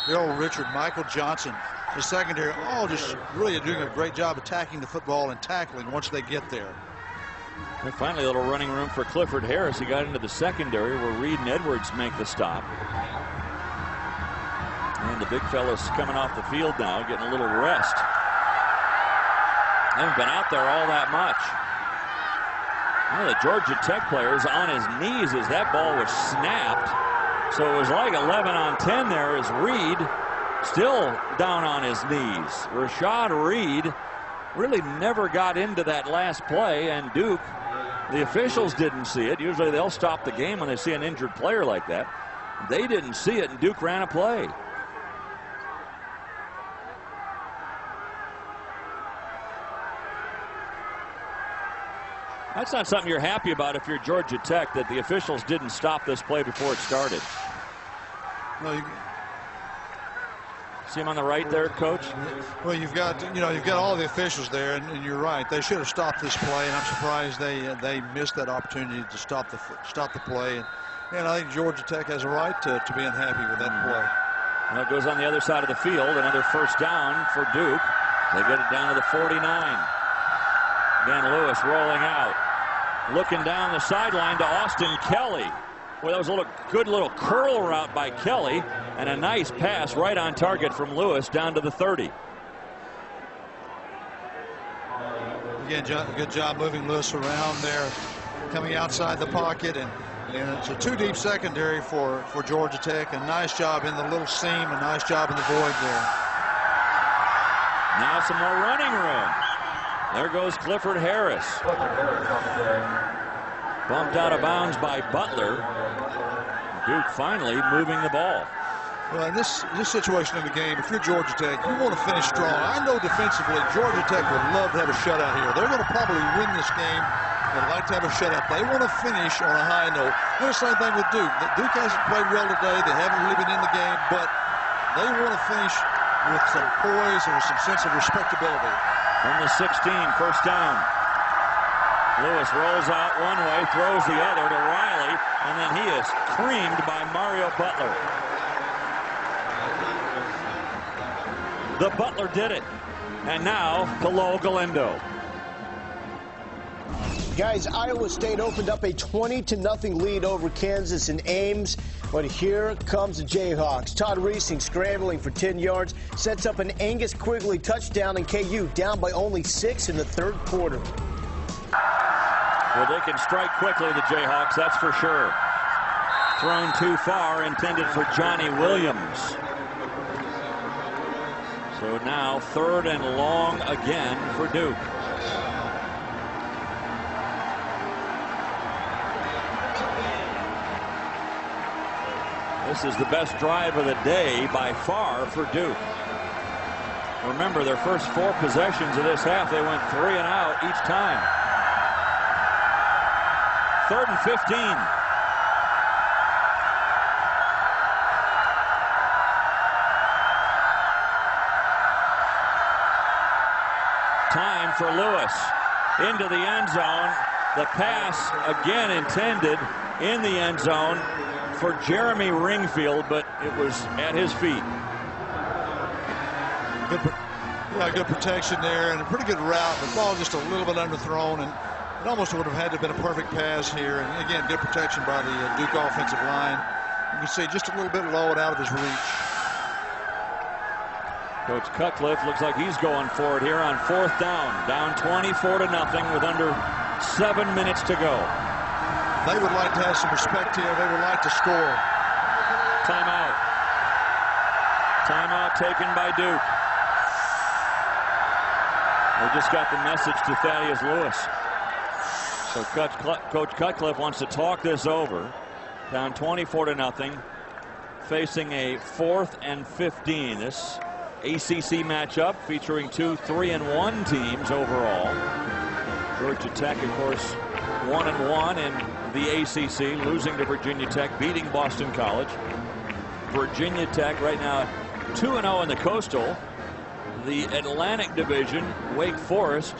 Daryl Richard, Michael Johnson, the secondary, all just really doing a great job attacking the football and tackling once they get there. And finally, a little running room for Clifford Harris. He got into the secondary where Reed and Edwards make the stop. And the big fella's coming off the field now, getting a little rest. Haven't been out there all that much. One of the Georgia Tech players on his knees as that ball was snapped. So it was like 11 on 10 there as Reed still down on his knees. Rashad Reed really never got into that last play, and Duke, the officials didn't see it. Usually they'll stop the game when they see an injured player like that. They didn't see it, and Duke ran a play. That's not something you're happy about if you're Georgia Tech, that the officials didn't stop this play before it started. Well, see him on the right there, Coach? Well, you've got all the officials there, and you're right. They should have stopped this play, and I'm surprised they missed that opportunity to stop the play. And I think Georgia Tech has a right to be unhappy with that play. Well, it goes on the other side of the field. Another first down for Duke. They get it down to the 49. Again, Lewis rolling out. Looking down the sideline to Austin Kelly. Well, that was a good little curl route by Kelly, and a nice pass right on target from Lewis down to the 30. Again, good job moving Lewis around there, coming outside the pocket, and it's a two-deep secondary for Georgia Tech. A nice job in the little seam, a nice job in the void there. Now some more running room. There goes Clifford Harris. Bumped out of bounds by Butler. Duke finally moving the ball. Well, in this situation in the game, if you're Georgia Tech, you want to finish strong. I know defensively, Georgia Tech would love to have a shutout here. They're going to probably win this game. They'd like to have a shutout. They want to finish on a high note. Do the same thing with Duke. Duke hasn't played well today. They haven't really been in the game, but they want to finish with some poise and with some sense of respectability. From the 16, first down. Lewis rolls out one way, throws the other to Riley, and then he is creamed by Mario Butler. The Butler did it. And now to Lo Galindo. Guys, Iowa State opened up a 20-0 lead over Kansas in Ames, but here comes the Jayhawks. Todd Reesing scrambling for 10 yards, sets up an Angus Quigley touchdown, and KU down by only 6 in the third quarter. Well, they can strike quickly, the Jayhawks, that's for sure. Thrown too far, intended for Johnny Williams. So now 3rd and long again for Duke. This is the best drive of the day by far for Duke. Remember, their first 4 possessions of this half, they went 3 and out each time. 3rd and 15. Time for Lewis into the end zone. The pass again intended in the end zone for Jeremy Ringfield, but it was at his feet. Good protection there and a pretty good route. The ball just a little bit underthrown, and it almost would have had to have been a perfect pass here. And again, good protection by the Duke offensive line. You can see just a little bit low and out of his reach. Coach Cutcliffe looks like he's going for it here on 4th down. Down 24-0 with under 7 minutes to go. They would like to have some respect here. They would like to score. Timeout. Timeout taken by Duke. We just got the message to Thaddeus Lewis. So Coach Cutcliffe wants to talk this over. Down 24-0. Facing a 4th and 15. This ACC matchup featuring 2 3-1 teams overall. Georgia Tech, of course, 1-1 in the ACC, losing to Virginia Tech, beating Boston College. Virginia Tech right now 2-0 in the Coastal. The Atlantic Division, Wake Forest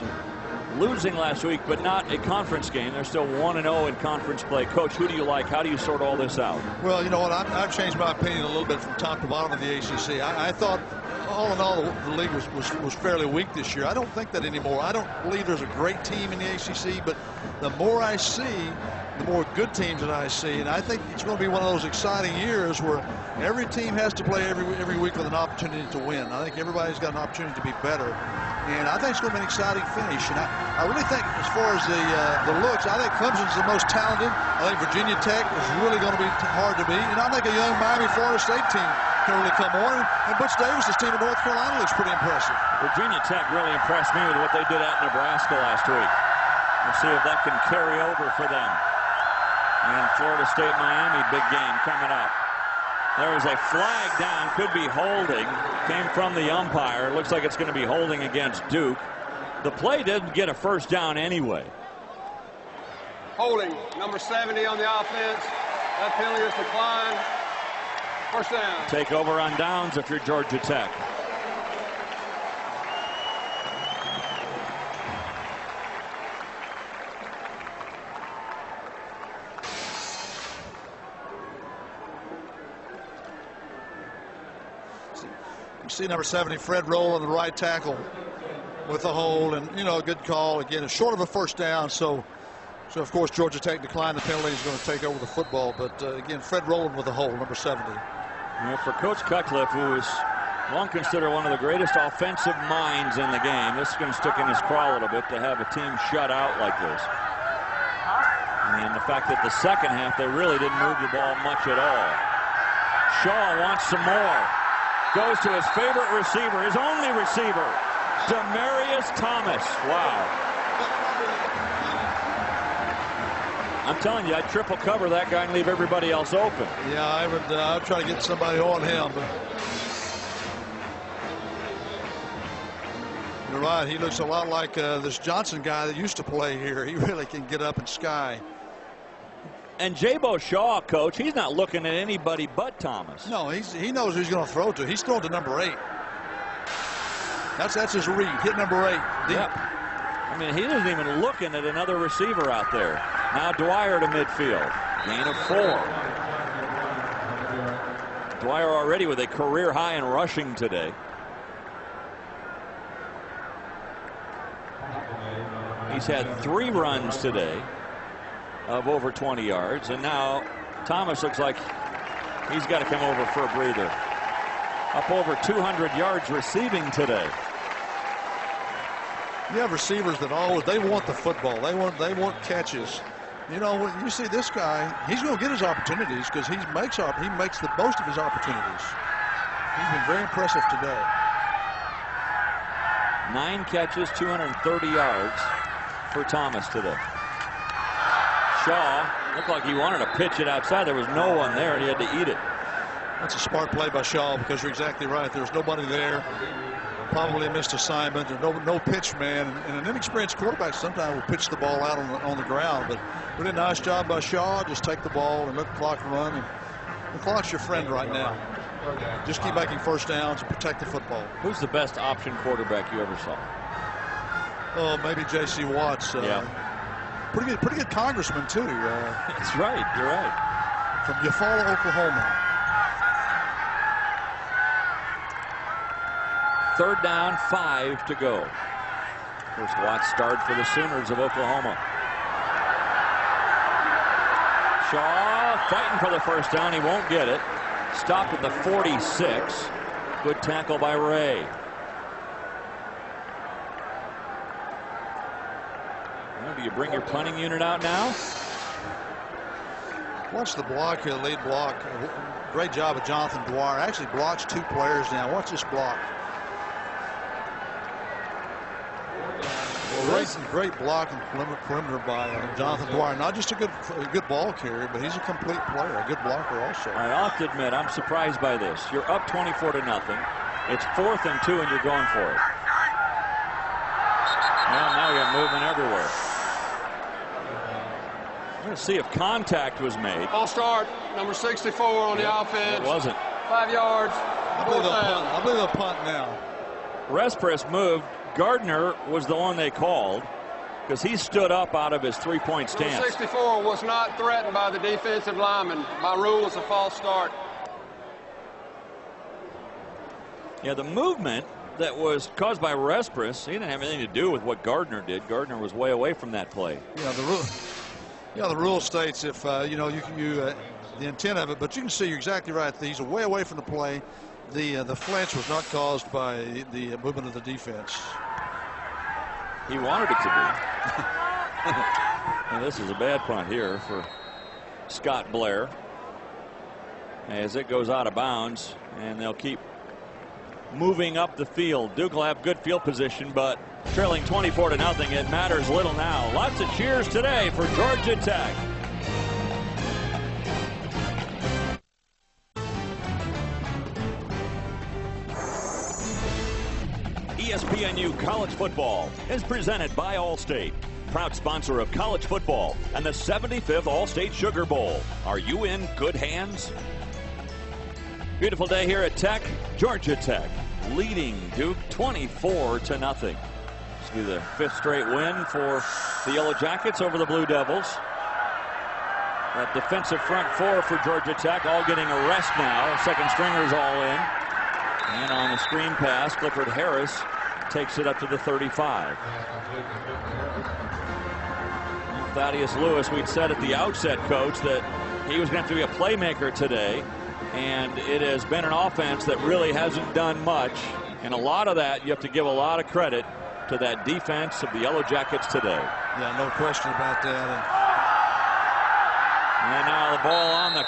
losing last week, but not a conference game. They're still 1-0 in conference play. Coach, who do you like? How do you sort all this out? Well, you know what? I've changed my opinion a little bit from top to bottom of the ACC. I thought, all in all, the league was fairly weak this year. I don't think that anymore. I don't believe there's a great team in the ACC, but the more I see, the more good teams that I see, and I think it's going to be one of those exciting years where every team has to play every week with an opportunity to win. I think everybody's got an opportunity to be better, and I think it's going to be an exciting finish. And I really think, as far as the looks, I think Clemson's the most talented. I think Virginia Tech is really going to be hard to beat, and I think a young Miami Florida State team can really come on. And Butch Davis' team in North Carolina looks pretty impressive. Virginia Tech really impressed me with what they did at Nebraska last week. We'll see if that can carry over for them. And Florida State, Miami, big game coming up. There is a flag down, could be holding. Came from the umpire. Looks like it's going to be holding against Duke. The play didn't get a first down anyway. Holding, number 70 on the offense. That penalty is declined. First down. Take over on downs if you're Georgia Tech. You see number 70, Fred Rowland, the right tackle, with a hold, and a good call. Again, it's short of a first down, so of course Georgia Tech declined the penalty. He's going to take over the football, but again, Fred Rowland with a hold, number 70. For Coach Cutcliffe, who is long considered one of the greatest offensive minds in the game, this is going to stick in his craw a little bit to have a team shut out like this. And the fact that the second half they really didn't move the ball much at all. Shaw wants some more. Goes to his favorite receiver, his only receiver, Demaryius Thomas. Wow. I'm telling you, I'd triple cover that guy and leave everybody else open. Yeah, I would. I'd try to get somebody on him. But you're right. He looks a lot like this Johnson guy that used to play here. He really can get up and sky. And Jabo Shaw, Coach, he's not looking at anybody but Thomas. No, he knows who he's going to throw to. He's throwing to number 8. That's his read. Hit number 8. Deep. Yep. I mean, he isn't even looking at another receiver out there. Now Dwyer to midfield. Gain of 4. Dwyer already with a career high in rushing today. He's had 3 runs today of over 20 yards, and now Thomas looks like he's got to come over for a breather. Up over 200 yards receiving today. You have receivers that they want the football. They want catches. When you see this guy, he's going to get his opportunities because he makes the most of his opportunities. He's been very impressive today. 9 catches, 230 yards for Thomas today. Shaw looked like he wanted to pitch it outside. There was no one there, and he had to eat it. That's a smart play by Shaw because you're exactly right. There was nobody there. Probably a missed assignment. There's no pitch man. And an inexperienced quarterback sometimes will pitch the ball out on the ground. But we did a nice job by Shaw. Just take the ball and let the clock run. And the clock's your friend right now. Just keep making first downs and protect the football. Who's the best option quarterback you ever saw? Oh, maybe J.C. Watts. Yeah. Pretty good congressman, too. That's right. You're right. From Eufaula, Oklahoma. 3rd down, 5 to go. First Watts start for the Sooners of Oklahoma. Shaw fighting for the first down. He won't get it. Stopped at the 46. Good tackle by Ray. Do you bring your punting unit out now? Watch the block here, lead block. Great job of Jonathan Dwyer. Actually blocks 2 players now. Watch this block. Great block and perimeter by Jonathan Dwyer. Not just a good ball carrier, but he's a complete player, a good blocker also. All right, I'll have to admit, I'm surprised by this. You're up 24-0. It's 4th and 2, and you're going for it. Well, now you're moving everywhere. We're going to see if contact was made. Ball start, number 64 on the offense. It wasn't. 5 yards. I believe they'll punt now. Respress moved. Gardner was the one they called. because he stood up out of his three-point Number stance. 64 was not threatened by the defensive lineman. By rule, it's a false start. Yeah, the movement that was caused by Respris, he didn't have anything to do with what Gardner did. Gardner was way away from that play. Yeah, the rule states if the intent of it, but you can see you're exactly right. He's way away from the play. The flinch was not caused by the movement of the defense. He wanted it to be. And this is a bad punt here for Scott Blair as it goes out of bounds, and they'll keep moving up the field. Duke will have good field position, but trailing 24-0, it matters little now. Lots of cheers today for Georgia Tech. ESPNU College Football is presented by Allstate, proud sponsor of college football and the 75th Allstate Sugar Bowl. Are you in good hands? Beautiful day here at Tech. Georgia Tech leading Duke 24-0. This will be the 5th straight win for the Yellow Jackets over the Blue Devils. That defensive front four for Georgia Tech all getting a rest now. Second stringers all in. And on a screen pass, Clifford Harris takes it up to the 35. Thaddeus Lewis, we'd said at the outset, Coach, that he was going to have to be a playmaker today. And it has been an offense that really hasn't done much. And a lot of that, you have to give a lot of credit to that defense of the Yellow Jackets today. Yeah, no question about that. And now the ball on the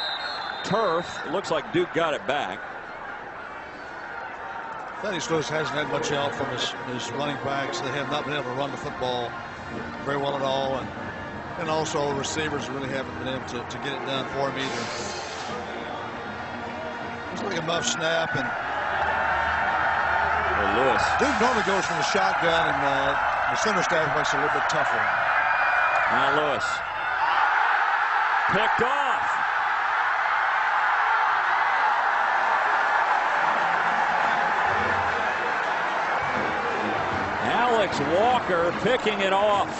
turf. It looks like Duke got it back. Thaddeus Lewis hasn't had much help from his running backs. They have not been able to run the football very well at all. And also receivers really haven't been able to get it done for him either. It's like a muff snap, and Lewis. Duke normally goes from the shotgun, and the center staff makes it a little bit tougher. Now Lewis picked off. Alex Walker picking it off.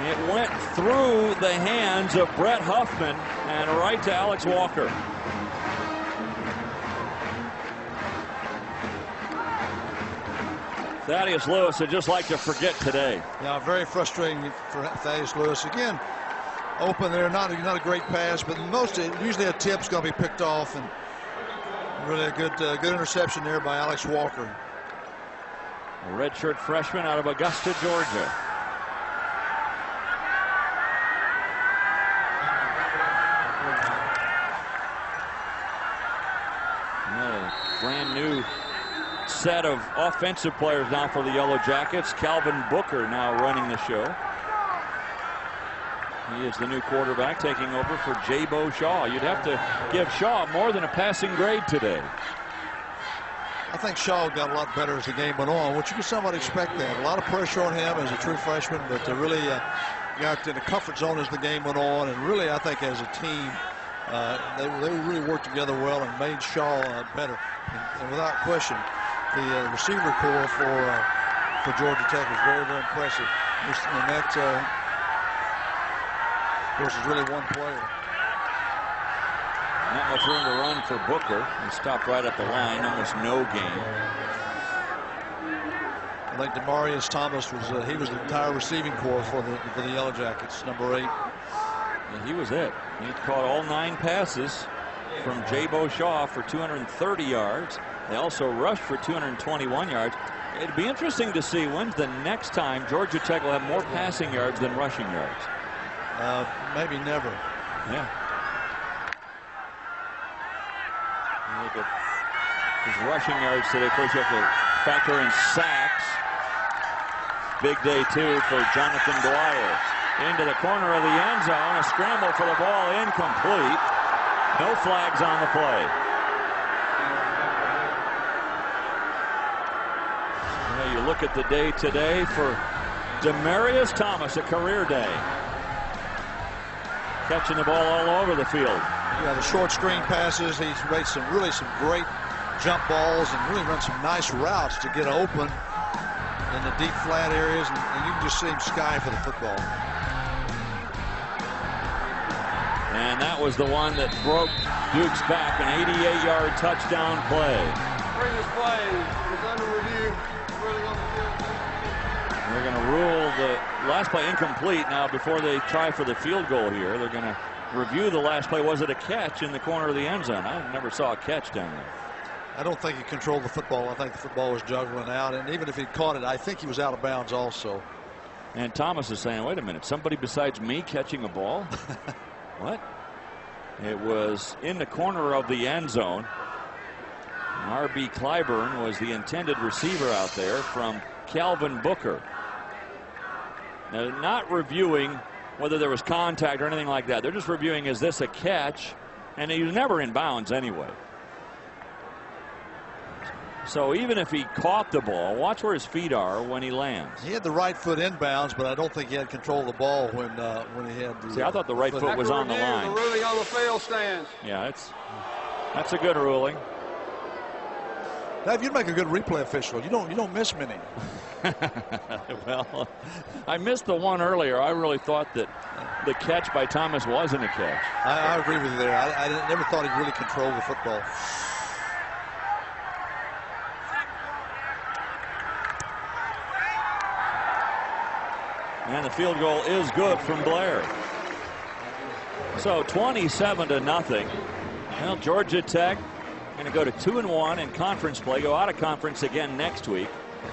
It went through the hands of Brett Huffman and right to Alex Walker. Thaddeus Lewis would just like to forget today. Yeah, very frustrating for Thaddeus Lewis. Again, open there, not a great pass, but usually a tip's going to be picked off, and really a good interception there by Alex Walker. A redshirt freshman out of Augusta, Georgia. Another brand new set of offensive players now for the Yellow Jackets. Calvin Booker now running the show. He is the new quarterback taking over for Jabo Shaw. You'd have to give Shaw more than a passing grade today. I think Shaw got a lot better as the game went on, which you can somewhat expect that. A lot of pressure on him as a true freshman, but they really got in a comfort zone as the game went on. And really, I think as a team, they really worked together well and made Shaw better. And without question, the receiver corps for Georgia Tech is very, very impressive. And that, of course, is really one player. Not much room to run for Booker. He stopped right at the line, almost no gain. I think Demarius Thomas was the entire receiving corps for the Yellow Jackets, number 8. And he was it. He caught all 9 passes from Jabo Shaw for 230 yards. They also rushed for 221 yards. It'd be interesting to see when's the next time Georgia Tech will have more passing yards than rushing yards. Maybe never. Yeah. Look at his rushing yards today. Of course, you have to factor in sacks. Big day, too, for Jonathan Dwyer. Into the corner of the end zone. A scramble for the ball, incomplete. No flags on the play. Well, you look at the day today for Demarius Thomas, a career day. Catching the ball all over the field. Yeah, the short screen passes. He's made some great jump balls and really run some nice routes to get open. in the deep flat areas, and you can just see him sky for the football. And that was the one that broke Duke's back, an 88-yard touchdown play. Previous play was under review. Really on the field. They're going to rule the last play incomplete now before they try for the field goal here. They're going to review the last play. Was it a catch in the corner of the end zone? I never saw a catch down there. I don't think he controlled the football. I think the football was juggling out, and even if he caught it, I think he was out of bounds also. And Thomas is saying, wait a minute, somebody besides me catching a ball? What? It was in the corner of the end zone. R.B. Clyburn was the intended receiver out there from Calvin Booker. Now, not reviewing whether there was contact or anything like that. They're just reviewing, is this a catch? And he was never in bounds anyway. So even if he caught the ball, watch where his feet are when he lands. He had the right foot inbounds, but I don't think he had control of the ball when he had the. See, I thought the right foot was on the line. The ruling on the field stands. Yeah, that's a good ruling. Now, if you'd make a good replay official, you don't miss many. Well, I missed the one earlier. I really thought that the catch by Thomas wasn't a catch. I agree with you there. I never thought he really controlled the football. And the field goal is good from Blair. So 27-0. Well, Georgia Tech going to go to 2-1 in conference play. Go out of conference again next week.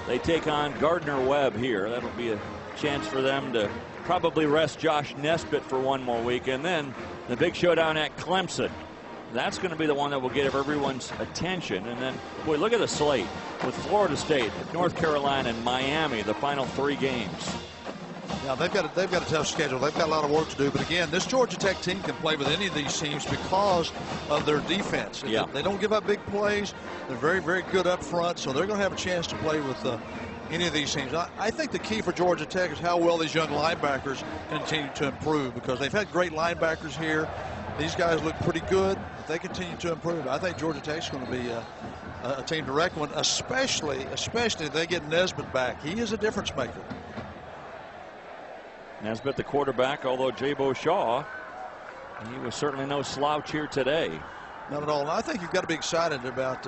They take on Gardner-Webb here. That'll be a chance for them to probably rest Josh Nesbitt for one more week. And then the big showdown at Clemson. That's going to be the one that will get everyone's attention. And then, boy, look at the slate with Florida State, North Carolina, and Miami, the final 3 games. Now they've got a tough schedule. They've got a lot of work to do. But again, this Georgia Tech team can play with any of these teams because of their defense. Yeah. They don't give up big plays. They're very, very good up front. So they're going to have a chance to play with any of these teams. I think the key for Georgia Tech is how well these young linebackers continue to improve, because they've had great linebackers here. These guys look pretty good. If they continue to improve, I think Georgia Tech's going to be a team to reckon with, especially if they get Nesbitt back. He is a difference maker. Nesbitt, the quarterback, although Jabo Shaw, he was certainly no slouch here today. Not at all. And I think you've got to be excited about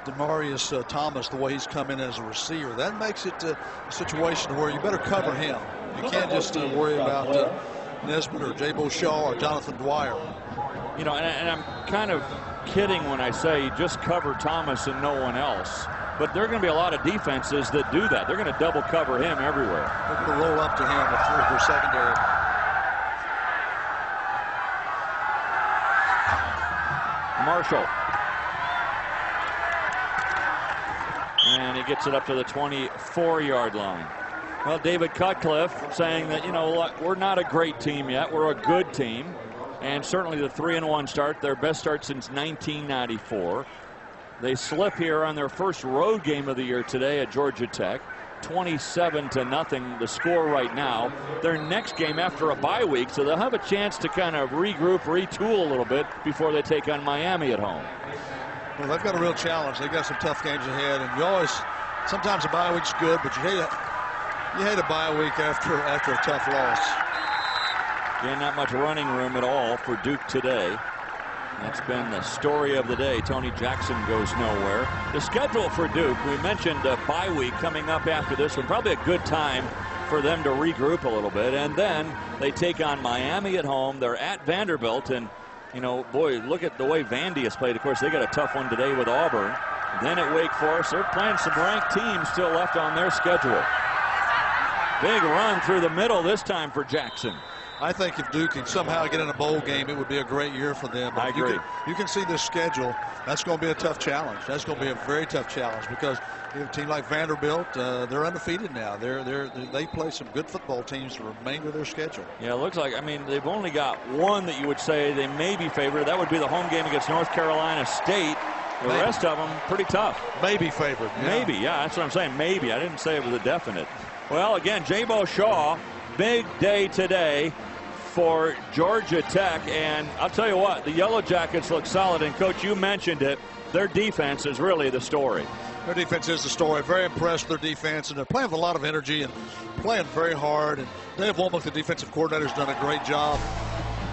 Demarius Thomas, the way he's come in as a receiver. That makes it a situation where you better cover him. You can't just worry about Nesbitt or Jabo Shaw or Jonathan Dwyer. You know, and I'm kind of kidding when I say just cover Thomas and no one else. But there are going to be a lot of defenses that do that. They're going to double cover him everywhere. They're going to roll up to him if they're secondary. Marshall. And he gets it up to the 24-yard line. Well, David Cutcliffe saying that, you know, we're not a great team yet. We're a good team. And certainly the 3-1 start, their best start since 1994. They slip here on their first road game of the year today at Georgia Tech. 27-0 the score right now. Their next game after a bye week, so they'll have a chance to kind of regroup, retool a little bit before they take on Miami at home. Well, they've got a real challenge. They've got some tough games ahead, and you always, sometimes a bye week's good, but you hate a bye week after a tough loss. Again, not much running room at all for Duke today. That's been the story of the day. Tony Jackson goes nowhere. The schedule for Duke, we mentioned a bye week coming up after this one. Probably a good time for them to regroup a little bit. And then they take on Miami at home. They're at Vanderbilt. And, you know, boy, look at the way Vandy has played. Of course, they got a tough one today with Auburn. Then at Wake Forest, they're playing some ranked teams still left on their schedule. Big run through the middle this time for Jackson. I think if Duke can somehow get in a bowl game, it would be a great year for them. I agree. You can see this schedule. That's going to be a tough challenge. That's going to be a very tough challenge, because you have a team like Vanderbilt, they're undefeated now. They play some good football teams the remainder of their schedule. Yeah, it looks like, I mean, they've only got one that you would say they may be favored. That would be the home game against North Carolina State. The rest of them pretty tough. Maybe favored. Yeah. Maybe, yeah, that's what I'm saying. Maybe. I didn't say it was a definite. Well, again, Jabo Shaw, big day today for Georgia Tech, and I'll tell you what, the Yellow Jackets look solid, and Coach, you mentioned it, their defense is really the story. Their defense is the story. Very impressed with their defense, and they're playing with a lot of energy and playing very hard. And Dave Womack, the defensive coordinator, has done a great job.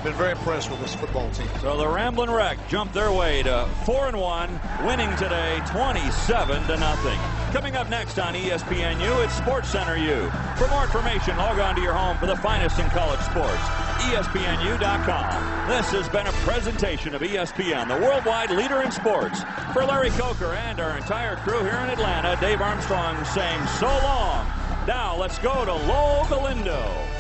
Been very impressed with this football team. So the Ramblin' Wreck jumped their way to 4-1, winning today 27-0. Coming up next on ESPNU, it's SportsCenter U. For more information, log on to your home for the finest in college sports, ESPNU.com. This has been a presentation of ESPN, the worldwide leader in sports. For Larry Coker and our entire crew here in Atlanta, Dave Armstrong saying so long. Now let's go to Lowell Galindo.